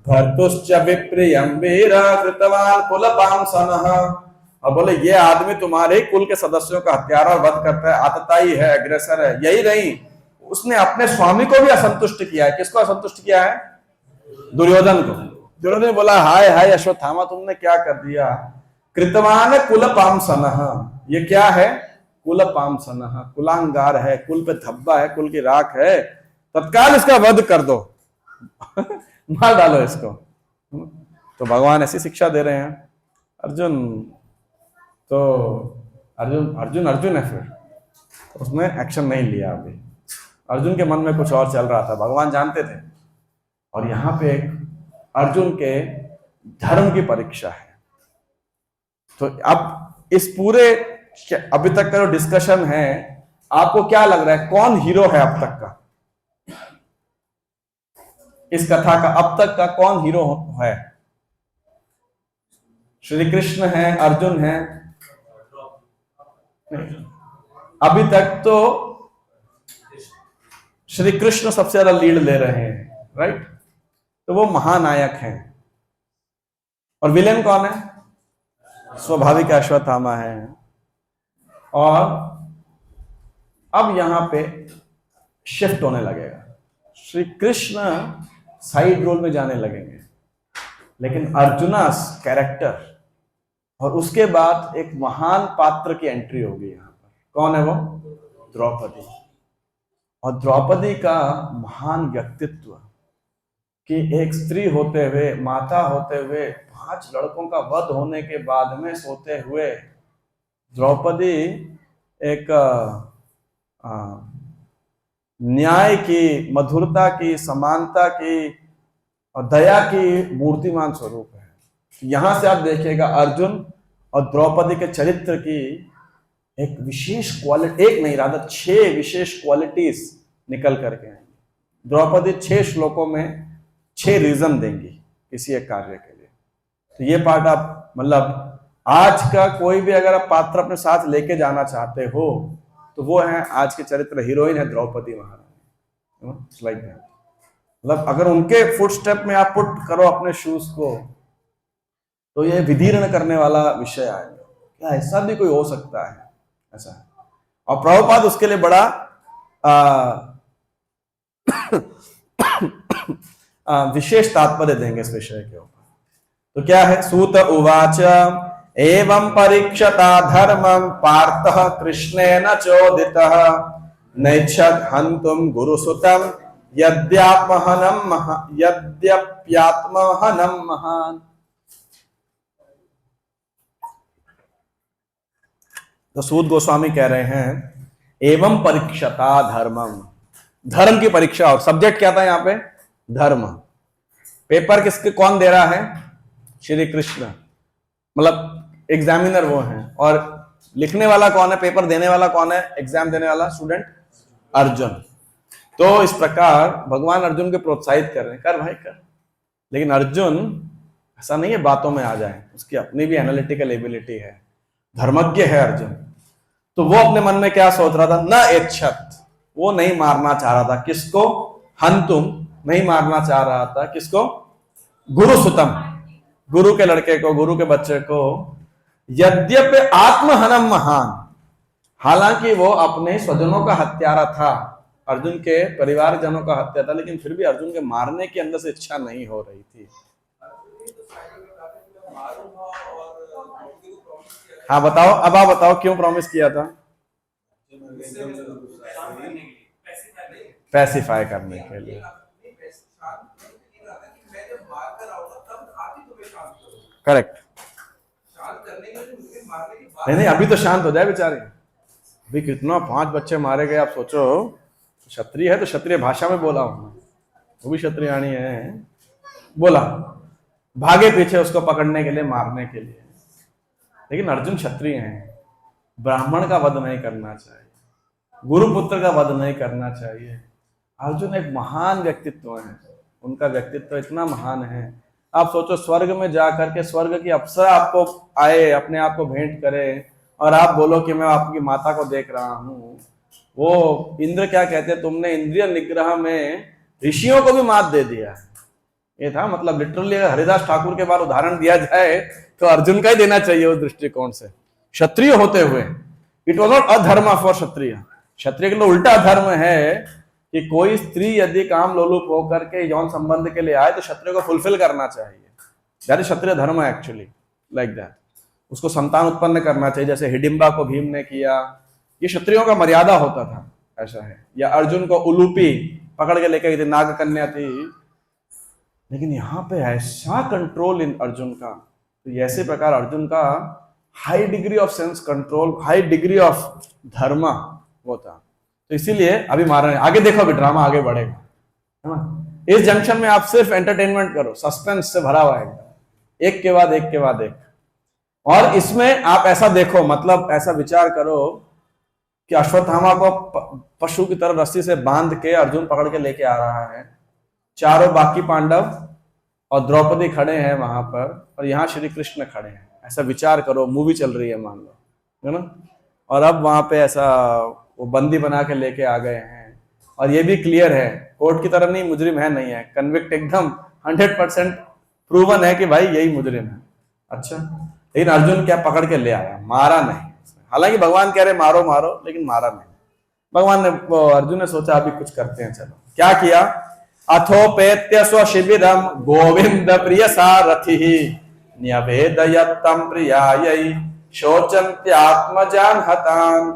भर्तुश्च विप्रियं वीर कृतवान कुलपांसनः। और बोले ये आदमी तुम्हारे कुल के सदस्यों का हत्यारा और वध करता है, आतताई है, अग्रेसर है। यही नहीं, उसने अपने स्वामी को भी असंतुष्ट किया है। किसको असंतुष्ट किया है? दुर्योधन को। दुर्योधन ने बोला हाय हाय अश्वत्थामा तुमने क्या कर दिया। कृतवान कुलपांसनः, ये क्या है? कुलपांसनः, कुलांगार है, कुल पे धब्बा है, कुल की राख है, तत्काल इसका वध कर दो। मार डालो इसको। तो भगवान ऐसी शिक्षा दे रहे हैं। अर्जुन तो अर्जुन है। फिर उसने एक्शन नहीं लिया। अभी अर्जुन के मन में कुछ और चल रहा था, भगवान जानते थे। और यहां पे अर्जुन के धर्म की परीक्षा है। तो अब इस पूरे अभी तक का जो डिस्कशन है, आपको क्या लग रहा है कौन हीरो है अब तक का? इस कथा का अब तक का कौन हीरो है? श्री कृष्ण है, अर्जुन है? नहीं, अभी तक तो श्री कृष्ण सबसे ज्यादा लीड ले रहे हैं, राइट। तो वो महानायक हैं। और विलेन कौन है? स्वाभाविक अश्वत्थामा है। और अब यहां पे शिफ्ट होने लगेगा, श्री कृष्ण साइड रोल में जाने लगेंगे, लेकिन अर्जुनास कैरेक्टर और उसके बाद एक महान पात्र की एंट्री होगी यहां पर। कौन है वो? द्रौपदी। और द्रौपदी का महान व्यक्तित्व कि एक स्त्री होते हुए, माता होते हुए, 5 लड़कों का वध होने के बाद में सोते हुए द्रौपदी एक न्याय की, मधुरता की, समानता की और दया की मूर्तिमान स्वरूप है। यहां से आप देखिएगा अर्जुन और द्रौपदी के चरित्र की एक विशेष क्वालिटी, एक नहीं राधा 6 विशेष क्वालिटीज निकल करके आएंगी। द्रौपदी 6 श्लोकों में 6 रीजन देंगी किसी एक कार्य के लिए। तो ये पार्ट आप मतलब आज का कोई भी अगर आप पात्र अपने साथ लेके जाना चाहते हो तो वो है आज के चरित्र, हीरोइन है द्रौपदी महारानी। Like that. मतलब अगर उनके फुटस्टेप में आप पुट करो अपने शूज को तो ये विदीर्ण करने वाला विषय आएगा। क्या ऐसा भी कोई हो सकता है? ऐसा है। और प्रभुपाद उसके लिए बड़ा विशेष तात्पर्य देंगे इस विषय के ऊपर। तो क्या है? सूत उवाच एवं परीक्षता धर्मं पार्थः कृष्णेन चोदितः नैच्छत् हन्तुं गुरुसुतं यद्यात्महनं महान्। तो सूत गोस्वामी कह रहे हैं एवं परीक्षता धर्मम, धर्म की परीक्षा। और सब्जेक्ट क्या था यहां पे? धर्म। पेपर किसके, कौन दे रहा है? श्री कृष्ण। मतलब एग्जामिनर वो हैं। और लिखने वाला कौन है? पेपर देने वाला कौन है? एग्जाम देने वाला स्टूडेंट अर्जुन। तो इस प्रकार भगवान अर्जुन को प्रोत्साहित कर रहे हैं, कर भाई कर। लेकिन अर्जुन ऐसा नहीं है बातों में आ जाए, उसकी अपनी भी एनालिटिकल एबिलिटी है, धर्मज्ञ है अर्जुन। तो वो अपने मन में क्या सोच रहा था? न इच्छत, वो नहीं मारना चाह रहा था। किसको? हंतुम, नहीं मारना चाह रहा था। किसको? गुरुसुतम, गुरु के लड़के को, गुरु के बच्चे को। यद्यपि आत्महनम महान, हालांकि वो अपने स्वजनों का हत्यारा था, अर्जुन के परिवारजनों का हत्या था, लेकिन फिर भी अर्जुन के मारने की अंदर से इच्छा नहीं हो रही थी। हाँ बताओ, अब आप बताओ क्यों प्रॉमिस किया था? पैसिफाई करने के लिए। करेक्ट। नहीं नहीं, अभी तो शांत हो जाए बेचारे। अभी कितना 5 बच्चे मारे गए, आप सोचो। क्षत्रिय है तो क्षत्रिय भाषा में बोला हूं, वो भी क्षत्रियाणी है। बोला भागे पीछे उसको पकड़ने के लिए, मारने के लिए। लेकिन अर्जुन क्षत्रिय हैं, ब्राह्मण का वध नहीं करना चाहिए, गुरुपुत्र का वध नहीं करना चाहिए। अर्जुन एक महान व्यक्तित्व है, उनका व्यक्तित्व इतना महान है। आप सोचो, स्वर्ग में जाकर के स्वर्ग की अप्सरा आपको आए, अपने आप को भेंट करे, और आप बोलो कि मैं आपकी माता को देख रहा हूं। वो इंद्र क्या कहते हैं, तुमने इंद्रिय निग्रह में ऋषियों को भी मात दे दिया। ये था मतलब, लिटरली अगर हरिदास ठाकुर के बाद उदाहरण दिया जाए तो अर्जुन का ही देना चाहिए उस दृष्टिकोण से। क्षत्रिय होते हुए इट वॉज नॉट अधर्म फॉर क्षत्रिय। क्षत्रिय के लिए उल्टा धर्म है कि कोई स्त्री यदि काम लोलुप होकर के यौन संबंध के लिए आए तो क्षत्रिय को फुलफिल करना चाहिए। दैट इज क्षत्रिय धर्म एक्चुअली, लाइक दैट। उसको संतान उत्पन्न करना चाहिए, जैसे हिडिंबा को भीम ने किया। ये क्षत्रियों का मर्यादा होता था, ऐसा है। या अर्जुन को उलूपी पकड़ के लेकर गई थी, नाग कन्या थी। लेकिन यहाँ पे ऐसा कंट्रोल इन अर्जुन का, तो ऐसे प्रकार अर्जुन का high degree of sense control, high degree of धर्म वो था। तो इसीलिए अभी मारा, आगे देखो, अभी ड्रामा आगे बढ़ेगा, है ना। इस जंक्शन में आप सिर्फ एंटरटेनमेंट करो, सस्पेंस से भरा हुआ है, एक के बाद एक के बाद एक। और इसमें आप ऐसा देखो, मतलब ऐसा विचार करो कि अश्वत्थामा को पशु की तरह रस्सी से बांध के अर्जुन पकड़ के लेके आ रहा है। चारों बाकी पांडव और द्रौपदी खड़े हैं वहां पर, और यहाँ श्री कृष्ण खड़े हैं। ऐसा विचार करो, मूवी चल रही है मान लो, है ना। और अब वहां पे ऐसा वो बंदी बना के लेके आ गए हैं, और ये भी क्लियर है, कोर्ट की तरह नहीं, मुजरिम है नहीं है, कन्विक्ट एकदम 100% प्रूवन है कि भाई यही मुजरिम है। अच्छा, लेकिन अर्जुन क्या पकड़ के ले आया, मारा नहीं। हालांकि भगवान कह रहे मारो मारो, लेकिन मारा नहीं। भगवान ने, अर्जुन ने सोचा अभी कुछ करते हैं, चलो। क्या किया, अथोपेत्य स्वशिबिरम गोविंद प्रिय सारथि न्यवेदयत्तं प्रियायै शोचन्त्यात्मजान हतान।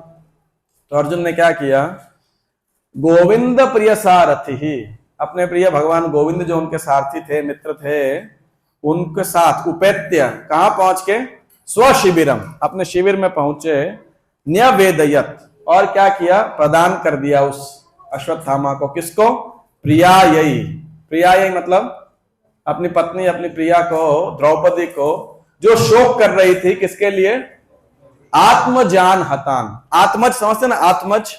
तो अर्जुन ने क्या किया, गोविंद प्रिय सारथि, अपने प्रिय भगवान गोविंद जो उनके सारथी थे, मित्र थे, उनके साथ उपेत्य, कहां पहुंच के, स्वशिबिरम, अपने शिविर में पहुंचे, न्यवेदयत, और क्या किया, प्रदान कर दिया उस अश्वत्थामा को। किसको, प्रियायै। प्रियायै मतलब अपनी पत्नी, अपनी प्रिया को, द्रौपदी को, जो शोक कर रही थी, किसके लिए, आत्मजान हतान। आत्मज समझते ना, आत्मज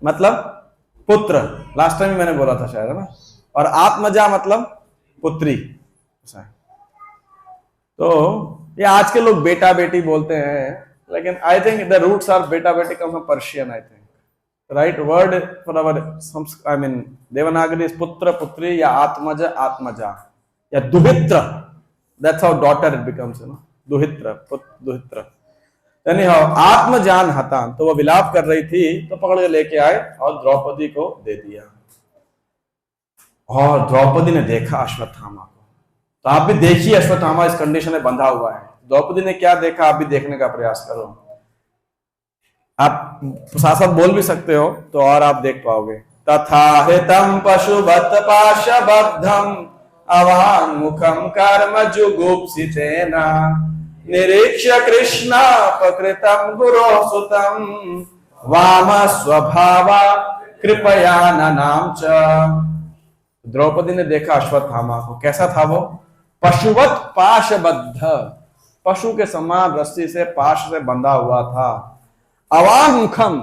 मतलब पुत्र, लास्ट टाइम मैंने बोला था शायद, है ना। और आत्मजा मतलब पुत्री। तो ये आज के लोग बेटा बेटी बोलते हैं, लेकिन I think the roots are beta beti come from Persian, I think right word for our, I mean Devanagari is putra putri, या आत्मज आत्मजा, या duhitra, that's how daughter it becomes, you know, duhitra, duhitra. यानी आत्मजान हतान। तो वो विलाप कर रही थी, तो पकड़ के लेके आए और द्रौपदी को दे दिया। और द्रौपदी ने देखा अश्वत्थामा को। तो आप भी देखिए, अश्वत्थामा इस कंडीशन में बंधा हुआ है। द्रौपदी ने क्या देखा, आप भी देखने का प्रयास करो। आप साथ बोल भी सकते हो तो और आप देख पाओगे। तथा हितम पशुवत पाशबद्धम अवान मुखम कर्म जुगुप्सितेना निरीक्ष्य कृष्णापकृतं गुरोः सुतं वाम स्वभावा कृपया ननाम च। द्रौपदी ने देखा अश्वत्थामा को, कैसा था वो, पशुवत पाशबद्ध, पशु के समान रस्सी से, पाश से बंधा हुआ था। अवामुखम,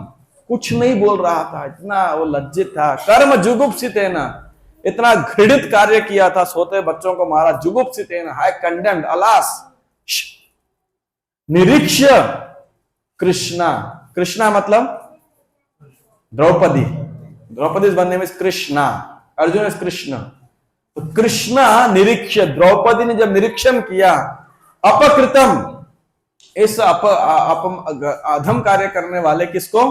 कुछ नहीं बोल रहा था, इतना वो लज्जित था। कर्म जुगुप्सितेन, इतना घृणित कार्य किया था, सोते बच्चों को मारा। जुगुप्सितेन, हाय कंडेम्ड, अलास। निरीक्ष्य कृष्णा, कृष्णा मतलब Draupadi, Draupadi one name is Krishna, Arjun is Krishna. तो कृष्णा निरीक्ष्य, द्रौपदी ने जब निरीक्षण किया, अपकृतम, इस अधम कार्य करने वाले, किसको,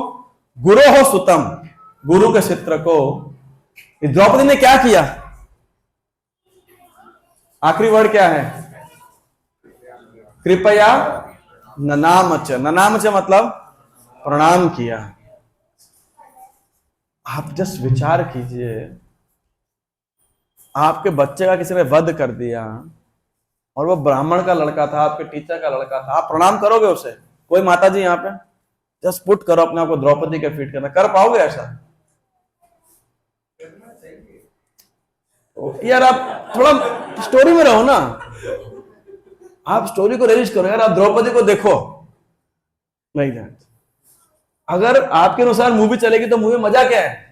गुरोः सुतम, गुरु के चित्र को। द्रौपदी ने क्या किया, आखिरी वर्ड क्या है, कृपया ननामच, ननामच मतलब प्रणाम किया। आप जस्ट विचार कीजिए, आपके बच्चे का किसी ने वध कर दिया, और वो ब्राह्मण का लड़का था, आपके टीचर का लड़का था, आप प्रणाम करोगे उसे? कोई माता जी यहाँ पे जस्ट पुट करो अपने आप को द्रौपदी के फीट करना, कर पाओगे ऐसा? तो यार आप थोड़ा स्टोरी में रहो ना, आप स्टोरी को रिलीज करो यार, आप द्रौपदी को देखो। नहीं दैट, अगर आपके अनुसार मूवी चलेगी तो मूवी मजा क्या है?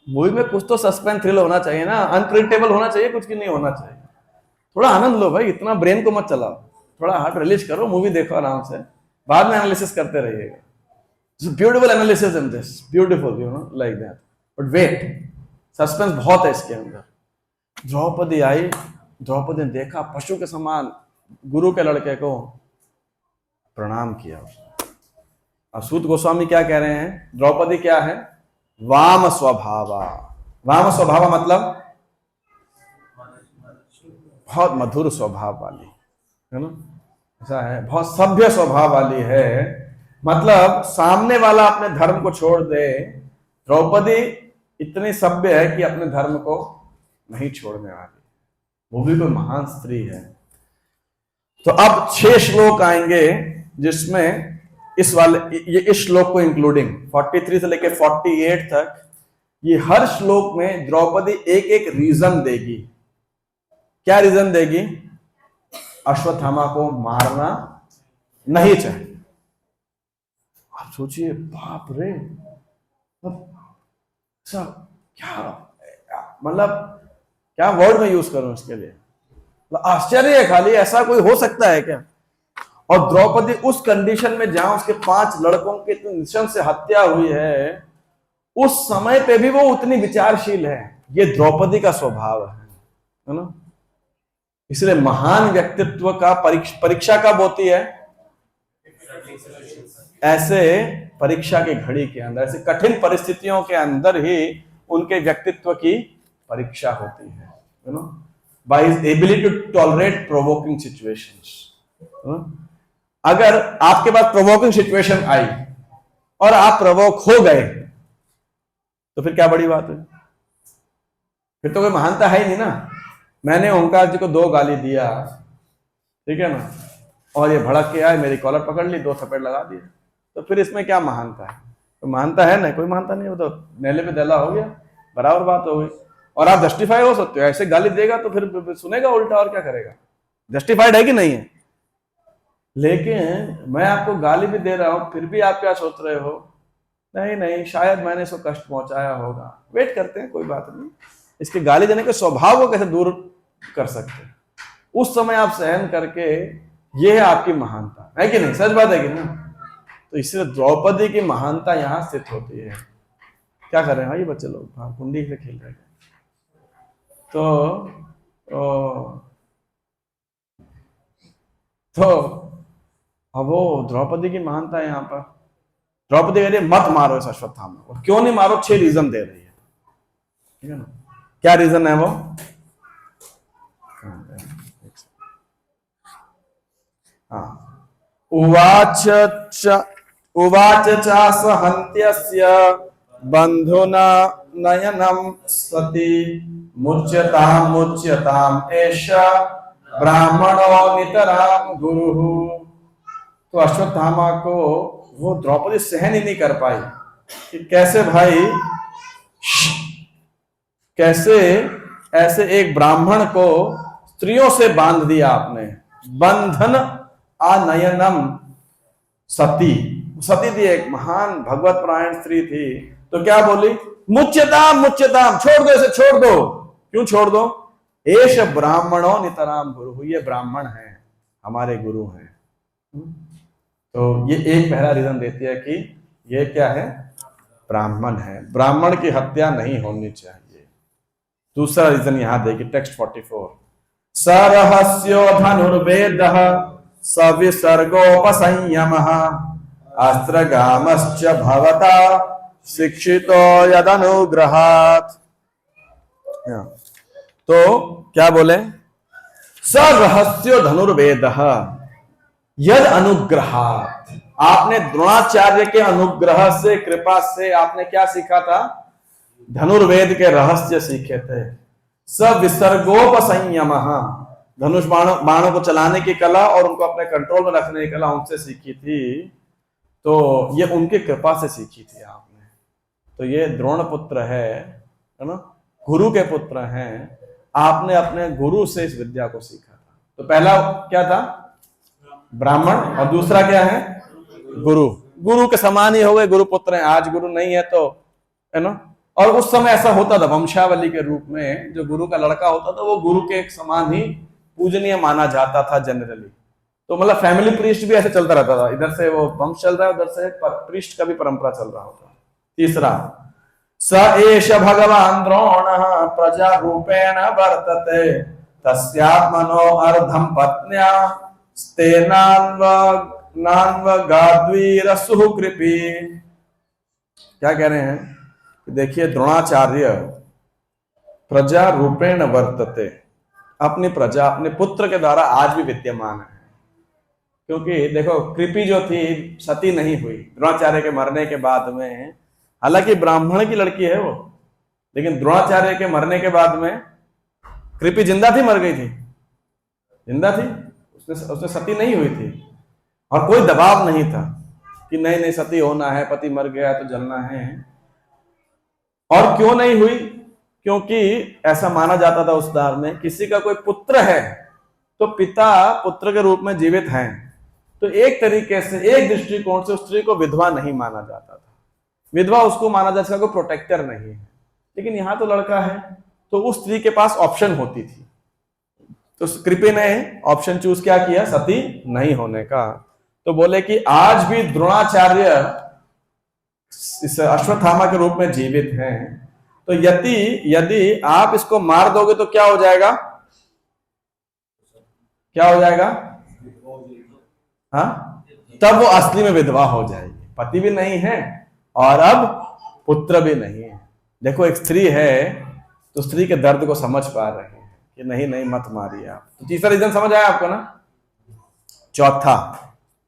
मूवी में कुछ तो सस्पेंस थ्रिल होना चाहिए ना, अनप्रिडिक्टेबल होना चाहिए, कुछ की नहीं होना चाहिए। थोड़ा आनंद लो भाई, इतना ब्रेन को मत चलाओ, थोड़ा हार्ट रिलीज करो, मूवी देखो आराम से, बाद में एनालिसिस करते रहिएगा। Beautiful analysis in this, beautiful, you know, like that. But wait, suspense बहुत है इसके अंदर। द्रौपदी आई, द्रौपदी ने देखा पशु के समान गुरु के लड़के को, प्रणाम किया। और सूत गोस्वामी क्या कह रहे हैं? द्रौपदी क्या है? वाम स्वभावा। वाम स्वभावा मतलब बहुत मधुर स्वभाव वाली है ना, ऐसा है, बहुत सभ्य स्वभाव वाली है, मतलब सामने वाला अपने धर्म को छोड़ दे, द्रौपदी इतनी सभ्य है कि अपने धर्म को नहीं छोड़ने वाली, वो भी कोई महान स्त्री है। तो अब 6 श्लोक आएंगे जिसमें इस वाले, ये इस श्लोक को इंक्लूडिंग 43 से लेकर 48 तक, ये हर श्लोक में द्रौपदी एक एक रीजन देगी। क्या रीजन देगी? अश्वत्थामा को मारना नहीं चाहिए। आप सोचिए, बाप रे, अच्छा क्या, मतलब क्या वर्ड में यूज करूं इसके लिए, आश्चर्य है खाली, ऐसा कोई हो सकता है क्या? और द्रौपदी उस कंडीशन में जहां उसके 5 लड़कों के निशन से हत्या हुई है, उस समय पे भी वो उतनी विचारशील है। ये द्रौपदी का स्वभाव है ना। इसलिए महान व्यक्तित्व का परीक्षा कब होती है? ऐसे परीक्षा की घड़ी के अंदर, ऐसे कठिन परिस्थितियों के अंदर ही उनके व्यक्तित्व की परीक्षा होती है, you know, by his ability to tolerate provoking situations. अगर आपके पास प्रोवोकिंग सिचुएशन आई और आप प्रोवोक हो गए, तो फिर क्या बड़ी बात है? फिर तो कोई महानता है ही नहीं ना। मैंने ओंकार जी को 2 गाली दिया, ठीक है ना, और ये भड़क के आए, मेरी कॉलर पकड़ ली, 2 थप्पड़ लगा दिए, तो फिर इसमें क्या महानता है? तो महानता है नहीं, कोई महानता नहीं, वो तो नेले पे दला हो गया, बराबर बात हो गई। और आप जस्टिफाई हो सकते हो, ऐसे गाली देगा तो फिर सुनेगा उल्टा, और क्या करेगा? जस्टिफाइड है कि नहीं है? लेकिन मैं आपको गाली भी दे रहा हूं, फिर भी आप क्या सोच रहे हो? नहीं नहीं, शायद मैंने इसको कष्ट पहुंचाया होगा, वेट करते हैं, कोई बात नहीं, इसके गाली देने के स्वभाव को कैसे दूर कर सकते हैं, उस समय आप सहन करके, ये है आपकी महानता, है कि नहीं? सच बात है कि ना? तो इसलिए द्रौपदी की महानता यहां स्थित होती है। क्या कर रहे हैं भाई बच्चे लोग? हाँ, कुंडी से खेल रहे हैं। तो अब वो द्रौपदी की महानता है यहां पर। द्रौपदी कह रही है मत मारो इस अश्वत्थामा को। क्यों नहीं मारो? 6 रीजन दे रही है, ठीक है ना। क्या रीजन है वो? हाँ, उवाच चास हन्त्यस्य बंधुना नयनम सती मुच्यताम एष ब्राह्मणो नितराम गुरुः। तो अश्वत्थामा को वो द्रौपदी सहन ही नहीं कर पाई कि कैसे भाई, कैसे ऐसे एक ब्राह्मण को स्त्रियों से बांध दिया आपने। बंधन अनयनम सती, सती थी, एक महान भगवत परायण स्त्री थी, तो क्या बोली? मुच्यताम, छोड़ दो इसे, छोड़ दो। क्यों छोड़ दो? एष ब्राह्मणो नितराम गुरु, ये ब्राह्मण है, हमारे गुरु हैं। तो ये एक पहला रीजन देती है कि ये क्या है? ब्राह्मण है, ब्राह्मण की हत्या नहीं होनी चाहिए। दूसरा रीजन यहां देगी, टेक्स्ट 44, सरहस्यो धनुर्वेदः सविसर्गोपसंयमः अस्त्रगामश्च भवता शिक्षितो यदनुग्रहात्। तो क्या बोले? सरहस्यो धनुर्वेदः यद अनुग्रहात्, आपने द्रोणाचार्य के अनुग्रह से, कृपा से आपने क्या सीखा था? धनुर्वेद के रहस्य सीखे थे। सविसर्गोपसंयमः, धनुष बाणों को चलाने की कला और उनको अपने कंट्रोल में रखने की कला उनसे सीखी थी, तो ये उनकी कृपा से सीखी थी आपने। तो ये द्रोण पुत्र है ना, गुरु के पुत्र हैं, आपने अपने गुरु से इस विद्या को सीखा था। तो पहला क्या था? ब्राह्मण, और दूसरा क्या है? गुरु। गुरु के समान ही हो गए, गुरु पुत्र हैं। आज गुरु नहीं है तो, है ना। और उस समय ऐसा होता था, वंशावली के रूप में जो गुरु का लड़का होता था वो गुरु के एक समान ही पूजनीय माना जाता था जनरली। तो मतलब फैमिली प्रीस्ट भी ऐसे चलता रहता था, इधर से वो वंश चल रहा है, उधर से प्रीस्ट का भी परंपरा चल रहा होता। तीसरा, स एष भगवान द्रोणः प्रजा रूपेण वर्तते तस्यात्मनो अर्धम पत्न्या स्तेनान्वगाद्वीरसुः कृपी। क्या कह रहे हैं? देखिए, द्रोणाचार्य प्रजा रूपेण वर्तते, अपनी प्रजा अपने पुत्र के द्वारा आज भी विद्यमान है। क्योंकि देखो, कृपी जो थी सती नहीं हुई द्रोणाचार्य के मरने के बाद में। हालांकि ब्राह्मण की लड़की है वो, लेकिन द्रोणाचार्य के मरने के बाद में कृपी जिंदा थी, मर गई थी? जिंदा थी, उसने सती नहीं हुई थी। और कोई दबाव नहीं था कि नहीं नहीं सती होना है, पति मर गया तो जलना है। और क्यों नहीं हुई? क्योंकि ऐसा माना जाता था उस दौर में, किसी का कोई पुत्र है तो पिता पुत्र के रूप में जीवित हैं, तो एक तरीके से, एक दृष्टिकोण से उस स्त्री को विधवा नहीं माना जाता था। विधवा उसको माना जाता था, कोई प्रोटेक्टर नहीं है। लेकिन यहां तो लड़का है, तो उस स्त्री के पास ऑप्शन होती थी। तो कृपी ने ऑप्शन चूज क्या किया? सती नहीं होने का। तो बोले कि आज भी द्रोणाचार्य इस अश्वत्थामा के रूप में जीवित हैं, तो यदि आप इसको मार दोगे तो क्या हो जाएगा? क्या हो जाएगा? हाँ, तब वो असली में विधवा हो जाएगी। पति भी नहीं है और अब पुत्र भी नहीं है। देखो, एक स्त्री है तो स्त्री के दर्द को समझ पा रहे हैं कि नहीं नहीं मत मारिए आप। तो तीसरा रीजन समझ आया आपको ना? चौथा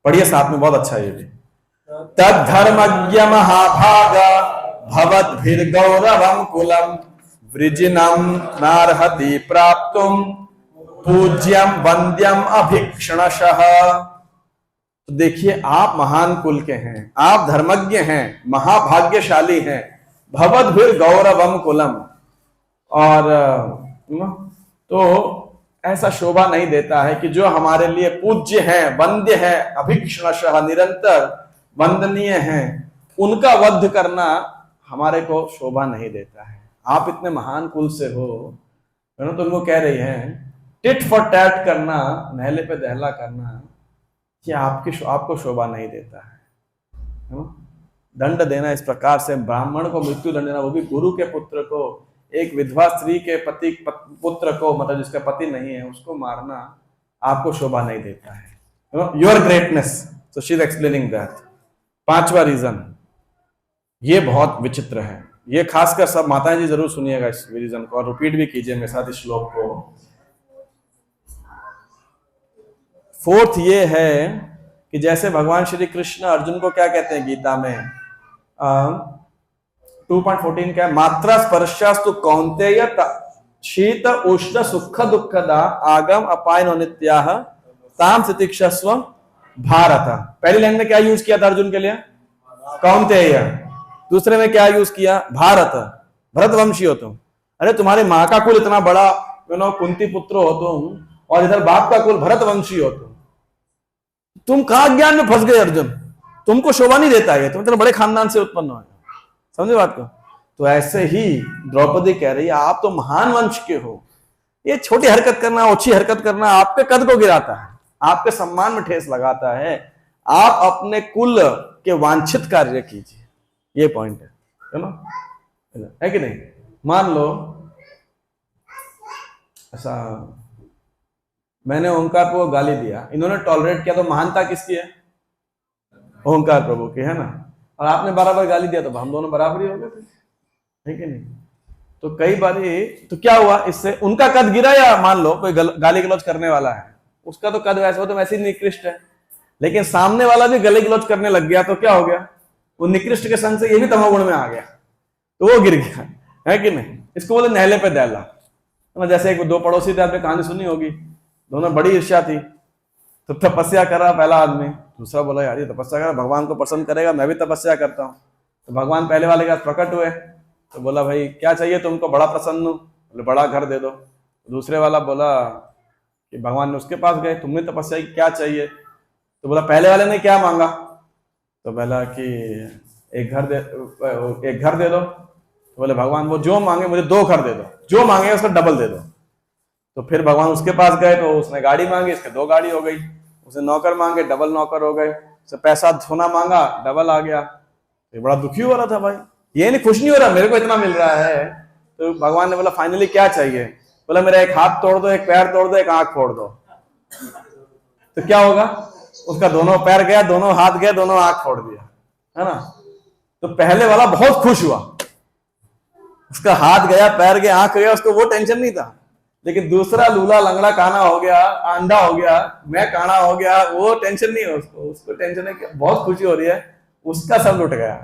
पढ़िए साथ में, बहुत अच्छा ये भी। तद्धर्मज्ञ महाभाग भवद्भिर्गौरवं कुलम वृजिनम नार्हति प्राप्तुम पूज्यम वंद्यम अभीक्षणशः। तो देखिए, आप महान कुल के हैं, आप धर्मज्ञ हैं, महाभाग्यशाली हैं। भवद्भिर्गौरवं कुलम, और तो ऐसा शोभा नहीं देता है कि जो हमारे लिए पूज्य हैं, वंद्य हैं, अभीक्षणशः निरंतर वंदनीय हैं, उनका वध करना हमारे को शोभा नहीं देता है। आप इतने महान कुल से हो, है ना, तो उनको कह रही हैं टिट फॉर टैट करना, नहले पे दहला करना, कि आपको शोभा नहीं देता है ना। दंड देना इस प्रकार से, ब्राह्मण को मृत्यु दंड देना, वो भी गुरु के पुत्र को, एक विधवा स्त्री के पुत्र को, मतलब जिसका पति नहीं है, उसको मारना आपको शोभा नहीं देता है। Your greatness. So she is explaining that. पांचवा रीजन, ये बहुत विचित्र है, ये खासकर सब माताएं जी जरूर सुनिएगा इस रीजन को और रिपीट भी कीजिए मेरे साथ इस श्लोक को। फोर्थ ये है कि जैसे भगवान श्री कृष्ण अर्जुन को क्या कहते हैं गीता में, 2.14 क्या है? मात्रा स्पर्शास्तु कौन्तेय शीत उष्ण सुख दुखदा आगम अपायनो नित्याः ताम तितिक्षस्व भारत। पहली लाइन में क्या यूज किया था अर्जुन के लिए? कौन्तेय। दूसरे में क्या यूज किया? भारत, भरतवंशी हो तुम। अरे तुम्हारे माँ का कुल इतना बड़ा, कुंती पुत्र हो तुम, और इधर बाप का कुल भरतवंशी हो तुम कहां ज्ञान में फंस गए अर्जुन? तुमको शोभा नहीं देता है, तुम इतने बड़े खानदान से उत्पन्न हो। समझे बात को? तो ऐसे ही द्रौपदी कह रही है आप तो महान वंश के हो, ये छोटी हरकत करना, ओछी हरकत करना आपके कद को गिराता है, आपके सम्मान में ठेस लगाता है। आप अपने कुल के वांछित कार्य कीजिए, ये पॉइंट है ना, है कि नहीं? मान लो ऐसा मैंने ओंकार प्रभु को गाली दिया, इन्होंने टॉलरेट किया, तो महानता किसकी है? ओंकार प्रभु की, है ना। और आपने बराबर गाली दिया तो हम दोनों बराबर ही हो गए थे, है कि नहीं? तो कई बार तो क्या हुआ इससे? उनका कद गिरा, या मान लो कोई गाली गलौज करने वाला है, उसका तो कद वैसे हो तो वैसे ही निकृष्ट है, लेकिन सामने वाला भी गले गलौज करने लग गया तो क्या हो गया? वो निकृष्ट के संग से ये भी तमोगुण में आ गया, तो वो गिर गया, है कि नहीं? इसको बोले नहले पे दहला। जैसे एक दो पड़ोसी थे, आपने कहानी सुनी होगी, दोनों बड़ी ईर्ष्या थी। तो तपस्या कर रहा पहला आदमी, दूसरा बोला यार ये तपस्या कर भगवान को प्रसन्न करेगा, मैं भी तपस्या करता हूँ। तो भगवान पहले वाले के पास प्रकट हुए, तो बोला भाई क्या चाहिए तुमको, बड़ा प्रसन्न हूँ, बोले बड़ा घर दे दो। दूसरे वाला बोला कि भगवान ने उसके पास गए, तुमने तपस्या की क्या चाहिए, तो बोला पहले वाले ने क्या मांगा, तो बोला कि एक घर दे दो। तो बोले भगवान वो जो मांगे मुझे 2 घर दे दो, जो मांगे उसका डबल दे दो। तो फिर भगवान उसके पास गए, तो उसने गाड़ी मांगी, इसके 2 गाड़ी हो गई। उसने नौकर मांगे, डबल नौकर हो गए। उसने पैसा सोना मांगा, डबल आ गया। तो बड़ा दुखी हो रहा था भाई, ये नहीं खुश नहीं हो रहा, मेरे को इतना मिल रहा है। तो भगवान ने बोला फाइनली क्या चाहिए, बोला मेरा एक हाथ तोड़ दो, एक पैर तोड़ दो, एक आंख फोड़ दो। तो क्या होगा, उसका दोनों पैर गया, दोनों हाथ गए, दोनों आंख फोड़ दिया, है ना। तो पहले वाला बहुत खुश हुआ, उसका हाथ गया, पैर गया, आंख गया, उसको वो टेंशन नहीं था। लेकिन दूसरा लूला लंगड़ा काना हो गया, अंधा हो गया, मैं काना हो गया, वो टेंशन नहीं है उसको टेंशन है कि बहुत खुशी हो रही है, उसका सब लुट गया।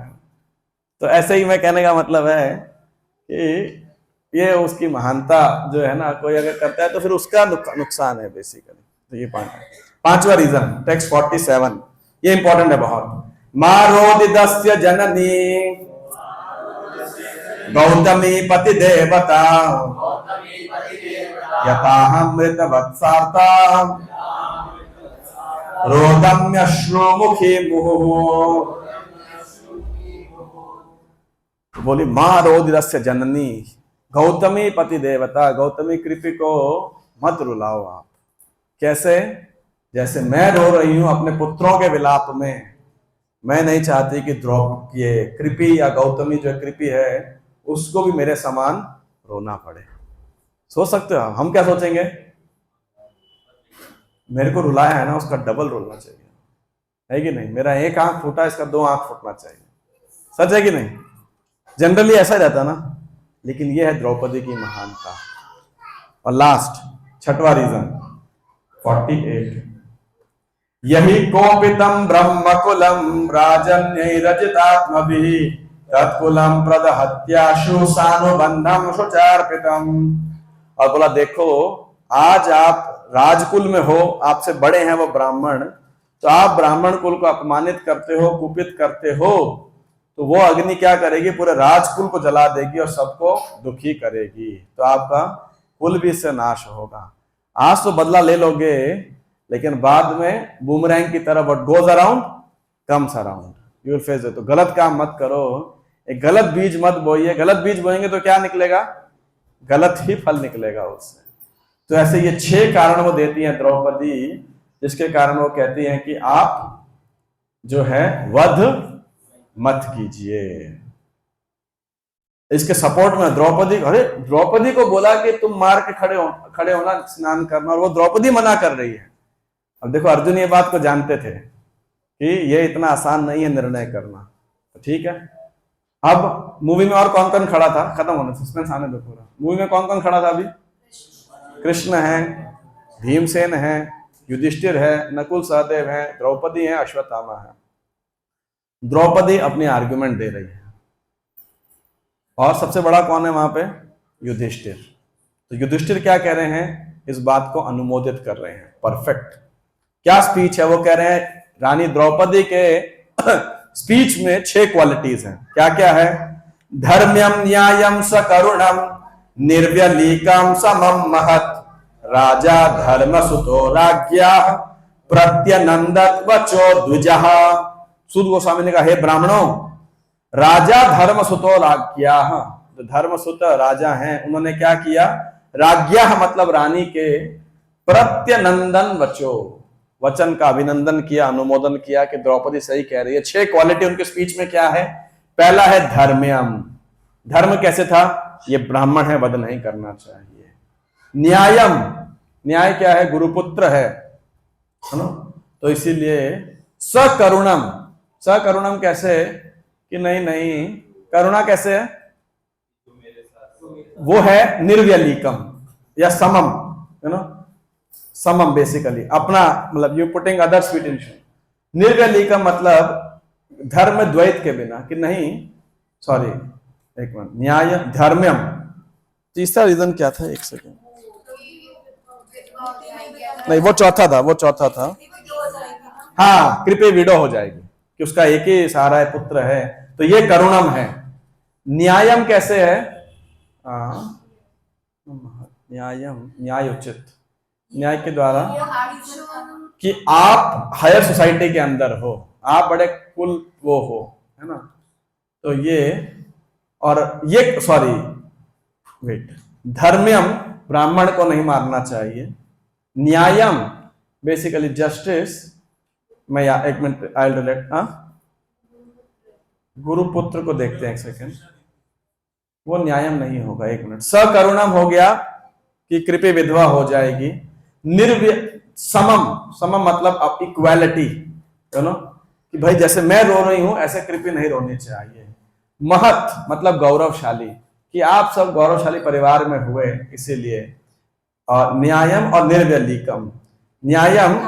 तो ऐसे ही मैं कहने का मतलब है कि ये उसकी महानता जो है ना, कोई अगर करता है तो फिर उसका नुकसान है बेसिकली। तो ये पॉइंट है। 5वां रीजन, टेक्स्ट 47, ये इंपॉर्टेंट है बहुत। मारोदिदस्य जननी गौतमी पति देवता यथाहमृत वत्सार्ता रोदम्यश्रुमुखी मुहुः। बोली माँ रोदिदस्य जननी, गौतमी पति देवता, गौतमी कृपी को मत रुलाओ आप। कैसे, जैसे मैं रो रही हूं अपने पुत्रों के विलाप में, मैं नहीं चाहती कि ये कृपी या गौतमी जो कृपी है उसको भी मेरे समान रोना पड़े। सोच सकते हो हम क्या सोचेंगे, मेरे को रुलाया है ना, उसका डबल रोना चाहिए, है कि नहीं। मेरा एक आंख फूटा, इसका 2 आंख फूटना चाहिए। सच है कि नहीं, जनरली ऐसा ही रहता ना। लेकिन यह है द्रौपदी की महानता। और लास्ट 6वां रीजन 48, यही कोपितम ब्रह्मकुलम राजन्यैरजितात्मभिः तत्कुलम प्रदहत्याशु सानुबंधम शुचार्पितम। और बोला देखो आज आप राजकुल में हो, आपसे बड़े हैं वो ब्राह्मण, तो आप ब्राह्मण कुल को अपमानित करते हो, कुपित करते हो, तो वो अग्नि क्या करेगी, पूरे राजकुल को जला देगी और सबको दुखी करेगी। तो आपका कुल भी इससे नाश होगा। आज तो बदला ले लोगे, लेकिन बाद में बूमरैंग की तरह what goes around comes around, you will face it. तो गलत काम मत करो, एक गलत बीज मत बोइए। गलत बीज बोएंगे तो क्या निकलेगा, गलत ही फल निकलेगा उससे। तो ऐसे ये 6 कारण वो देती हैं द्रौपदी, जिसके कारण वो कहती हैं कि आप जो है वध मत कीजिए। इसके सपोर्ट में द्रौपदी को बोला कि तुम मार के खड़े होना, स्नान करना, और वो द्रौपदी मना कर रही है। अब देखो अर्जुन ये बात को जानते थे कि ये इतना आसान नहीं है निर्णय करना, तो ठीक है। अब मूवी में और कौन कौन खड़ा था, खत्म होने, सस्पेंस आने दो पूरा। मूवी में कौन कौन खड़ा था अभी, कृष्ण है, भीमसेन है, युधिष्ठिर है, नकुल सहदेव है, द्रौपदी है, अश्वत्थामा है। द्रौपदी अपनी आर्गुमेंट दे रही है, और सबसे बड़ा कौन है वहां पे, युधिष्ठिर। तो युधिष्ठिर क्या कह रहे हैं, इस बात को अनुमोदित कर रहे हैं। परफेक्ट क्या स्पीच है, वो कह रहे हैं रानी द्रौपदी के स्पीच में 6 क्वालिटीज हैं। क्या क्या है, धर्म्यम न्यायम सकरुणम निर्व्यलीकम समम महत् राजा धर्मसुतो राज्ञः प्रत्यनंदत वचो द्विजः। सुद गोस्वामी ने कहा हे ब्राह्मणों, राजा धर्मसुतो राज्ञः, जो धर्मसुत राजा हैं उन्होंने क्या किया, राज्ञः मतलब रानी के, प्रत्यनंदन वचो, वचन का अभिनंदन किया, अनुमोदन किया कि द्रौपदी सही कह रही है। 6 क्वालिटी उनके स्पीच में क्या है, पहला है धर्म्यम, धर्म कैसे था, ये ब्राह्मण है, वध नहीं करना चाहिए। न्यायम, न्याय क्या है, गुरुपुत्र है ना, तो इसीलिए सकरुणम, सकरुणम कैसे कि नहीं करुणा कैसे है, वो है निर्व्यलीकम या समम, है ना, समम बेसिकली अपना, मतलब you putting others with intention. निर्व्यलीकम मतलब धर्म द्वैत के बिना, कि नहीं, सॉरी एक मिनट, न्याय धर्म्यम। तीसरा रीजन क्या था, एक सेकेंड, नहीं, वो चौथा था। हाँ, कृपया विडो हो जाएगी कि उसका एक ही सहारा है, पुत्र है, तो ये करुणम है। न्यायम कैसे है? न्यायम, न्याय उचित, न्याय के द्वारा कि आप हायर सोसाइटी के अंदर हो, आप बड़े कुल वो हो, है ना। तो ये, और ये सॉरी वेट, धर्म्यम ब्राह्मण को नहीं मारना चाहिए, न्यायम बेसिकली जस्टिस। मैं एक मिनट, आई रिलेट। गुरुपुत्र को देखते हैं, एक सेकेंड, वो न्यायम नहीं होगा, एक मिनट। सकरुणम हो गया कि कृपया विधवा हो जाएगी। समम, समम मतलब इक्वालिटी, यू नो, कि भाई जैसे मैं रो रही हूं ऐसे कृपया नहीं रोनी चाहिए। महत मतलब गौरवशाली, कि आप सब गौरवशाली परिवार में हुए, इसीलिए। और न्यायम और निर्व्यलीकम, न्यायम,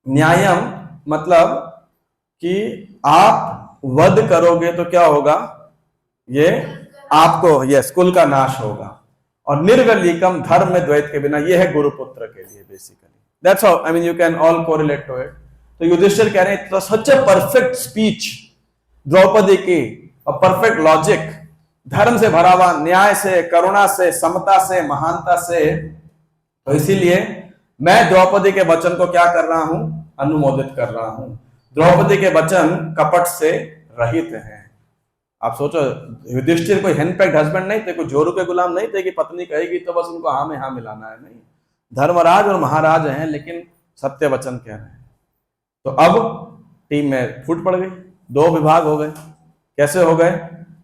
न्यायम मतलब कि आप वध करोगे तो क्या होगा, ये आपको, यस, कुल का नाश होगा। और निर्व्यलीकम, धर्म में द्वैत के बिना, ये है गुरुपुत्र के लिए basically. That's how, I mean you can all correlate to it. तो युधिष्ठिर कह रहे हैं such a perfect speech Draupadi की, और परफेक्ट लॉजिक, धर्म से भरा हुआ, न्याय से, करुणा से, समता से, महानता से। तो इसीलिए मैं द्रौपदी के वचन को क्या कर रहा हूं, अनुमोदित कर रहा हूं। द्रौपदी के वचन कपट से रहित हैं। आप सोचो, युधिष्ठिर कोई हैंडपैक्ड हस्बैंड नहीं थे, कोई जोरू के गुलाम नहीं थे कि पत्नी कहेगी तो बस उनको हाँ में हाँ मिलाना है, नहीं। धर्मराज और महाराज हैं, लेकिन सत्य वचन कह रहे हैं। तो अब टीम में फूट पड़ गई, दो विभाग हो गए। कैसे हो गए?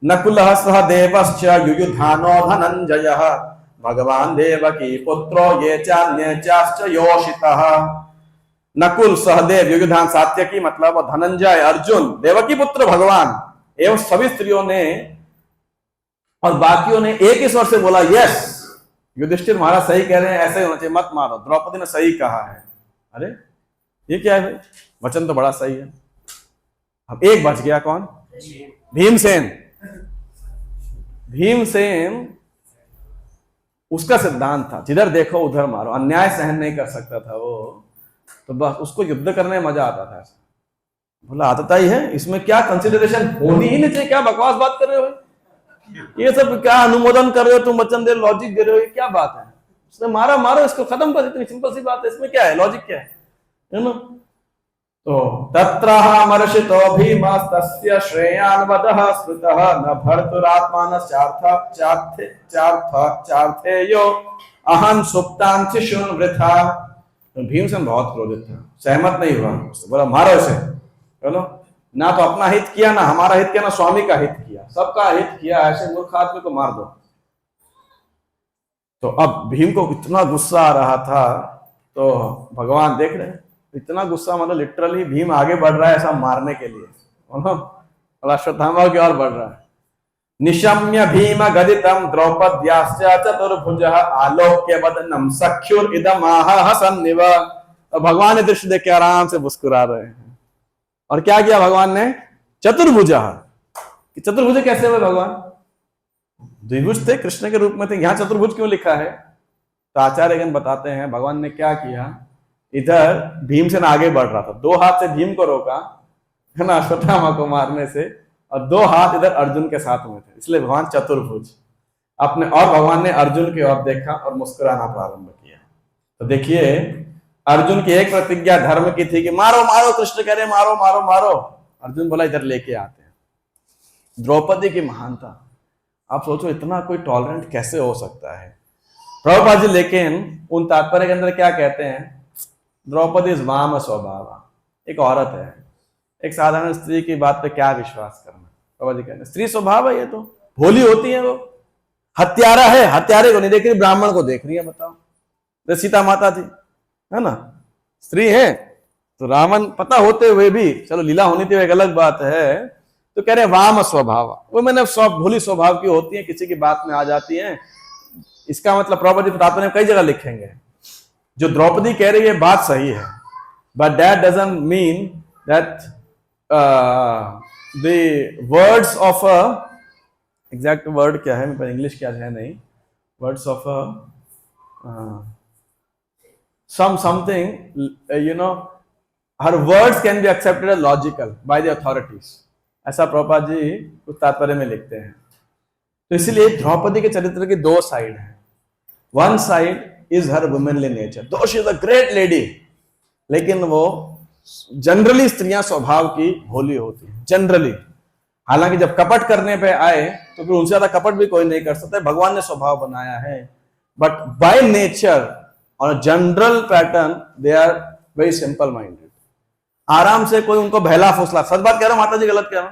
नकुलः सह देवश्च युयुधानो धनंजयः भगवान देवकी पुत्रो ये चान्ये चाश्च योषितः। नकुल, सहदेव, युयुधान सात्यकी मतलब, और धनंजय अर्जुन, देवकी पुत्र भगवान, एवं सभी स्त्रियों ने और बाकियों ने एक ही स्वर से बोला, यस, युधिष्ठिर महाराज सही कह रहे हैं, ऐसे होना चाहिए, मत मारो, द्रौपदी ने सही कहा है। अरे ये क्या है भाई, वचन तो बड़ा सही है। अब एक बच गया, कौन? भीमसेन। भीमसेन, उसका सिद्धांत था जिधर देखो उधर मारो, अन्याय सहन नहीं कर सकता था वो, तो बस उसको युद्ध करने में मजा आता था। बोला आता ही है, इसमें क्या कंसिडरेशन होनी ही नहीं चाहिए, क्या बकवास बात कर रहे हो, ये सब क्या अनुमोदन कर रहे हो तुम, वचन दे लॉजिक दे रहे हो, ये क्या बात है? उसने मारा, मारो इसको, खत्म कर, इतनी सिंपल सी बात है, इसमें क्या है, लॉजिक क्या है ना। तो तत्रहमर्षितो भीमस्तस्य श्रेयान् वदः स्मृतः न भर्तुरात्मानश्चार्थेयो अहं सुप्तांसि शृण् वृथा। भीमसेन बहुत क्रोधित था, सहमत नहीं हुआ, बोला मारो इसे, चलो, ना तो अपना हित किया, ना हमारा हित किया, ना स्वामी का हित किया, सबका हित किया, ऐसे मूर्ख आदमी को मार दो। तो अब भीम को इतना गुस्सा आ रहा था, तो भगवान देख रहे हैं, इतना गुस्सा, मतलब लिटरली भीम आगे बढ़ रहा है ऐसा मारने के लिए, अश्वत्थामा की ओर बढ़ रहा है। निशम्य भीम गदितम द्रौपद्याश्च चतुर्भुजः आलोक्य वदनम सख्युर इदम आह हसन्निव। तो भगवान ने दृश्य देख के आराम से मुस्कुरा रहे हैं। और क्या किया भगवान ने? चतुर्भुजः। चतुर्भुज कैसे हुए भगवान? द्विभुज थे, कृष्ण के रूप में थे, यहां चतुर्भुज क्यों लिखा है? तो आचार्यगण बताते हैं भगवान ने क्या किया, इधर भीमसेन आगे बढ़ रहा था, दो हाथ से भीम को रोका, है ना, अश्वत्थामा को मारने से, और दो हाथ इधर अर्जुन के साथ में थे, इसलिए भगवान चतुर्भुज अपने। और भगवान ने अर्जुन की ओर देखा और मुस्कुराना प्रारंभ किया। तो देखिए, अर्जुन की एक प्रतिज्ञा धर्म की थी कि मारो मारो, कृष्ण कह रहे मारो मारो मारो, अर्जुन बोला इधर लेके आते हैं। द्रौपदी की महानता, आप सोचो इतना कोई टॉलरेंट कैसे हो सकता है प्रभुपाद जी। लेकिन उन तात्पर्य के अंदर क्या कहते हैं, द्रौपदी इज वाम स्वभाव, एक औरत है, एक साधारण स्त्री की बात पे क्या विश्वास करना। बाबा जी कहते हैं स्त्री स्वभाव है, ये तो भोली होती है, वो हत्यारा है, हत्यारे को नहीं देख रही, ब्राह्मण को देख रही है। बताओ, तो सीता माता थी, है ना, स्त्री है, तो रावण पता होते हुए भी, चलो लीला होनी थी एक अलग बात है, तो कह रहे वाम स्वभाव, वो मैंने भोली स्वभाव की होती है, किसी की बात में आ जाती है। इसका मतलब प्रभुपाद जी बताते हैं, कई जगह लिखेंगे, जो द्रौपदी कह रही है बात सही है, but that doesn't mean that the words of a, exact word क्या है मेरे पास, इंग्लिश क्या है नहीं, words of a, something, her words can be accepted as logical by the authorities, ऐसा प्रभुपाद जी कुछ तात्पर्य में लिखते हैं। तो इसलिए द्रौपदी के चरित्र की दो साइड है। One side is her womanly nature, though she is a great lady, लेकिन वो जनरली स्त्रियां स्वभाव की भोली होती है जनरली। हालांकि जब कपट करने पे आए तो फिर उनसे ज्यादा कपट भी कोई नहीं कर सकता, भगवान ने स्वभाव बनाया है। बट बाय नेचर और general pattern they are very simple minded. आराम से कोई उनको बहला फुसला, सच बात कह रहा हूं माता जी, गलत कह रहा हूं?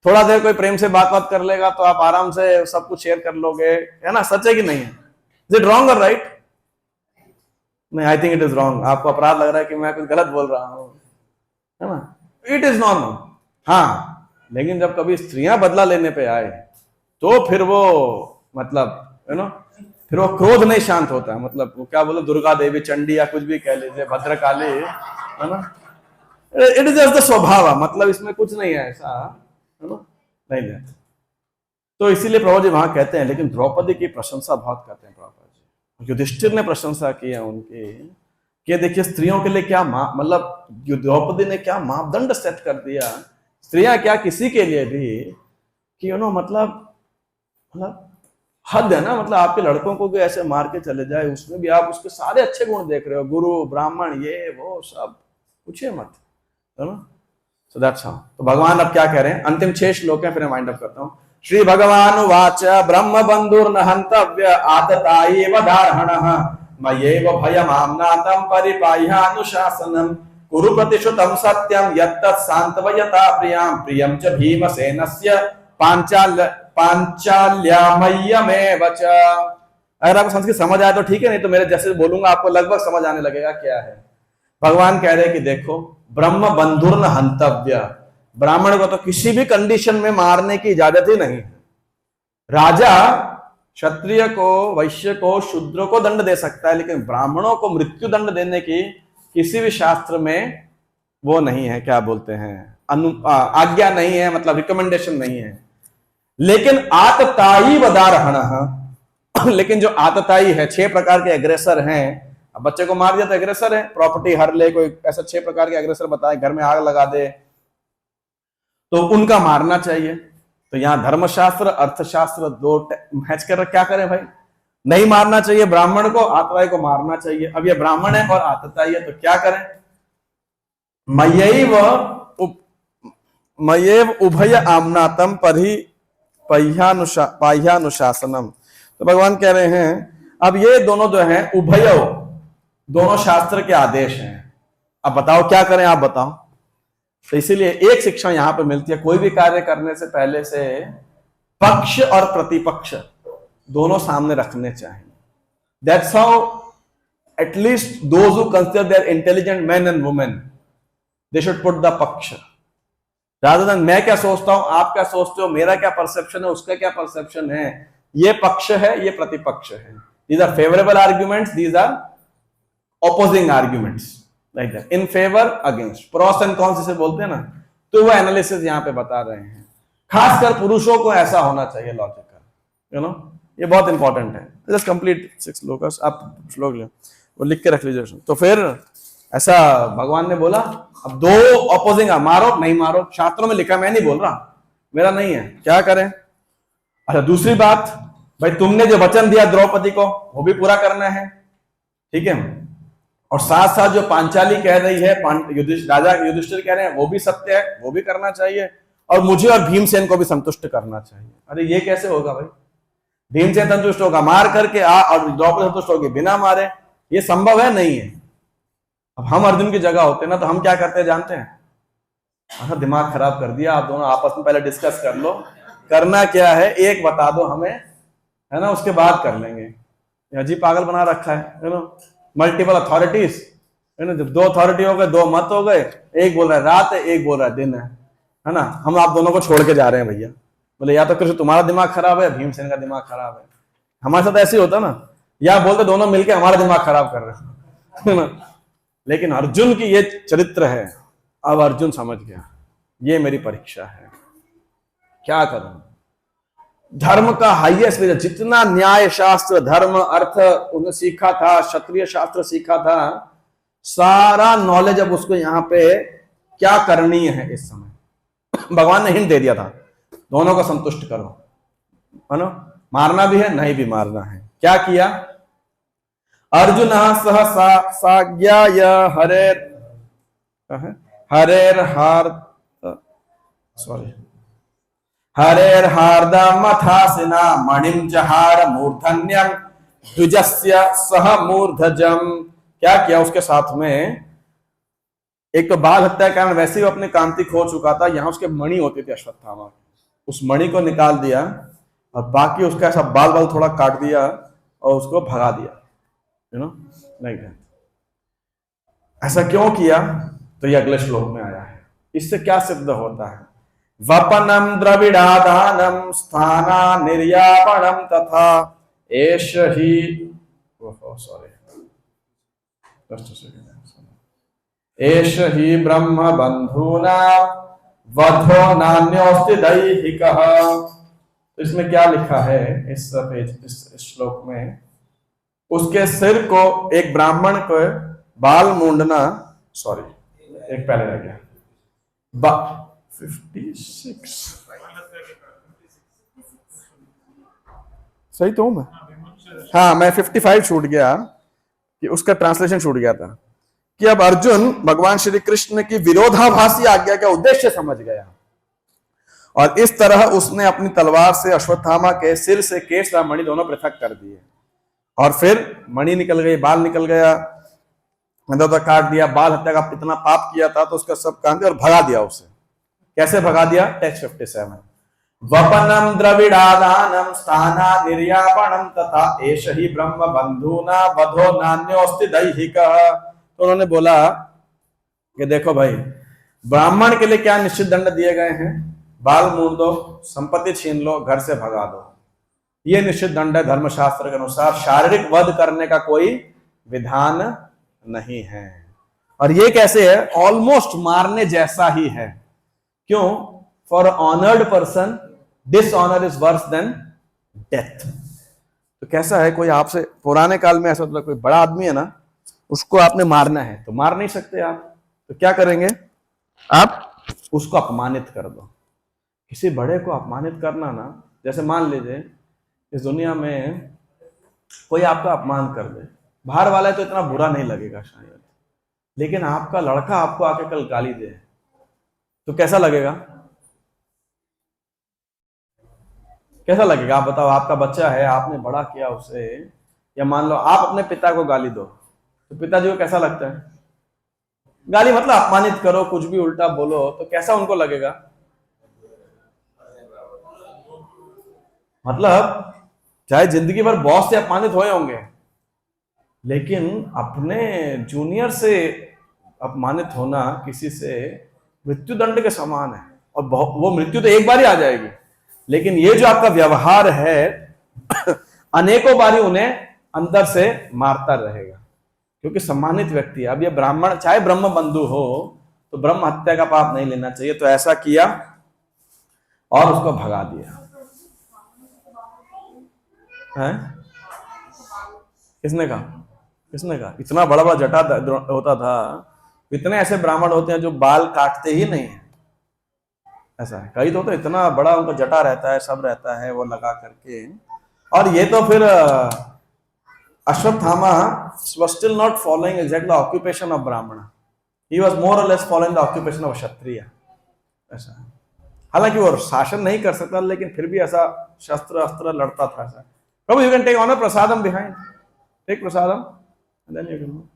थोड़ा देर कोई प्रेम से बात कर लेगा तो आप आराम से सब कुछ शेयर कर लोगे, है ना? सच है कि नहीं है? इज इट रॉन्ग और राइट? नहीं, I think it is wrong. आपको अपराध लग रहा है कि मैं कुछ गलत बोल रहा हूं, है ना? It is normal. हाँ, लेकिन जब कभी स्त्रियां बदला लेने पे आए तो फिर वो मतलब फिर वो क्रोध नहीं शांत होता। मतलब वो क्या बोले, दुर्गा देवी, चंडी या कुछ भी कह लीजिए, भद्रकाली, है ना? इट इज जस्ट द स्वभाव, मतलब इसमें कुछ नहीं है ऐसा, है ना? नहीं। तो इसीलिए प्रभु जी वहां कहते हैं, लेकिन द्रौपदी की प्रशंसा बहुत करते हैं प्रभु जी। युधिष्ठिर ने प्रशंसा की है उनकी कि देखिए स्त्रियों के लिए क्या मतलब द्रौपदी ने क्या मापदंड सेट कर दिया, स्त्रियां क्या किसी के लिए भी कि मतलब हद है ना। मतलब आपके लड़कों को भी ऐसे मार के चले जाए, उसमें भी आप उसके सारे अच्छे गुण देख रहे हो, गुरु ब्राह्मण ये वो सब, पूछिए मत, है ना? So that's how. तो भगवान अब क्या कह रहे हैं, अंतिम 6 श्लोक है, फिर मैं वाइंड अप करता हूं। श्री भगवान उवाच ब्रह्म बंधुर्न हंतव्य आतताएव दार्हणः मयैव भयमाम्नातं परिपाह्यानुशासनम् कुरु प्रतिश्रुतं सत्यं यत्तत् सांत्वयता प्रियां प्रियं च भीमसेनस्य पांचाल्यामय्यमेव च। अगर आपको संस्कृत समझ आए तो ठीक है, नहीं तो मेरे जैसे बोलूंगा आपको लगभग समझ आने लगेगा क्या है। भगवान कह रहे हैं कि देखो, ब्रह्म बंधुर्न हंतव्य, ब्राह्मण को तो किसी भी कंडीशन में मारने की इजाजत ही नहीं है। राजा क्षत्रिय को, वैश्य को, शूद्र को दंड दे सकता है, लेकिन ब्राह्मणों को मृत्यु दंड देने की किसी भी शास्त्र में वो नहीं है, क्या बोलते हैं, आज्ञा नहीं है, मतलब रिकमेंडेशन नहीं है। लेकिन आतताई वदारहण, लेकिन जो आतताई है, 6 प्रकार के एग्रेसर हैं। अब बच्चे को मार दिया तो एग्रेसर है, प्रॉपर्टी हर ले, कोई ऐसा 6 प्रकार के एग्रेसर बताए, घर में आग लगा दे, तो उनका मारना चाहिए। तो यहां धर्मशास्त्र अर्थशास्त्र दो मैच कर, क्या करें भाई? नहीं मारना चाहिए ब्राह्मण को, आतताई को मारना चाहिए। अब ये ब्राह्मण है और आतताई है, तो क्या करें? मयैव उभय आम्नातम पाह्यानुशासनम। तो भगवान कह रहे हैं अब ये दोनों जो हैं उभय, दोनों शास्त्र के आदेश हैं। अब बताओ क्या करें, आप बताओ। तो इसीलिए एक शिक्षा यहां पे मिलती है, कोई भी कार्य करने से पहले से पक्ष और प्रतिपक्ष दोनों सामने रखने चाहिए। That's how at least those who consider their intelligent man and women, they should put the paksha, rather than मैं क्या सोचता हूं, आप क्या सोचते हो, मेरा क्या परसेप्शन है, उसका क्या परसेप्शन है। ये पक्ष है, ये प्रतिपक्ष है। These are favourable arguments, these are opposing arguments, like that, in favour against, pros and cons जिसे बोलते हैं ना। तो वो एनालिसिस यहां पे बता रहे हैं। खासकर पुरुषों को ऐसा होना चाहिए, लॉजिकल, ये बहुत इंपॉर्टेंट है। जस्ट कंप्लीट 6 श्लोक, आप श्लोक ले, वो लिख के रख लीजिए। तो फिर ऐसा भगवान ने बोला, अब 2 ऑपोजिंग, मारो नहीं मारो, शास्त्रों में लिखा, मैं नहीं बोल रहा, मेरा नहीं है, क्या करें। अच्छा, दूसरी बात, भाई तुमने जो वचन दिया द्रौपदी को वो भी पूरा करना है, ठीक है। और साथ साथ जो पांचाली कह रही है, राजा युधिष्ठिर कह रहे हैं, वो भी सत्य है, वो भी करना चाहिए। और मुझे और भीमसेन को भी संतुष्ट करना चाहिए। अरे ये कैसे होगा भाई? भीमसेन संतुष्ट होगा मार करके और द्रौपदी संतुष्ट होगी बिना मारे, ये संभव है? नहीं है। अब हम अर्जुन की जगह होते ना तो हम क्या करते हैं जानते हैं? हाँ, दिमाग खराब कर दिया, आप दोनों आपस में पहले डिस्कस कर लो, करना क्या है, एक बता दो हमें, है ना, उसके बाद कर लेंगे। अजीब पागल बना रखा है ना, मल्टीपल अथॉरिटीज, है ना। जब 2 अथॉरिटी हो गए, 2 मत हो गए, एक बोल रहा है रात है, एक बोल रहा है दिन है ना। हम आप दोनों को छोड़ के जा रहे हैं भैया। बोले या तो कृष्ण तुम्हारा दिमाग खराब है, भीमसेन का दिमाग खराब है। हमारे साथ ऐसे ही होता ना, या बोलते दोनों मिलके हमारा दिमाग खराब कर रहे हैं ना। लेकिन अर्जुन की ये चरित्र है। अब अर्जुन समझ गया, ये मेरी परीक्षा है, क्या करूं। धर्म का हाईएस्ट लेवल, जितना न्याय शास्त्र धर्म अर्थ उन्हें सीखा था, क्षत्रिय शास्त्र सीखा था, सारा नॉलेज अब उसको यहाँ पे क्या करनी है इस समय भगवान ने हिंट दे दिया था, दोनों को संतुष्ट करो, है ना, मारना भी है नहीं भी मारना है। क्या किया, अर्जुन सह साज्ञाय हरेर हार सॉरी हरेर हार्दमथासिना मणिम जहार मूर्धन्यम द्विजस्य सह मूर्धजम। क्या किया, उसके साथ में एक तो बाल हत्या के कारण वैसे ही अपने कांति खो चुका था, यहां उसके मणि होते थे अश्वत्थामा, उस मणि को निकाल दिया और बाकी उसका ऐसा बाल बाल थोड़ा काट दिया और उसको भगा दिया, यू नो लाइक दैट। ऐसा क्यों किया, तो ये अगले श्लोक में आया है। इससे क्या सिद्ध होता है, वपनम द्रविड़ादानम स्थाना निर्यापणम तथा एष ही सॉरी एष ही ब्रह्म बंधुना वधो नान्योस्ति दैहिकः। तो इसमें क्या लिखा है इस श्लोक में, उसके सिर को एक ब्राह्मण को बाल मूंडना, सॉरी एक पहले रह गया 56 सही तो हूं मैं, हाँ मैं 55 छूट गया कि उसका ट्रांसलेशन छूट गया था कि अब अर्जुन भगवान श्री कृष्ण की विरोधाभासी आज्ञा का उद्देश्य समझ गया और इस तरह उसने अपनी तलवार से अश्वत्थामा के सिर से केश और मणि दोनों पृथक कर दिए और फिर मणि निकल गई, बाल निकल गया, इधर उधर काट दिया, बाल हत्या का इतना पाप किया था तो उसका सब काट दिया और भगा दिया उसे। कैसे भगा दिया, टेक्स्ट 57 वपनम द्रविड़ादानम स्थाना निर्यापणम तथा एष ही ब्रह्म बंधुना वधो नान्योस्ति दैहिकः। तो उन्होंने बोला कि देखो भाई, ब्राह्मण के लिए क्या निश्चित दंड दिए गए हैं, बाल मूंड दो, संपत्ति छीन लो, घर से भगा दो, ये निश्चित दंड है धर्मशास्त्र के अनुसार। शारीरिक वध करने का कोई विधान नहीं है। और ये कैसे है, ऑलमोस्ट मारने जैसा ही है। क्यों, for honoured person dishonour is worse than death. तो कैसा है, कोई आपसे पुराने काल में ऐसा होता, कोई बड़ा आदमी है ना, उसको आपने मारना है तो मार नहीं सकते आप, तो क्या करेंगे आप, उसको अपमानित कर दो। किसी बड़े को अपमानित करना ना, जैसे मान लीजिए इस दुनिया में कोई आपका अपमान कर दे, बाहर वाला है तो इतना बुरा नहीं लगेगा शायद, लेकिन आपका लड़का आपको आके कल गाली दे तो कैसा लगेगा, कैसा लगेगा आप बताओ। आपका बच्चा है, आपने बड़ा किया उसे, या मान लो आप अपने पिता को गाली दो तो पिताजी को कैसा लगता है, गाली मतलब अपमानित करो, कुछ भी उल्टा बोलो तो कैसा उनको लगेगा, मतलब चाहे जिंदगी भर बॉस से अपमानित हुए होंगे लेकिन अपने जूनियर से अपमानित होना किसी से मृत्यु दंड के समान है। और वो मृत्यु तो एक बार ही आ जाएगी, लेकिन ये जो आपका व्यवहार है अनेकों बारी उन्हें अंदर से मारता रहेगा, क्योंकि सम्मानित व्यक्ति है। अब ये ब्राह्मण चाहे ब्रह्म बंधु हो तो ब्रह्म हत्या का पाप नहीं लेना चाहिए, तो ऐसा किया और उसको भगा दिया है। किसने कहा, किसने कहा, इतना बड़ा बड़ा जटा होता था, इतने ऐसे ब्राह्मण होते हैं जो बाल काटते ही नहीं है, ऐसा है। कई तो इतना बड़ा उनका जटा रहता है, सब रहता है वो लगा करके। और ये तो फिर Ashwatthama was still not following exactly the occupation of Brahmana. He was more or less following the occupation of Kshatriya. ऐसा है। हालांकि वो शासन नहीं कर सकता लेकिन फिर भी ऐसा शस्त्र अस्त्र लड़ता था ऐसा। प्रभु, you can take honor prasadam behind. Take prasadam and then you can move.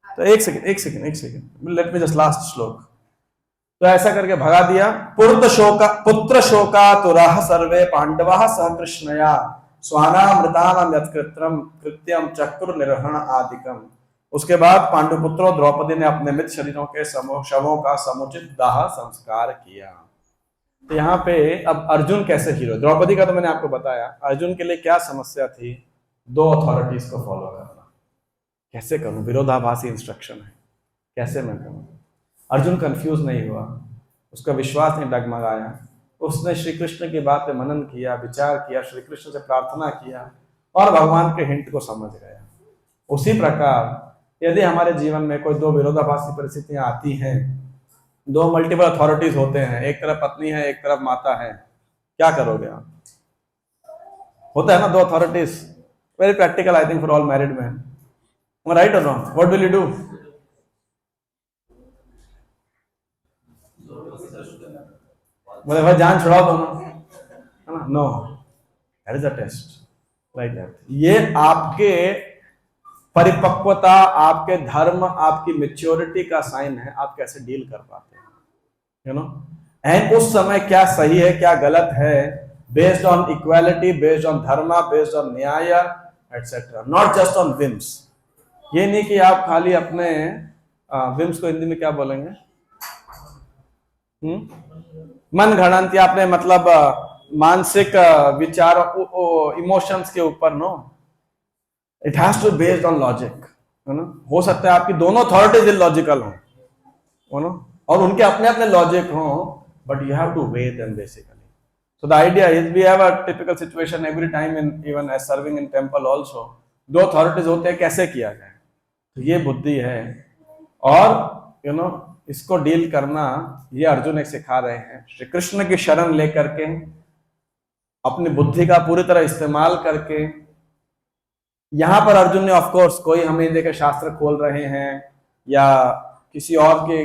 तो एक second, let me just last श्लोक। तो ऐसा करके भगा दिया। पुत्र शोका तुराह सर्वे पांडवाः सह कृष्णया स्वानामृतानाम कृत्यम चक्र निर्हरण आदिकम। उसके बाद पांडुपुत्रों द्रौपदी ने अपने मृत शरीरों के शवों का समुचित दाह संस्कार किया। तो यहाँ पे अब अर्जुन कैसे हीरो, द्रौपदी का तो मैंने आपको बताया, अर्जुन के लिए क्या समस्या थी, दो अथॉरिटीज को फॉलो करना। कैसे करूं, विरोधाभासी इंस्ट्रक्शन है, कैसे मैं करूं। अर्जुन कंफ्यूज नहीं हुआ, उसका विश्वास नहीं डगमगाया, उसने श्री कृष्ण की बात पे मनन किया, विचार किया, श्री कृष्ण से प्रार्थना किया और भगवान के हिंट को समझ गया। उसी प्रकार यदि हमारे जीवन में कोई दो विरोधाभासी परिस्थितियां आती हैं, दो मल्टीपल अथॉरिटीज होते हैं, एक तरफ पत्नी है, एक तरफ माता है, क्या करोगे आप? होता है ना दो authorities, very practical I think for all married man, right और wrong? What will you do? बोले भाई जान छुड़ाओ दोनों, है ना? No, that is a test like that. ये आपके परिपक्वता, आपके धर्म, आपकी मेच्योरिटी का साइन है, आप कैसे डील कर पाते हैं, यू नो। एंड उस समय क्या सही है क्या गलत है, based on equality, based on dharma, based on nyay etcetera, not just on whims. ये नहीं कि आप खाली अपने विम्स को हिंदी में क्या बोलेंगे, मन घड़ंत, या अपने मतलब मानसिक विचार, इमोशंस के ऊपर। No, it has to based on logic, है ना। हो सकता है आपकी दोनों अथॉरिटीज इलॉजिकल हो ना, और उनके अपने अपने लॉजिक हो, but you have to weigh them basically. So the idea is we have a typical situation every time in even as serving in temple also, दो अथॉरिटीज होते हैं, कैसे किया जाए, तो ये बुद्धि है। और यू नो इसको डील करना ये अर्जुन एक सिखा रहे हैं, श्री कृष्ण की शरण लेकर के, अपनी बुद्धि का पूरी तरह इस्तेमाल करके। यहां पर अर्जुन ने ऑफ कोर्स कोई हमें देखे शास्त्र खोल रहे हैं या किसी और के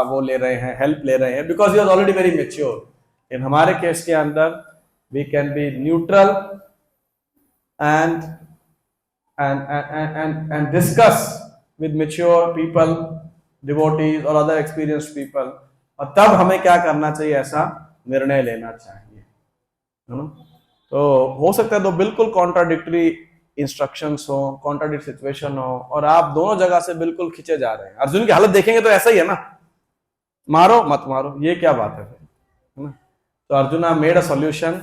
वो ले रहे हैं, हेल्प ले रहे हैं, because he was already very mature. In हमारे केस के अंदर we can be neutral and discuss with mature people, devotees और अदर एक्सपीरियंस्ड पीपल, और तब हमें क्या करना चाहिए, ऐसा निर्णय लेना चाहिए, है ना। तो हो सकता है दो बिल्कुल कॉन्ट्राडिक्टरी इंस्ट्रक्शंस हो, कॉन्ट्राडिक्ट सिचुएशन हो, और आप दोनों जगह से बिल्कुल खींचे जा रहे हैं। अर्जुन की हालत देखेंगे तो ऐसा ही है ना, मारो मत मारो, ये क्या बात है ना। तो Arjun made a solution,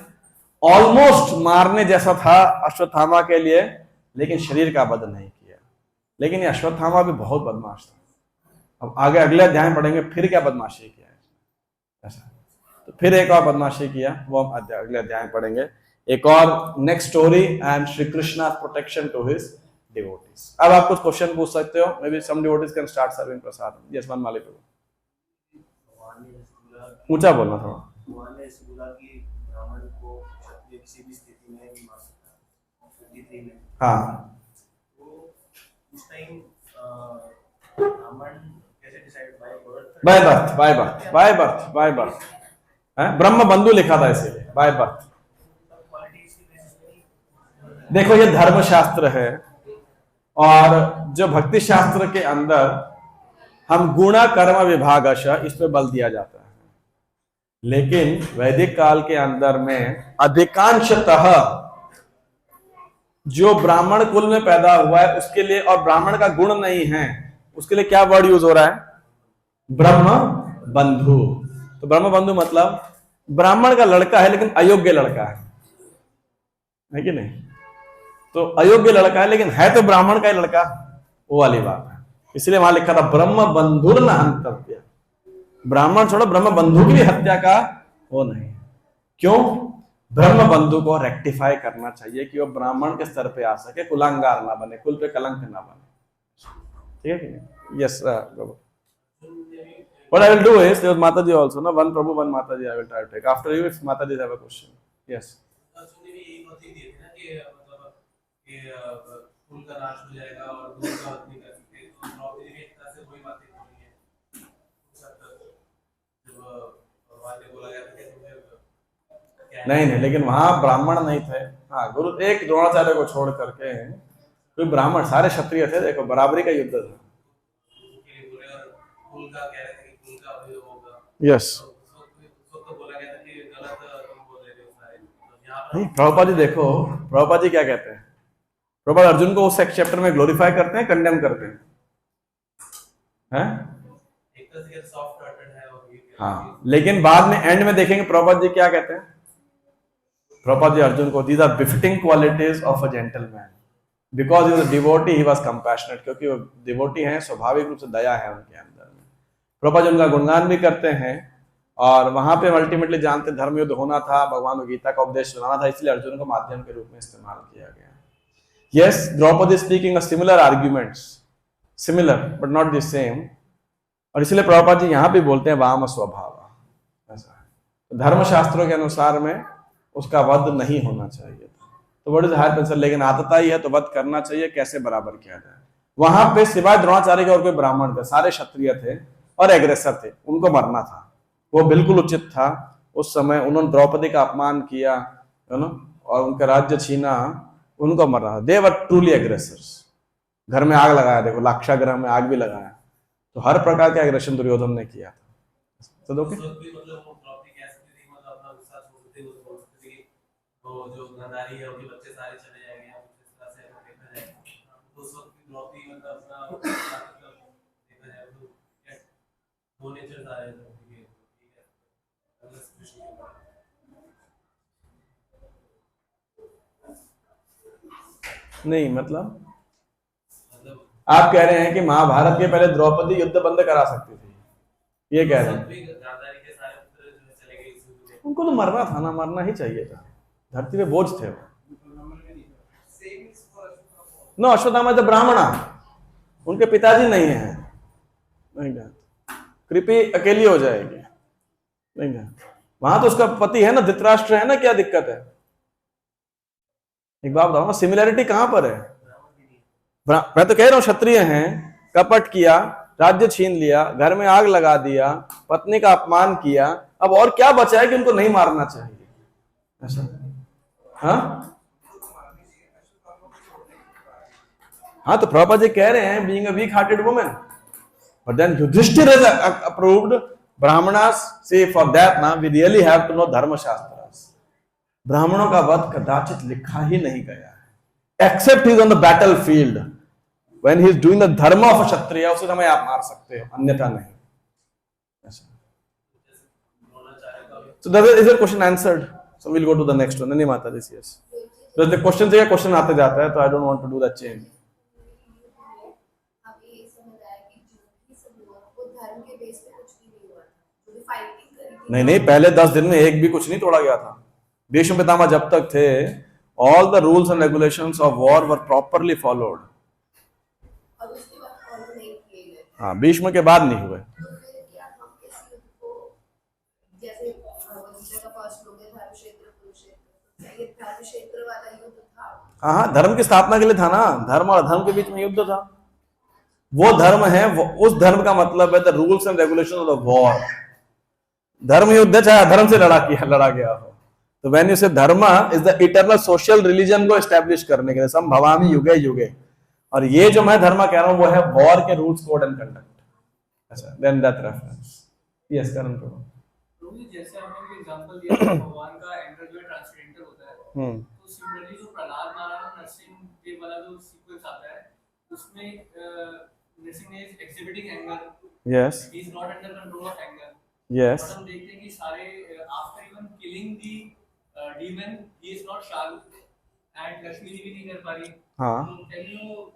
almost मारने जैसा था अश्वत्थामा के लिए, लेकिन शरीर का वध नहीं किया। लेकिन ये अश्वत्थामा भी बहुत बदमाश था। अब आगे अगले अध्याय पढ़ेंगे फिर क्या बदमाशी किया है ऐसा, तो फिर एक और बदमाशी किया, वो हम अगले अध्याय पढ़ेंगे। एक और next story and Shri Krishna protection to his devotees. अब आप कुछ क्वेश्चन पूछ सकते हो, maybe some devotees can start serving prasad. Yes one Mali Prabhu, ऊंचा बोलना थोड़ा। हाँ, by birth, by birth, by birth, by birth, ब्रह्म बंधु लिखा था इसीलिए बाय बर्थ। देखो ये धर्म शास्त्र है, और जो भक्ति शास्त्र के अंदर हम गुणा कर्म विभागश इस पे बल दिया जाता है। लेकिन वैदिक काल के अंदर में अधिकांशतः जो ब्राह्मण कुल में पैदा हुआ है उसके लिए, और ब्राह्मण का गुण नहीं है, उसके लिए क्या वर्ड यूज हो रहा है, ब्रह्म बंधु। तो ब्रह्म बंधु मतलब ब्राह्मण का लड़का है लेकिन अयोग्य लड़का है कि नहीं। तो अयोग्य लड़का है लेकिन है तो ब्राह्मण का ही लड़का, वो वाली बात है। इसलिए वहां लिखा था ब्रह्म बंधुर न हंतव्य, ब्राह्मण छोड़ो ब्रह्म बंधु की भी हत्या का वो नहीं। क्यों? ब्रह्म बंधु को रेक्टिफाई करना चाहिए कि वो ब्राह्मण के स्तर पे आ सके, कुलांगार ना बने, कुल पे कलंक ना बने। ठीक है, yes Prabhu. What I will do is, there was Mataji also, no? One Prabhu, one Mataji I will try to take. After you, if Mataji have a question. Yes. नहीं नहीं, लेकिन वहां ब्राह्मण नहीं थे। हाँ, गुरु एक द्रोणाचार्य को छोड़ करके कोई ब्राह्मण, सारे क्षत्रिय थे। देखो बराबरी का युद्ध था। यस, नहीं प्रभुपाद जी देखो, प्रभुपाद जी क्या कहते हैं, प्रभुपाद अर्जुन को उस चैप्टर में ग्लोरीफाई करते हैं, कंडेम करते हैं, हैं? हाँ, लेकिन बाद में एंड में देखेंगे प्रभुपाद जी क्या कहते हैं। प्रभुपाद जी अर्जुन को, these are befitting qualities of a gentleman, because he was a devotee, he was compassionate, क्योंकि वो डिवोटी हैं, स्वाभाविक रूप से दया है उनके अंदर में। प्रभुपाद जी उनका गुणगान भी करते हैं, और वहां पे अल्टीमेटली जानते धर्म युद्ध होना था, भगवान को गीता का उपदेश सुनाना था, इसलिए अर्जुन को माध्यम के रूप में इस्तेमाल किया गया। Yes, Draupadi speaking similar arguments, similar but not the same, और इसलिए प्रभुपाद जी यहाँ भी बोलते हैं वाम स्वभाव, ऐसा है। धर्म शास्त्रों के अनुसार में उसका वध नहीं होना चाहिए था, तो व्हाट इज हायर प्रिंसिपल, लेकिन आतता ही है तो वध करना चाहिए, कैसे बराबर किया जाए। वहां पे सिवाय द्रोणाचार्य के और कोई ब्राह्मण थे, सारे क्षत्रिय थे और एग्रेसर थे, उनको मरना था, वो बिल्कुल उचित था। उस समय उन्होंने द्रौपदी का अपमान किया, है ना, और उनका राज्य छीना, उनको मरना था। दे वर ट्रूली एग्रेसर्स। घर में आग लगाया, देखो लाक्षागृह में आग भी लगाया, तो हर प्रकार का एग्रेशन दुर्योधन ने किया था। तो देखो नहीं, मतलब आप कह रहे हैं कि महाभारत के पहले द्रौपदी युद्ध बंद करा सकती थी, ये कह रहे हैं? उनको तो मरना था ना, मरना ही चाहिए था, धरती पे बोझ थे वो। नो, अश्वत्थामा तो ब्राह्मणा, उनके पिताजी नहीं है, नहीं जानते, कृपी अकेली हो जाएगी, नहीं जानते। वहां तो उसका पति है ना, धृतराष्ट्र है ना, क्या दिक्कत है? एक बात बताओ, सिमिलैरिटी कहां पर है? मैं तो कह रहा हूं क्षत्रिय हैं, कपट किया, राज्य छीन लिया, घर में आग लगा दिया, पत्नी का अपमान किया, अब और क्या बचा है कि उनको नहीं मारना चाहिए, ऐसा? हाँ हाँ, तो प्रभुपाद जी कह रहे हैं being a weak hearted woman, but then Yudhishthira has approved Brahmanas, say for that ना we really have to know Dharmashastras. ब्राह्मणों का वध कदाचित लिखा ही नहीं गया है, except he is on the battle field, when he is doing the dharma of a Kshatriya, उस समय आप मार सकते हो, अन्यथा नहीं, ऐसा। So that is your question answered. So we'll go to the next one. नहीं माता जी, yes. So the question से क्वेश्चन आते जाता है, तो I don't want to do that change. नहीं नहीं, पहले 10 दिन में एक भी कुछ नहीं तोड़ा गया था। भीष्म पितामह जब तक थे, all the rules and regulations of war were properly followed. हाँ, भीष्म के बाद नहीं हुए। हाँ हाँ, धर्म की स्थापना के लिए था ना, धर्म और अधर्म के बीच में युद्ध था, वो धर्म है, उस धर्म का मतलब है the rules and regulation of the war. धर्म युद्ध है, चाहे अधर्म से लड़ा गया हो। तो व्हेन यू से धर्म is the eternal social religion को एस्टेब्लिश करने के लिए, संभवामि युगे युगे, और ये जो मैं धर्म कह रहा हूं वो है वॉर के रूल्स, कोड एंड कंडक्ट। अच्छा, देन दैट रेफरेंस, यस करण प्रभु। जैसे हमने एग्जांपल दिया भगवान का एंगर जो ट्रांसजेंडर होता है, तो सिमिलरली जो प्रहलाद नारायण नरसिंह देव वाला जो सीक्वेंस आता है, उसमें Narasimha is exhibiting anger, yes, he is not under control of anger, yes, हम देखते हैं कि सारे after even killing the demon he is not sharp, and Lakshmi ji भी नहीं कर पा रही। हाँ, can you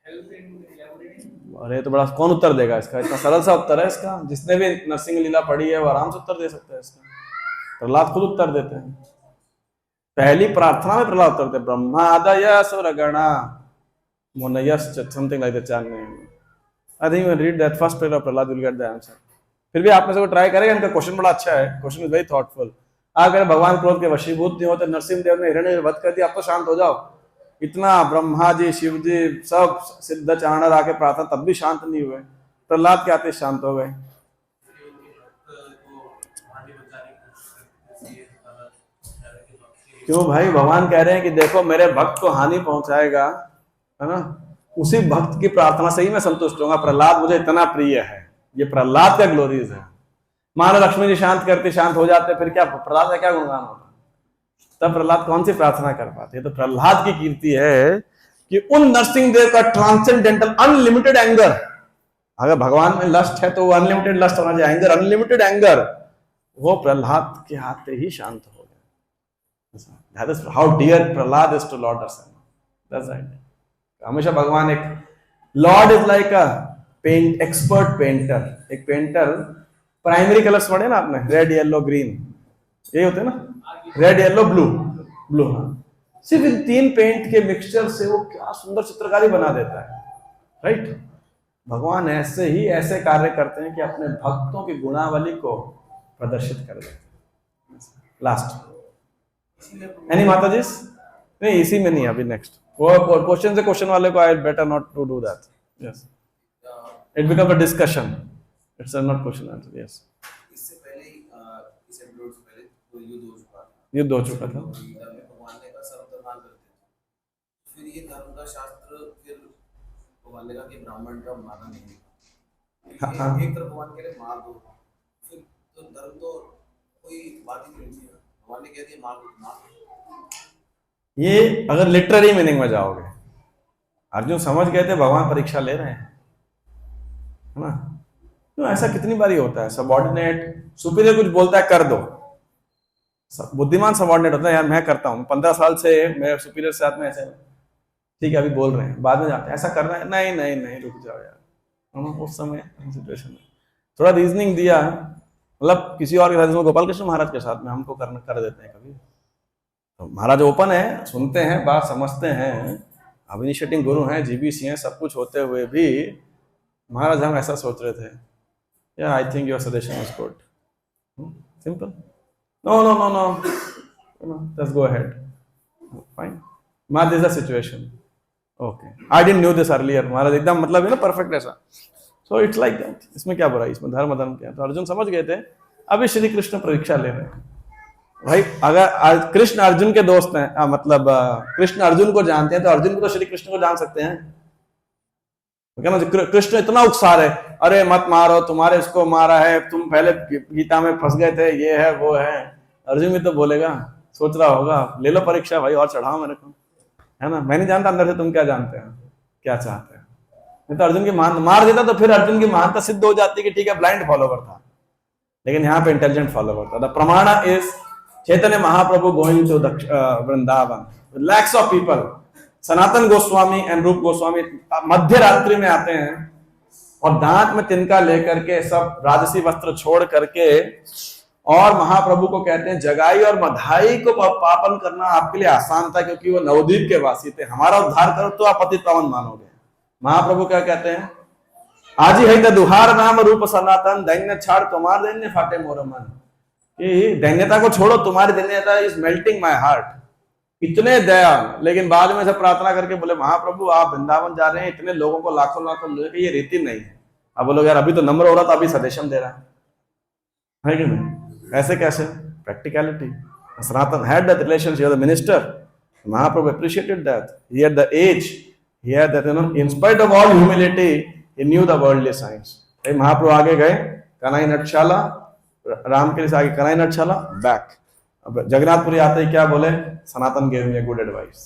help in elaborating? अरे तो बड़ा कौन उत्तर देगा इसका? इतना सरल सा उत्तर है इसका, जिसने भी नरसिंह लीला पढ़ी है वो आराम से उत्तर दे सकता है इसका। प्रहलाद खुद उत्तर देते हैं, पहली प्रार्थना में प्रहलाद उत्तर देते, ब्रह्मादय सुरगणा मुनयश्च, समथिंग लाइक दैट, चैन में I think you read that first paragraph, Prahlad will get the answer. फिर भी आप में से कोई ट्राई करेगा, इनका क्वेश्चन बड़ा अच्छा है, क्वेश्चन इज वेरी थॉटफुल। अगर भगवान क्रोध के वशीभूत नहीं होते, नरसिंह देव ने हिरण्य वध कर दिया, आप तो शांत हो जाओ। इतना ब्रह्मा जी, शिव जी, सब सिद्ध चाणर आके प्रार्थना, तब भी शांत नहीं हुए, प्रहलाद के आते शांत हो गए। क्यों भाई? भगवान कह रहे हैं कि देखो मेरे भक्त को हानि पहुंचाएगा, है ना, उसी भक्त की प्रार्थना से ही मैं संतुष्ट होऊंगा। प्रहलाद मुझे इतना प्रिय है, ये प्रहलाद का ग्लोरीज है। मान लो लक्ष्मी जी शांत करते, शांत हो जाते, फिर क्या प्रहलाद का क्या गुणगान होता? तब प्रहलाद कौन सी प्रार्थना कर पाते? तो प्रहलाद की कीर्ति है कि उन नरसिंह देव का ट्रांसेंडेंटल अनलिमिटेड एंगर, अगर भगवान में लस्ट है तो वो अनलिमिटेड लस्ट होना चाहिए, एंगर, अनलिमिटेड एंगर, वो प्रहलाद के आते ही शांत हो गए। That is how dear Prahlad is to Lord Narasimha. That's right. हमेशा भगवान एक Lord is like a expert painter, एक पेंटर प्राइमरी कलर्स पढ़े ना आपने, रेड येलो ग्रीन, ये होते हैं ना, रेड येलो ब्लू, ब्लू, हाँ। सिर्फ इन 3 पेंट के मिक्सचर से वो क्या सुंदर चित्रकारी बना देता है, राइट। भगवान ऐसे ही ऐसे कार्य करते हैं कि अपने भक्तों की गुणावली को प्रदर्शित कर देते हैं। लास्ट एनी माता जी? नहीं, इसी में नहीं, अभी नेक्स्ट वो क्वेश्चन से क्वेश्चन वाले को I better not to do that, yes, it become a discussion, it's not question answer, yes. इससे पहले ही इस एपिसोड से पहले तो युद्ध हो चुका था। गीता में भगवान ने कहा सर्वधर्मान करते थे, फिर ये धर्म का शास्त्र, फिर भगवान ने कहा कि ब्राह्मण का मारना नहीं, हाँ। एक तरफ भगवान कह रहे मार दो, फिर तो धर्म तो कोई बात ही नहीं थी, भगवान ने कह दिया मार दो, मार दो। ये अगर लिटररी मीनिंग में जाओगे, अर्जुन समझ गए थे भगवान परीक्षा ले रहे हैं, है ना। तो ऐसा कितनी बारी होता है, सबऑर्डिनेट सुपीरियर कुछ बोलता है कर दो, बुद्धिमान सबऑर्डिनेट होता है, यार मैं करता हूँ, 15 साल से मैं सुपीरियर से साथ में ऐसे, ठीक है अभी बोल रहे हैं, बाद में जाते हैं ऐसा करना है, नहीं नहीं नहीं रुक जाओ यार, है ना। उस समय सिचुएशन में थोड़ा रीजनिंग दिया, मतलब किसी और के साथ, गोपाल कृष्ण महाराज के साथ में हमको कर देते हैं कभी, तो महाराज ओपन है, सुनते हैं, बात समझते हैं, अब इनिशिएटिंग गुरु हैं, जीबीसी हैं, सब कुछ होते हुए भी महाराज हम ऐसा सोच रहे थे, या I think your suggestion is good, simple, no no no no, just go ahead, fine, Maharaj this is the situation, okay, I didn't knew this earlier, Maharaj एकदम मतलब है ना परफेक्ट ऐसा, सो इट्स लाइक दैट, इसमें क्या बुराई, इसमें धर्म क्या, तो अर्जुन समझ गए थे, अभी श्री कृष्ण परीक्षा ले रहे हैं भाई। अगर कृष्ण अर्जुन के दोस्त हैं, मतलब कृष्ण अर्जुन को जानते हैं, तो अर्जुन को तो श्री कृष्ण को जान सकते हैं, क्या ना। कृष्ण इतना उकसा रहे, अरे मत मारो, तुम्हारे इसको मारा है, तुम पहले गीता में फंस गए थे, ये है वो है, अर्जुन भी तो बोलेगा, सोच रहा होगा ले लो परीक्षा भाई और चढ़ाओ मेरे को, है ना, मैं नहीं जानता अंदर से तुम क्या जानते हैं, क्या चाहते हैं। नहीं तो अर्जुन की महान मार देता तो फिर अर्जुन की महानता सिद्ध हो जाती कि ठीक है ब्लाइंड फॉलोवर था, लेकिन यहाँ पे इंटेलिजेंट फॉलोवर था। The praman is Chaitanya Mahaprabhu going to Vrindavan, lakhs of people, Sanatan Goswami and Rup Goswami मध्य रात्रि में आते हैं और दांत में तिनका लेकर के सब राजसी वस्त्र छोड़ करके, और महाप्रभु को कहते हैं जगाई और मधाई को पापन करना आपके लिए आसान था, क्योंकि वो नवद्वीप के वासी थे, हमारा उद्धार करो तो आप पतित पावन मानोगे। महाप्रभु क्या कहते हैं, आज ही है दुहार नाम रूप सनातन, दैन्य छाड़ तुम्हार दैन्य फाटे मोर मन, कि दैन्यता को छोड़ो, तुम्हारी दैन्यता इज मेल्टिंग माय हार्ट, इतने दया। लेकिन बाद में से प्रार्थना करके बोले महाप्रभु आप वृंदावन जा रहे हैं, इतने लोगों को लाखों लाखों लोगों की ये रीति नहीं है। अब बोलोगे यार अभी तो नम्र हो रहा था, अभी सदेशम दे रहा है कि नहीं, ऐसे कैसे, practicality. Sanatan had that relationship with the minister, Mahaprabhu appreciated that, he had the age, he had that, you know, in spite of all humility he knew the worldly signs। महाप्रभु आगे गए, कनाई नटशाला, राम के लिए आगे कनाई नटशाला, बैक। अब जगन्नाथपुरी आते ही क्या बोले, सनातन gave me a good advice।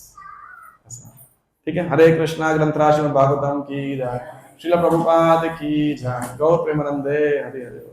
ठीक है, हरे कृष्णा ग्रंथराज में भागवतम की जय, श्रील प्रभुपाद की जय, गौर प्रेमानंदे, हरे हरे।